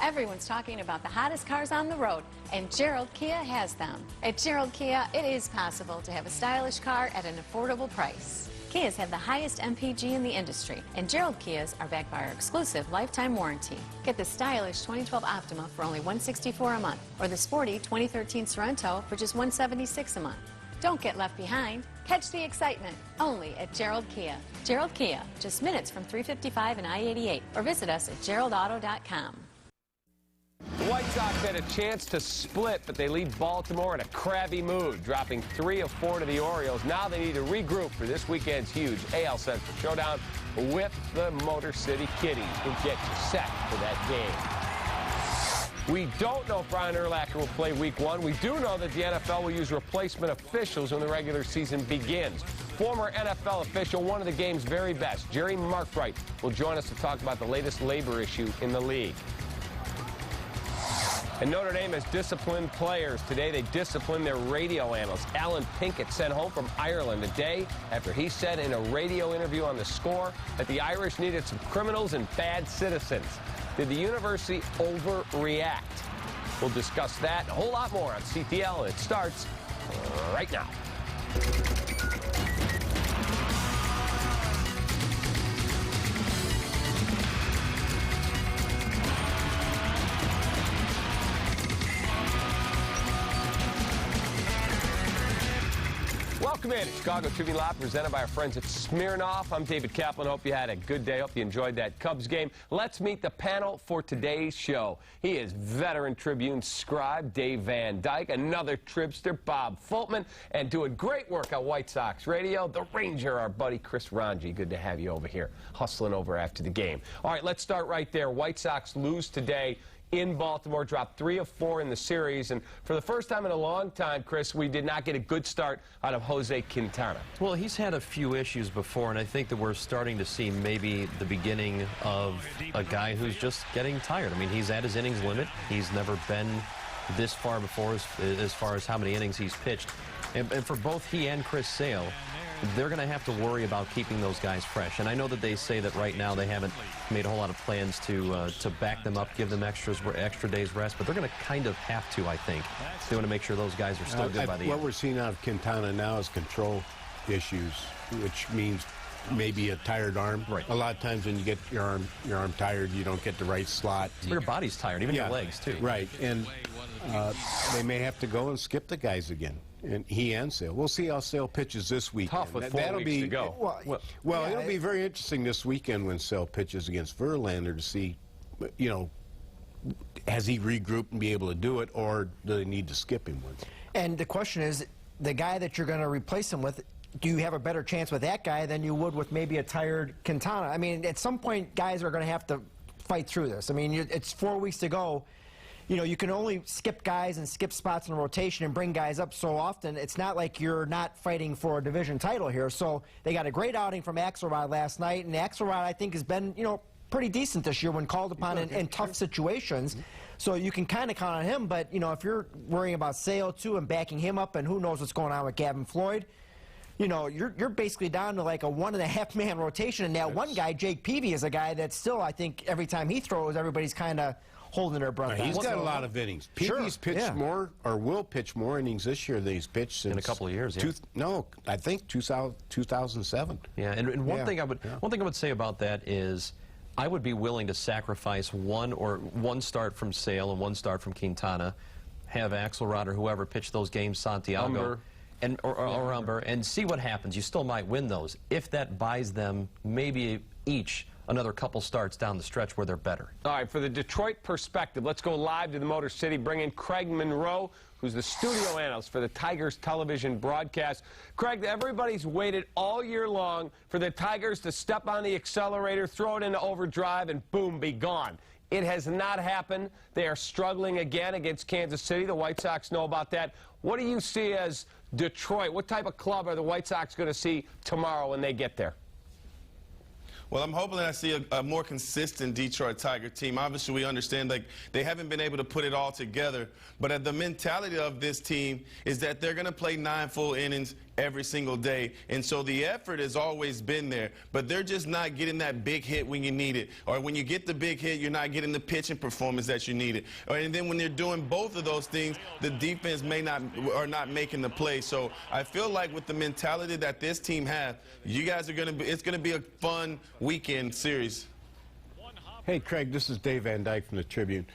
Everyone's talking about the hottest cars on the road, and Gerald Kia has them. At Gerald Kia, it is possible to have a stylish car at an affordable price. Kias have the highest MPG in the industry, and Gerald Kias are backed by our exclusive lifetime warranty. Get the stylish 2012 Optima for only $164 a month, or the sporty 2013 Sorento for just $176 a month. Don't get left behind. Catch the excitement only at Gerald Kia. Gerald Kia, just minutes from 355 and I-88, or visit us at geraldauto.com. The White Sox had a chance to split, but they leave Baltimore in a crabby mood, dropping 3 of 4 to the Orioles. Now they need to regroup for this weekend's huge AL Central showdown with the Motor City Kitties. We'll get you set for that game. We don't know if Brian Urlacher will play Week 1. We do know that the NFL will use replacement officials when the regular season begins. Former NFL official, one of the game's very best, Jerry Markbright, will join us to talk about the latest labor issue in the league. And Notre Dame has disciplined players. Today they disciplined their radio analyst, Alan Pinkett, sent home from Ireland a day after he said in a radio interview on The Score that the Irish needed some criminals and bad citizens. Did the university overreact? We'll discuss that and a whole lot more on CTL. It starts right now. Welcome in to Chicago Tribune Live, presented by our friends at Smirnoff. I'm David Kaplan. Hope you had a good day. Hope you enjoyed that Cubs game. Let's meet the panel for today's show. He is veteran Tribune scribe Dave Van Dyke, another Tribster Bob Fultman, and doing great work on White Sox radio, the Ranger, our buddy Chris Ranji. Good to have you over here, hustling over after the game. All right, let's start right there. White Sox lose today in Baltimore, dropped 3 of 4 in the series, and for the first time in a long time, Chris, we did not get a good start out of Jose Quintana. Well, he's had a few issues before, and I think that we're starting to see maybe the beginning of a guy who's just getting tired. I mean, he's at his innings limit. He's never been this far before as far as how many innings he's pitched. And for both he and Chris Sale, they're going to have to worry about keeping those guys fresh. And I know that they say that right now they haven't made a whole lot of plans to back them up, give them extra days rest, but they're going to kind of have to, I think. They want to make sure those guys are still good by the end. What we're seeing out of Quintana now is control issues, which means maybe a tired arm. Right. A lot of times when you get your arm tired, you don't get the right slot. Your body's tired, even your legs, too. Right, and they may have to go and skip the guys again. And he and Sale. We'll see how Sale pitches this weekend. Tough with 4 weeks to go. Well, it'll be very interesting this weekend when Sale pitches against Verlander to see, you know, has he regrouped and be able to do it, or do they need to skip him once? And the question is, the guy that you're going to replace him with, do you have a better chance with that guy than you would with maybe a tired Quintana? I mean, at some point, guys are going to have to fight through this. I mean, it's 4 weeks to go. You know, you can only skip guys and skip spots in a rotation and bring guys up so often. It's not like you're not fighting for a division title here. So they got a great outing from Axelrod last night, and Axelrod, I think, has been, you know, pretty decent this year when called upon in tough situations. So you can kind of count on him, but, you know, if you're worrying about Sale, too, and backing him up, and who knows what's going on with Gavin Floyd, you know, you're basically down to like a 1.5-man rotation, and that one guy, Jake Peavy, is a guy that still, I think, every time he throws, everybody's kind of holding their breath. He's got a lot of innings. Peavy's pitched more, or will pitch more innings this year than he's pitched since in a couple of years. No, I think 2007. Yeah, and one thing I would say about that is, I would be willing to sacrifice one start from Sale and one start from Quintana, have Axelrod or whoever pitch those games, Santiago. Or Umber, and see what happens. You still might win those if that buys them maybe each another couple starts down the stretch where they're better. All right, for the Detroit perspective, let's go live to the Motor City. Bring in Craig Monroe, who's the studio analyst for the Tigers television broadcast. Craig, everybody's waited all year long for the Tigers to step on the accelerator, throw it into overdrive, and boom, be gone. It has not happened. They are struggling again against Kansas City. The White Sox know about that. What do you see as Detroit? What type of club are the White Sox going to see tomorrow when they get there? Well, I'm hoping that I see a more consistent Detroit Tiger team. Obviously, we understand like they haven't been able to put it all together, but the mentality of this team is that they're going to play 9 full innings every single day, and so the effort has always been there, but they're just not getting that big hit when you need it, or when you get the big hit, you're not getting the pitching performance that you needed, and then when they're doing both of those things, the defense are not making the play. So I feel like with the mentality that this team has, you guys are going to it's going to be a fun weekend series. Hey, Craig, this is Dave Van Dyke from the Tribune.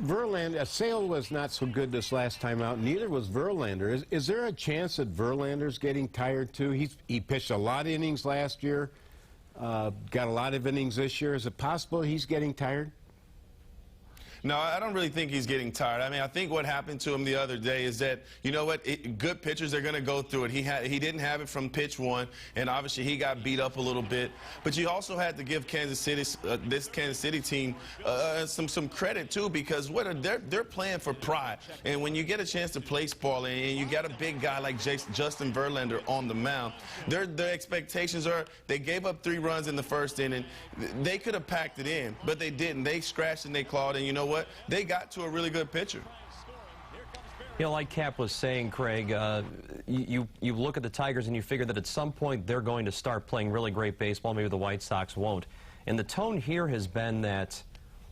Verlander, Sale was not so good this last time out. Neither was Verlander. Is there a chance that Verlander's getting tired too? He pitched a lot of innings last year, got a lot of innings this year. Is it possible he's getting tired? No, I don't really think he's getting tired. I mean, I think what happened to him the other day is that, you know what, good pitchers are going to go through it. He didn't have it from pitch one, and obviously he got beat up a little bit. But you also had to give Kansas City, this Kansas City team, some credit too, because they're playing for pride. And when you get a chance to play Spall and you got a big guy like Justin Verlander on the mound, their expectations are they gave up 3 runs in the first inning. They could have packed it in, but they didn't. They scratched and they clawed, and you know what? They got to a really good pitcher. You know, like Cap was saying, Craig, you look at the Tigers and you figure that at some point they're going to start playing really great baseball. Maybe the White Sox won't. And the tone here has been that,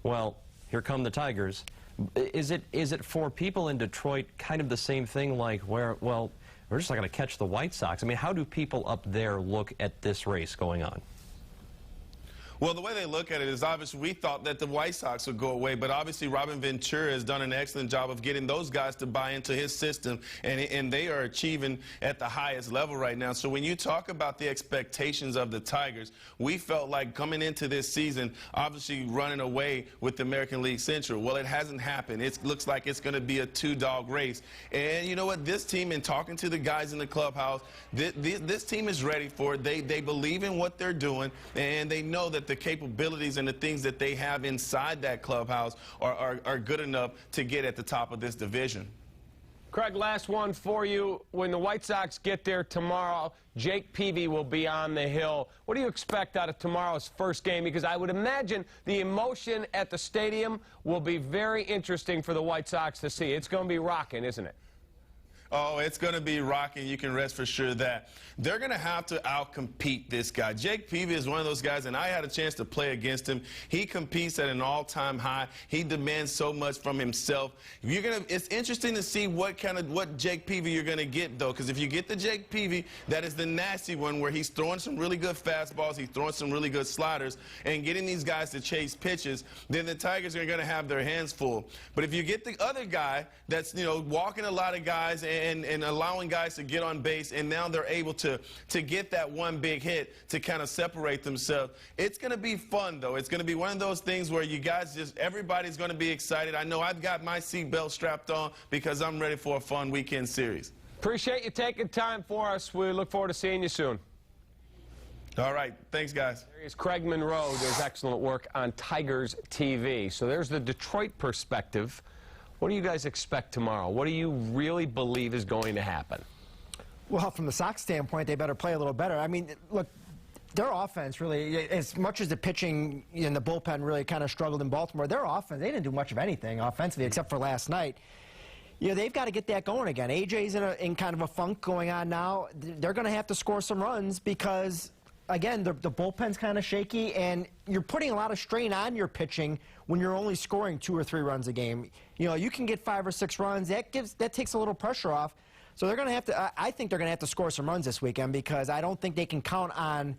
well, here come the Tigers. Is it for people in Detroit kind of the same thing, like where, well, we're just not going to catch the White Sox? I mean, how do people up there look at this race going on? Well, the way they look at it is obviously we thought that the White Sox would go away, but obviously Robin Ventura has done an excellent job of getting those guys to buy into his system, and they are achieving at the highest level right now. So when you talk about the expectations of the Tigers, we felt like coming into this season, obviously running away with the American League Central. Well, it hasn't happened. It looks like it's going to be a 2-dog race. And you know what? This team, in talking to the guys in the clubhouse, this team is ready for it. They believe in what they're doing, and they know that the capabilities and the things that they have inside that clubhouse are good enough to get at the top of this division. Craig, last one for you. When the White Sox get there tomorrow, Jake Peavy will be on the hill. What do you expect out of tomorrow's first game? Because I would imagine the emotion at the stadium will be very interesting for the White Sox to see. It's going to be rocking, isn't it? Oh, it's going to be rocking. You can rest for sure that. They're going to have to outcompete this guy. Jake Peavy is one of those guys, and I had a chance to play against him. He competes at an all-time high. He demands so much from himself. It's interesting to see what Jake Peavy you're going to get, though, because if you get the Jake Peavy, that is the nasty one where he's throwing some really good fastballs, he's throwing some really good sliders, and getting these guys to chase pitches, then the Tigers are going to have their hands full. But if you get the other guy that's, you know, walking a lot of guys and allowing guys to get on base, and now they're able to get that one big hit to kind of separate themselves. It's going to be fun, though. It's going to be one of those things where you guys everybody's going to be excited. I know I've got my seatbelt strapped on because I'm ready for a fun weekend series. Appreciate you taking time for us. We look forward to seeing you soon. All right. Thanks, guys. There is Craig Monroe. Does excellent work on Tigers TV. So there's the Detroit perspective. What do you guys expect tomorrow? What do you really believe is going to happen? Well, from the Sox standpoint, they better play a little better. I mean, look, their offense really, as much as the pitching and the bullpen really kind of struggled in Baltimore, their offense, they didn't do much of anything offensively except for last night. You know, they've got to get that going again. AJ's in kind of a funk going on now. They're going to have to score some runs because, again, the bullpen's kind of shaky, and you're putting a lot of strain on your pitching when you're only scoring 2 or 3 runs a game. You know, you can get 5 or 6 runs. That takes a little pressure off. So they're going to have to, I think they're going to have to score some runs this weekend because I don't think they can count on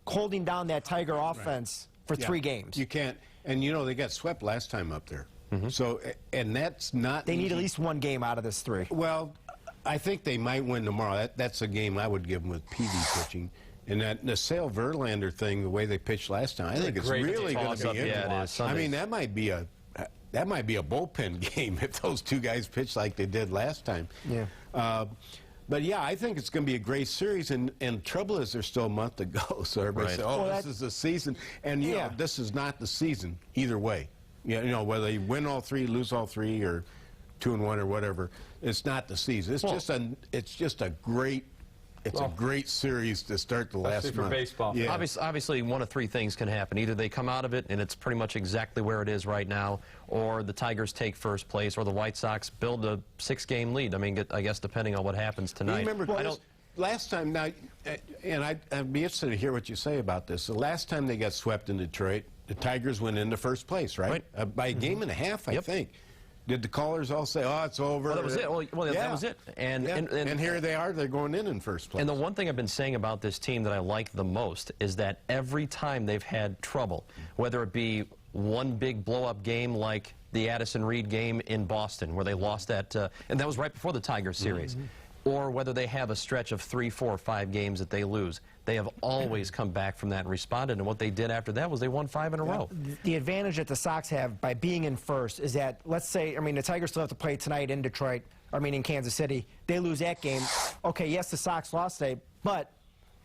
holding down that Tiger offense for 3 games. You can't. And, you know, they got swept last time up there. So, and that's not... They need at least 1 game out of this 3. Well, I think they might win tomorrow. That's a game I would give them with PV pitching. And the Sale Verlander thing, the way they pitched last time, I think it's really going to be interesting. I mean, that might be a bullpen game if those 2 guys pitch like they did last time. Yeah. But yeah, I think it's going to be a great series, and trouble is there's still a month to go. So everybody says, "Oh, this is the season," and you know, this is not the season either way. You know, whether they win all 3, lose all 3, or 2-1 or whatever, it's not the season. It's just a great. It's a great series to start the last month. For baseball. Yeah. Obviously, one of 3 things can happen. Either they come out of it and it's pretty much exactly where it is right now, or the Tigers take first place, or the White Sox build a 6-game lead. I mean, I guess depending on what happens tonight. Remember, last time, now, and I'd be interested to hear what you say about this. The last time they got swept in Detroit, the Tigers went into first place, right? By a game and a half, I think. Did the callers all say, "Oh, it's over"? Well, that was it. Well, that was it. And here they are. They're going in first place. And the one thing I've been saying about this team that I like the most is that every time they've had trouble, whether it be one big blow-up game like the Addison Reed game in Boston, where they lost that, and that was right before the Tigers series, or whether they have a stretch of 3, 4, 5 games that they lose, they have always come back from that and responded, and what they did after that was they won 5 in a row. The advantage that the Sox have by being in first is that, let's say, I mean, the Tigers still have to play tonight in Detroit, in Kansas City. They lose that game. Okay, yes, the Sox lost today, but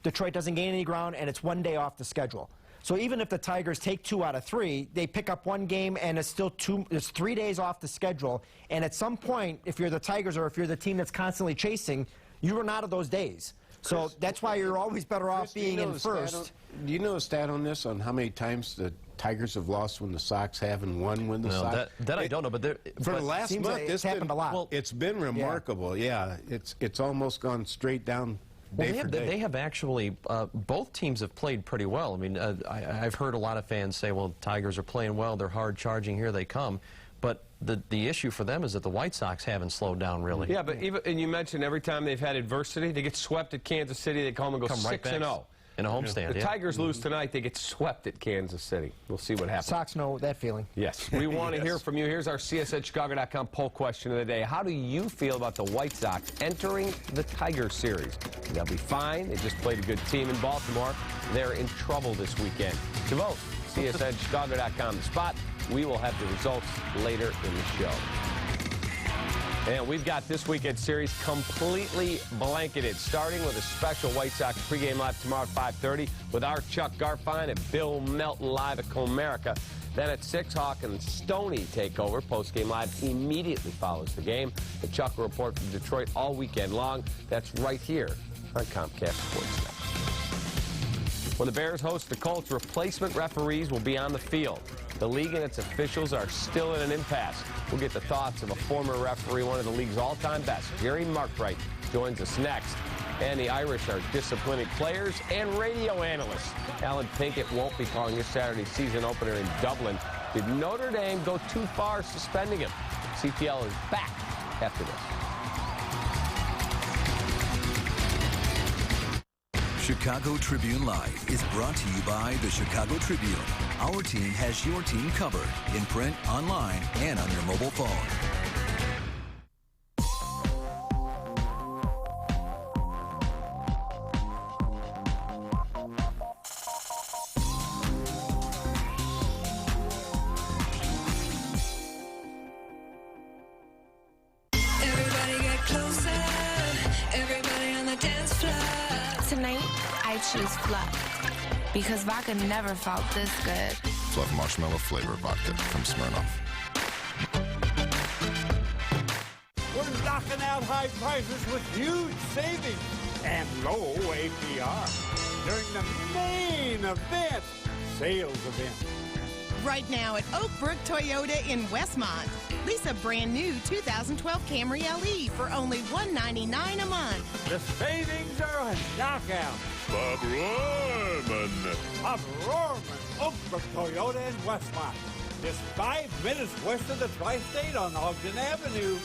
Detroit doesn't gain any ground, and it's 1 day off the schedule. So even if the Tigers take 2 out of 3, they pick up 1 game, and it's still 3 days off the schedule. And at some point, if you're the Tigers or if you're the team that's constantly chasing, you run out of those days. So that's why you're always better off being in first. Do you know a stat on this, on how many times the Tigers have lost when the Sox have and won when the Sox? That I don't know, but for the last month, like it's happened a lot. Well, it's been remarkable. Yeah, it's almost gone straight down. They have actually, both teams have played pretty well. I mean, I've heard a lot of fans say, well, Tigers are playing well, they're hard charging, here they come. But the issue for them is that the White Sox haven't slowed down, really. Yeah, but and you mentioned every time they've had adversity, they get swept at Kansas City, they come and go 6-0. In a homestand, The Tigers lose tonight, they get swept at Kansas City. We'll see what happens. Sox know that feeling. Yes. We want to hear from you. Here's our CSNChicago.com poll question of the day. How do you feel about the White Sox entering the Tigers series? They'll be fine. They just played a good team in Baltimore. They're in trouble this weekend. To vote, CSNChicago.com the spot. We will have the results later in the show. And we've got this weekend series completely blanketed, starting with a special White Sox pregame live tomorrow at 5:30 with our Chuck Garfien and Bill Melton live at Comerica. Then at 6, Hawk and Stoney take over. Postgame live immediately follows the game. The Chuck will report from Detroit all weekend long. That's right here on Comcast Sportsnet. When the Bears host the Colts, replacement referees will be on the field. The league and its officials are still in an impasse. We'll get the thoughts of a former referee, one of the league's all-time best. Jerry Markwright joins us next. And the Irish are disciplining players and radio analysts. Alan Pinkett won't be calling this Saturday's season opener in Dublin. Did Notre Dame go too far suspending him? CPL is back after this. Chicago Tribune Live is brought to you by the Chicago Tribune. Our team has your team covered in print, online, and on your mobile phone. Everybody get closer. Everybody on the dance floor. Tonight, I choose Fluff. Because vodka never felt this good. Fluff marshmallow flavor vodka from Smirnoff. We're knocking out high prices with huge savings and low APR. during the main event sales event. Right now at Oakbrook Toyota in Westmont. Lease a brand new 2012 Camry LE for only $199 a month. The savings are a knockout. Bob Rohrman. Bob Rohrman, Oakbrook Toyota in Westmont. Just 5 minutes west of the Tri-State on Ogden Avenue.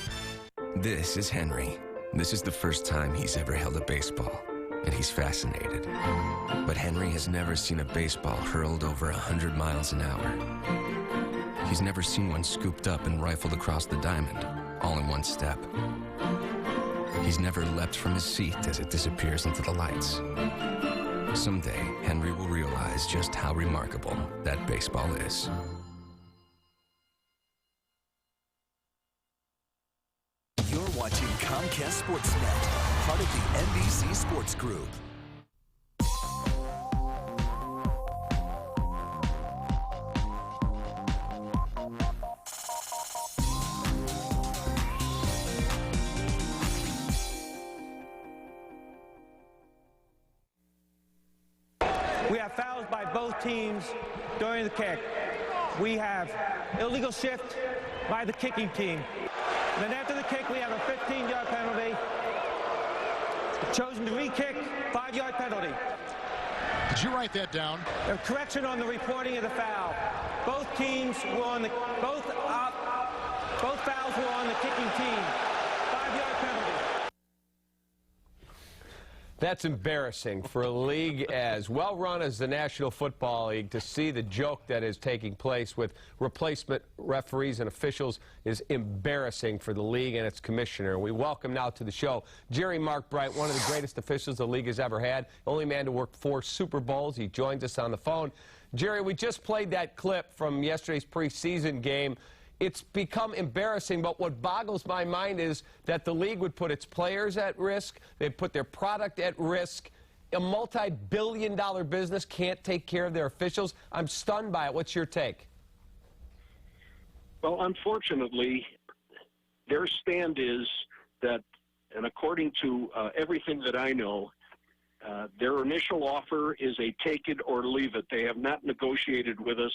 This is Henry. This is the first time he's ever held a baseball, and he's fascinated. But Henry has never seen a baseball hurled over 100 miles an hour. He's never seen one scooped up and rifled across the diamond, all in one step. He's never leapt from his seat as it disappears into the lights. Someday, Henry will realize just how remarkable that baseball is. You're watching Comcast Sportsnet, part of the NBC Sports Group. We have fouls by both teams during the kick. We have illegal shift by the kicking team. And then after the kick, we have a 15-yard penalty. Chosen to re-kick, 5-yard penalty. Did you write that down? A correction on the reporting of the foul. Both teams were on the both fouls were on the kicking team. 5-yard penalty. That's embarrassing for a league as well run as the National Football League. To see the joke that is taking place with replacement referees and officials is embarrassing for the league and its commissioner. We welcome now to the show Jerry Mark Bright, one of the greatest officials the league has ever had, only man to work 4 Super Bowls. He joins us on the phone. Jerry, we just played that clip from yesterday's preseason game. It's become embarrassing, but what boggles my mind is that the league would put its players at risk, they'd put their product at risk. A multi-billion-dollar business can't take care of their officials. I'm stunned by it. What's your take? Well, unfortunately, their stand is that, and according to everything that I know, their initial offer is a take it or leave it. They have not negotiated with us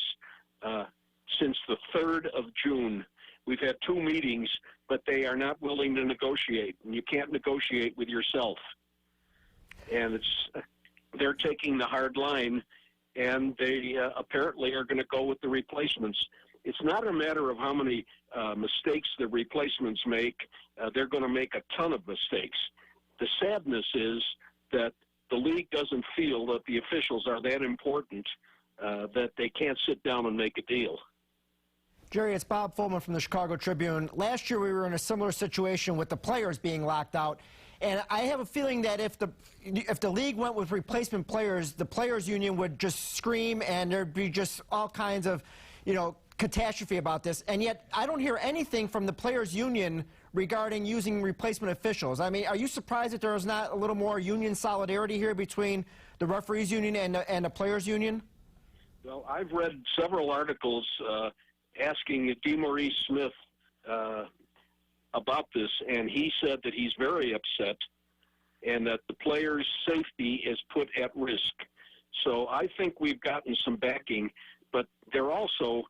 since the 3rd of June. We've had 2 meetings, but they are not willing to negotiate. And you can't negotiate with yourself. And they're taking the hard line, and they apparently are going to go with the replacements. It's not a matter of how many mistakes the replacements make. They're going to make a ton of mistakes. The sadness is that the league doesn't feel that the officials are that important that they can't sit down and make a deal. Jerry, it's Bob Fullman from the Chicago Tribune. Last year we were in a similar situation with the players being locked out. And I have a feeling that if the league went with replacement players, the players union would just scream and there'd be just all kinds of, catastrophe about this. And yet I don't hear anything from the players union regarding using replacement officials. I mean, are you surprised that there is not a little more union solidarity here between the referees union and the players union? Well, I've read several articles asking DeMaurice Smith about this, and he said that he's very upset and that the players' safety is put at risk. So I think we've gotten some backing, but they're also,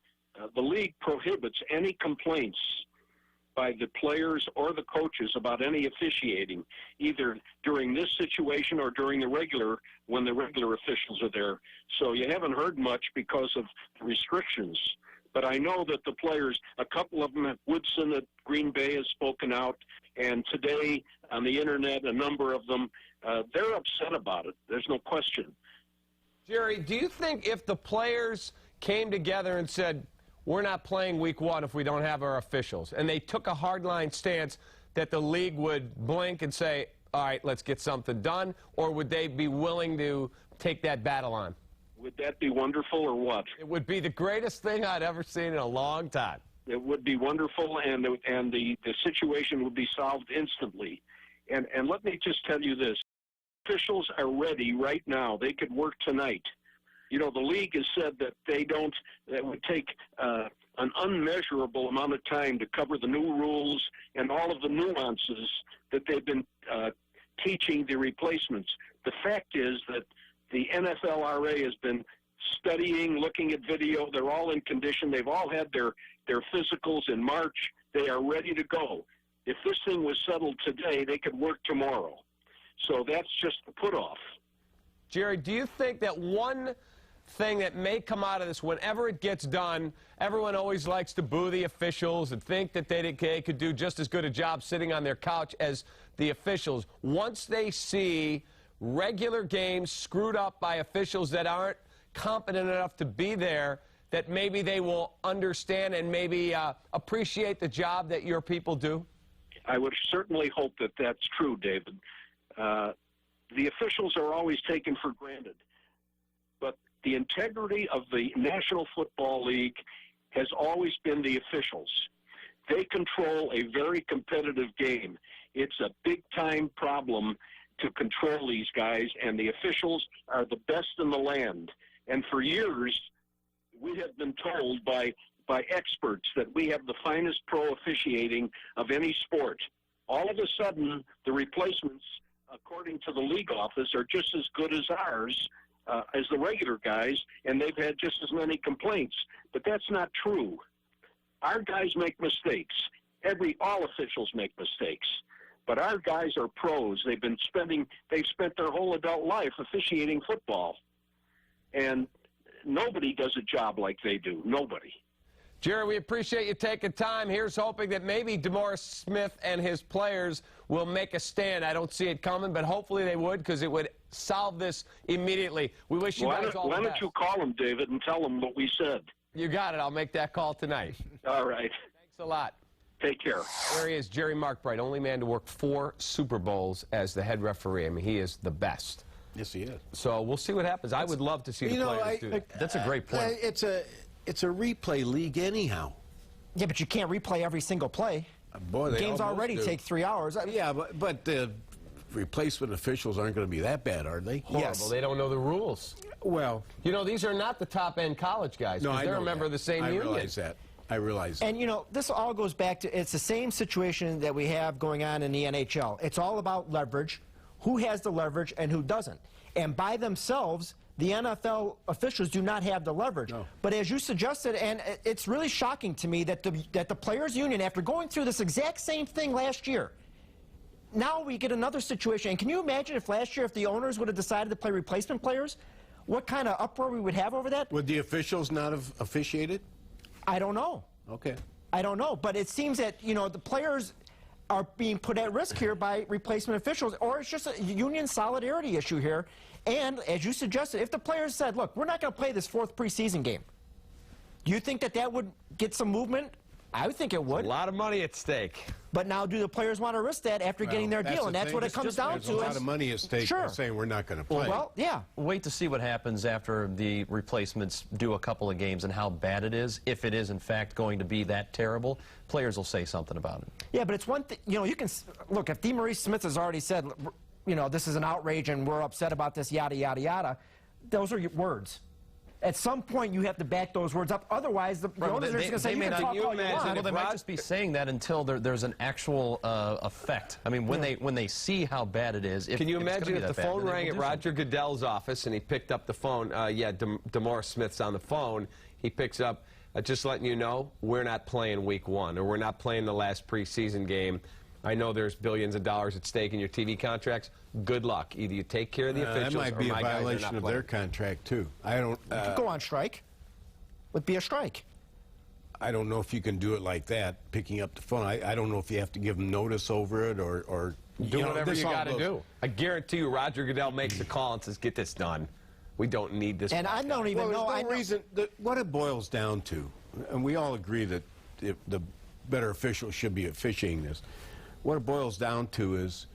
the league prohibits any complaints by the players or the coaches about any officiating, either during this situation or during when the regular officials are there. So you haven't heard much because of the restrictions. But I know that the players, a couple of them, Woodson at Green Bay has spoken out, and today on the internet, a number of them, they're upset about it. There's no question. Jerry, do you think if the players came together and said, we're not playing week 1 if we don't have our officials, and they took a hardline stance, that the league would blink and say, all right, let's get something done, or would they be willing to take that battle on? Would that be wonderful or what? It would be the greatest thing I'd ever seen in a long time. It would be wonderful, and the situation would be solved instantly. And let me just tell you this. Officials are ready right now. They could work tonight. The league has said that that would take an unmeasurable amount of time to cover the new rules and all of the nuances that they've been teaching the replacements. The fact is that The NFLRA has been studying, looking at video. They're all in condition. They've all had their physicals in March. They are ready to go. If this thing was settled today, they could work tomorrow. So that's just the put-off. Jerry, do you think that one thing that may come out of this, whenever it gets done, everyone always likes to boo the officials and think that they could do just as good a job sitting on their couch as the officials. Once they see regular games screwed up by officials that aren't competent enough to be there, that maybe they will understand and maybe appreciate the job that your people do? I would certainly hope that that's true, David. The officials are always taken for granted. But the integrity of the National Football League has always been the officials. They control a very competitive game. It's a big-time problem to control these guys, and the officials are the best in the land. And for years, we have been told by experts that we have the finest pro officiating of any sport. All of a sudden, the replacements, according to the league office, are just as good as ours, as the regular guys, and they've had just as many complaints. But that's not true. Our guys make mistakes. All officials make mistakes. But our guys are pros. They've spent their whole adult life officiating football. And nobody does a job like they do. Nobody. Jerry, we appreciate you taking time. Here's hoping that maybe DeMaurice Smith and his players will make a stand. I don't see it coming, but hopefully they would, because it would solve this immediately. We wish you guys all the best. Why don't you call him, David, and tell him what we said? You got it. I'll make that call tonight. All right. Thanks a lot. Take care. There he is, Jerry Markbright, only man to work 4 Super Bowls as the head referee. I mean, he is the best. Yes, he is. So we'll see what happens. I would love to see the players do that. That's a great point. It's a replay league anyhow. Yeah, but you can't replay every single play. Boy, games already take 3 hours. Yeah, but the replacement officials aren't going to be that bad, are they? Horrible. Yes. They don't know the rules. Well, you know, these are not the top-end college guys. No, they're a member of the same union. I realize that. I realize that. And, you know, this all goes back to, it's the same situation that we have going on in the NHL. It's all about leverage, who has the leverage and who doesn't. And by themselves, the NFL officials do not have the leverage. No. But as you suggested, and it's really shocking to me that the Players Union, after going through this exact same thing last year, now we get another situation. And can you imagine if last year, if the owners would have decided to play replacement players, what kind of uproar we would have over that? Would the officials not have officiated? I don't know. Okay. I don't know. But it seems that, you know, the players are being put at risk here by replacement officials, or it's just a union solidarity issue here. And as you suggested, if the players said, look, we're not going to play this 4th preseason game, do you think that that would get some movement? I would think it would. A lot of money at stake. But now do the players want to risk that after getting their deal? And that's what it comes down to. There's a lot of money at stake by saying we're not going to play. Well, yeah. Wait to see what happens after the replacements do a couple of games and how bad it is. If it is, in fact, going to be that terrible, players will say something about it. Yeah, but it's one thing, you know, you can, look, if DeMaurice Smith has already said, you know, this is an outrage and we're upset about this, yada, yada, yada, those are your words. At some point, you have to back those words up. Otherwise, the owners are just going to say, you can talk all you want. Well, they might just be saying that until there's an actual effect. I mean, when they see how bad it is. Can you imagine if the phone rang at Roger Goodell's office and he picked up the phone? Yeah, DeMaurice Smith's on the phone. He picks up, just letting you know, we're not playing week 1, or we're not playing the last preseason game. I know there's billions of dollars at stake in your TV contracts. Good luck. Either you take care of the officials, that might be or a violation of their contract too. I don't. Go on strike. Would be a strike. I don't know if you can do it like that, picking up the phone. I don't know if you have to give them notice over it or do whatever you got to do. I guarantee you, Roger Goodell makes a call and says, "Get this done. We don't need this." And I don't even know. There's no reason. What it boils down to, and we all agree that the better officials should be officiating this. What it boils down to is,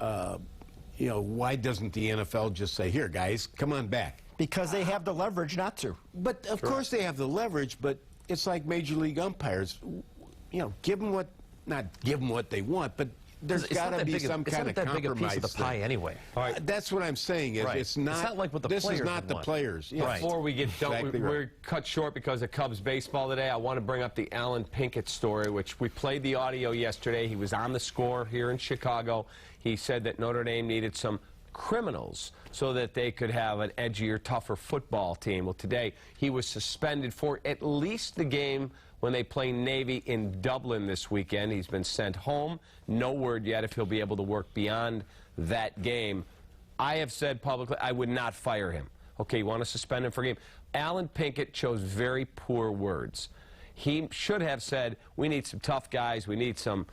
you know, why doesn't the NFL just say, here, guys, come on back? Because they have the leverage not to. But, of course, they have the leverage, but it's like Major League umpires. You know, give them what, not give them what they want, but there's got to be some kind of compromise. It's not that big a piece of the pie anyway. That's what I'm saying. Is it's not like what the this players is not the players. Yeah. Right. Before we get done, we're cut short because of Cubs baseball today. I want to bring up the Alan Pinkett story, which we played the audio yesterday. He was on the score here in Chicago. He said that Notre Dame needed some criminals so that they could have an edgier, tougher football team. Well, today he was suspended for at least the game when they play Navy in Dublin this weekend. He's been sent home. No word yet if he'll be able to work beyond that game. I have said publicly I would not fire him. Okay, you want to suspend him for a game? Alan Pinkett chose very poor words. He should have said, we need some tough guys. We need some,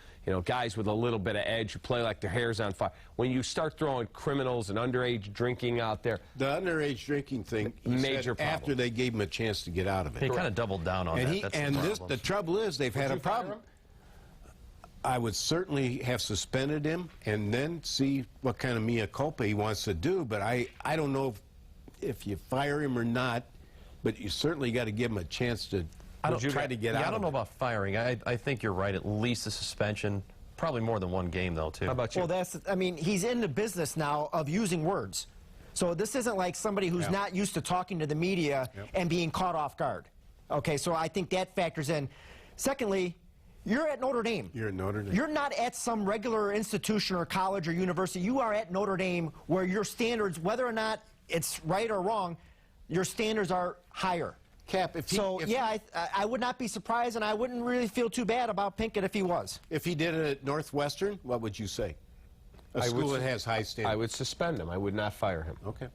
guys with a little bit of edge who play like their hair's on fire. When you start throwing criminals and underage drinking out there. The underage drinking thing, major problem. After they gave him a chance to get out of it. They kind of doubled down on that. That's the trouble is they've had a problem. I would certainly have suspended him and then see what kind of mea culpa he wants to do. But I don't know if you fire him or not, but you certainly got to give him a chance to try to get out of it. I don't know about firing. I think you're right. At least a suspension. Probably more than one game, though, too. How about you? Well, he's in the business now of using words. So this isn't like somebody who's not used to talking to the media and being caught off guard. Okay, so I think that factors in. Secondly, you're at Notre Dame. You're at Notre Dame. You're not at some regular institution or college or university. You are at Notre Dame where your standards, whether or not it's right or wrong, your standards are higher. Cap, I would not be surprised, and I wouldn't really feel too bad about Pinkett if he was. If he did it at Northwestern, what would you say? A school that has high standards. I would suspend him. I would not fire him. Okay.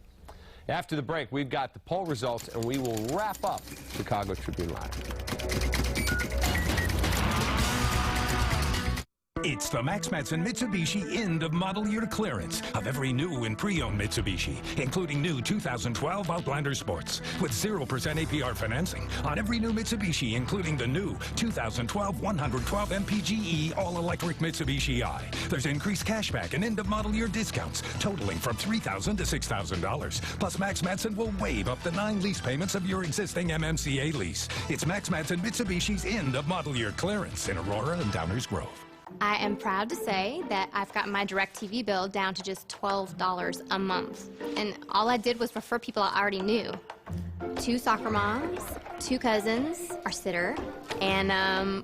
After the break, we've got the poll results, and we will wrap up Chicago Tribune Live. It's the Max Matson Mitsubishi end of model year clearance of every new and pre-owned Mitsubishi, including new 2012 Outlander Sports, with 0% APR financing on every new Mitsubishi, including the new 2012 112 MPGe all-electric Mitsubishi i. There's increased cashback and end of model year discounts totaling from $3,000 to $6,000. Plus, Max Matson will waive up to 9 lease payments of your existing MMCA lease. It's Max Matson Mitsubishi's end of model year clearance in Aurora and Downers Grove. I am proud to say that I've got my DirecTV bill down to just $12 a month. And all I did was refer people I already knew. 2 soccer moms, 2 cousins, our sitter, and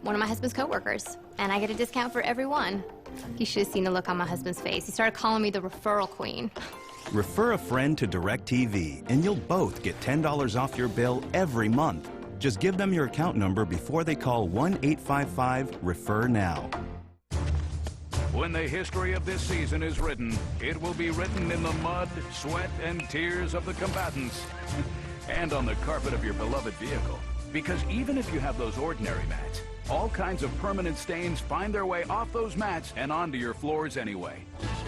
one of my husband's coworkers. And I get a discount for every one. You should have seen the look on my husband's face. He started calling me the referral queen. Refer a friend to DirecTV, and you'll both get $10 off your bill every month. Just give them your account number before they call 1-855-REFER-NOW. When the history of this season is written, it will be written in the mud, sweat, and tears of the combatants. And on the carpet of your beloved vehicle. Because even if you have those ordinary mats, all kinds of permanent stains find their way off those mats and onto your floors anyway.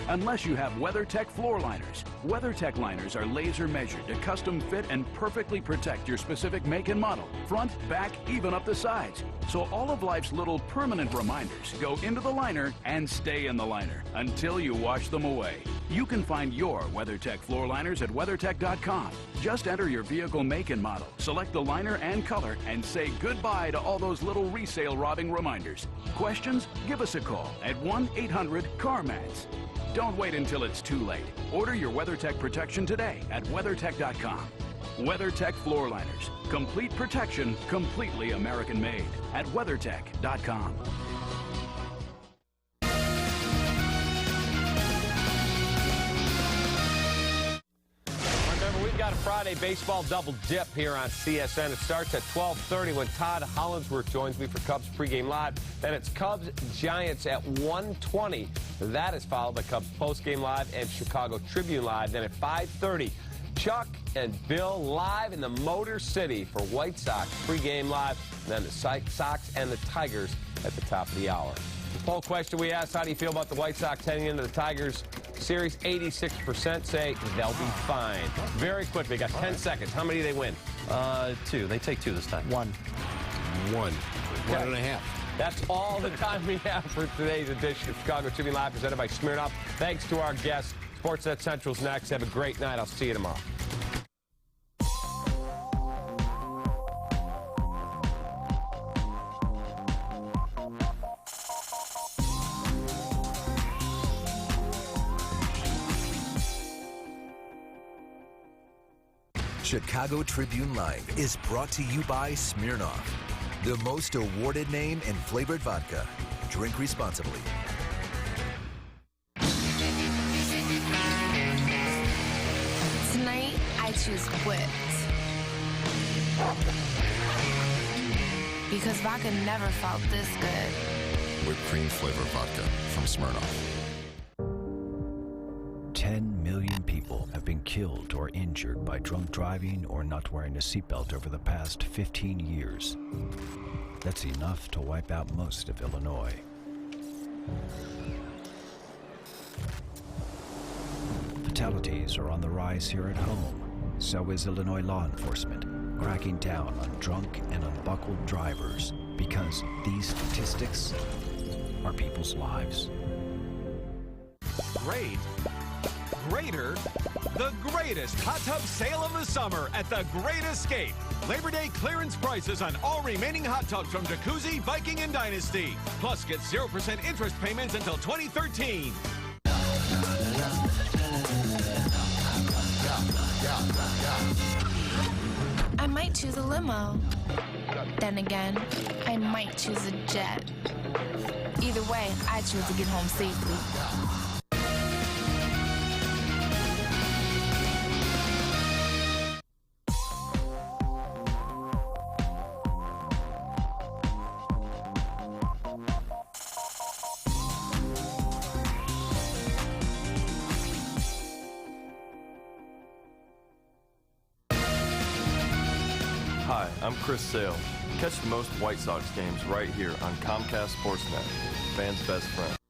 Unless you have WeatherTech floor liners. WeatherTech liners are laser measured to custom fit and perfectly protect your specific make and model, front, back, even up the sides. So all of life's little permanent reminders go into the liner and stay in the liner until you wash them away. You can find your WeatherTech floor liners at WeatherTech.com. Just enter your vehicle make and model, select the liner and color, and say goodbye to all those little resale robbing reminders. Questions? Give us a call at 1-800-CAR-MATS. Don't wait until it's too late. Order your WeatherTech protection today at WeatherTech.com. WeatherTech floor liners. Complete protection, completely American made at WeatherTech.com. Remember, we've got a Friday baseball double dip here on CSN. It starts at 12:30 when Todd Hollinsworth joins me for Cubs pregame live. Then it's Cubs Giants at 1:20. That is followed by Cubs postgame live and Chicago Tribune live. Then at 5:30, Chuck and Bill live in the Motor City for White Sox pregame live. And then the Sox and the Tigers at the top of the hour. The poll question we asked, how do you feel about the White Sox heading into the Tigers series? 86% say they'll be fine. Very quickly, got 10 seconds. How many do they win? 2. They take 2 this time. 1. 1.5. That's all the time we have for today's edition of Chicago Tribune Live, presented by Smirnoff. Thanks to our guests. Sportsnet Central's next. Have a great night. I'll see you tomorrow. Chicago Tribune Live is brought to you by Smirnoff, the most awarded name in flavored vodka. Drink responsibly. choose whipped. Because vodka never felt this good. Whipped cream flavor vodka from Smirnoff. 10 million people have been killed or injured by drunk driving or not wearing a seatbelt over the past 15 years. That's enough to wipe out most of Illinois. Fatalities are on the rise here at home. So is Illinois law enforcement, cracking down on drunk and unbuckled drivers because these statistics are people's lives. Great. Greater. The greatest hot tub sale of the summer at the Great Escape. Labor Day clearance prices on all remaining hot tubs from Jacuzzi, Viking, and Dynasty. Plus, get 0% interest payments until 2013. I might choose a limo. Then again, I might choose a jet. Either way, I choose to get home safely. Hi, I'm Chris Sale. Catch the most White Sox games right here on Comcast Sportsnet, fans' best friend.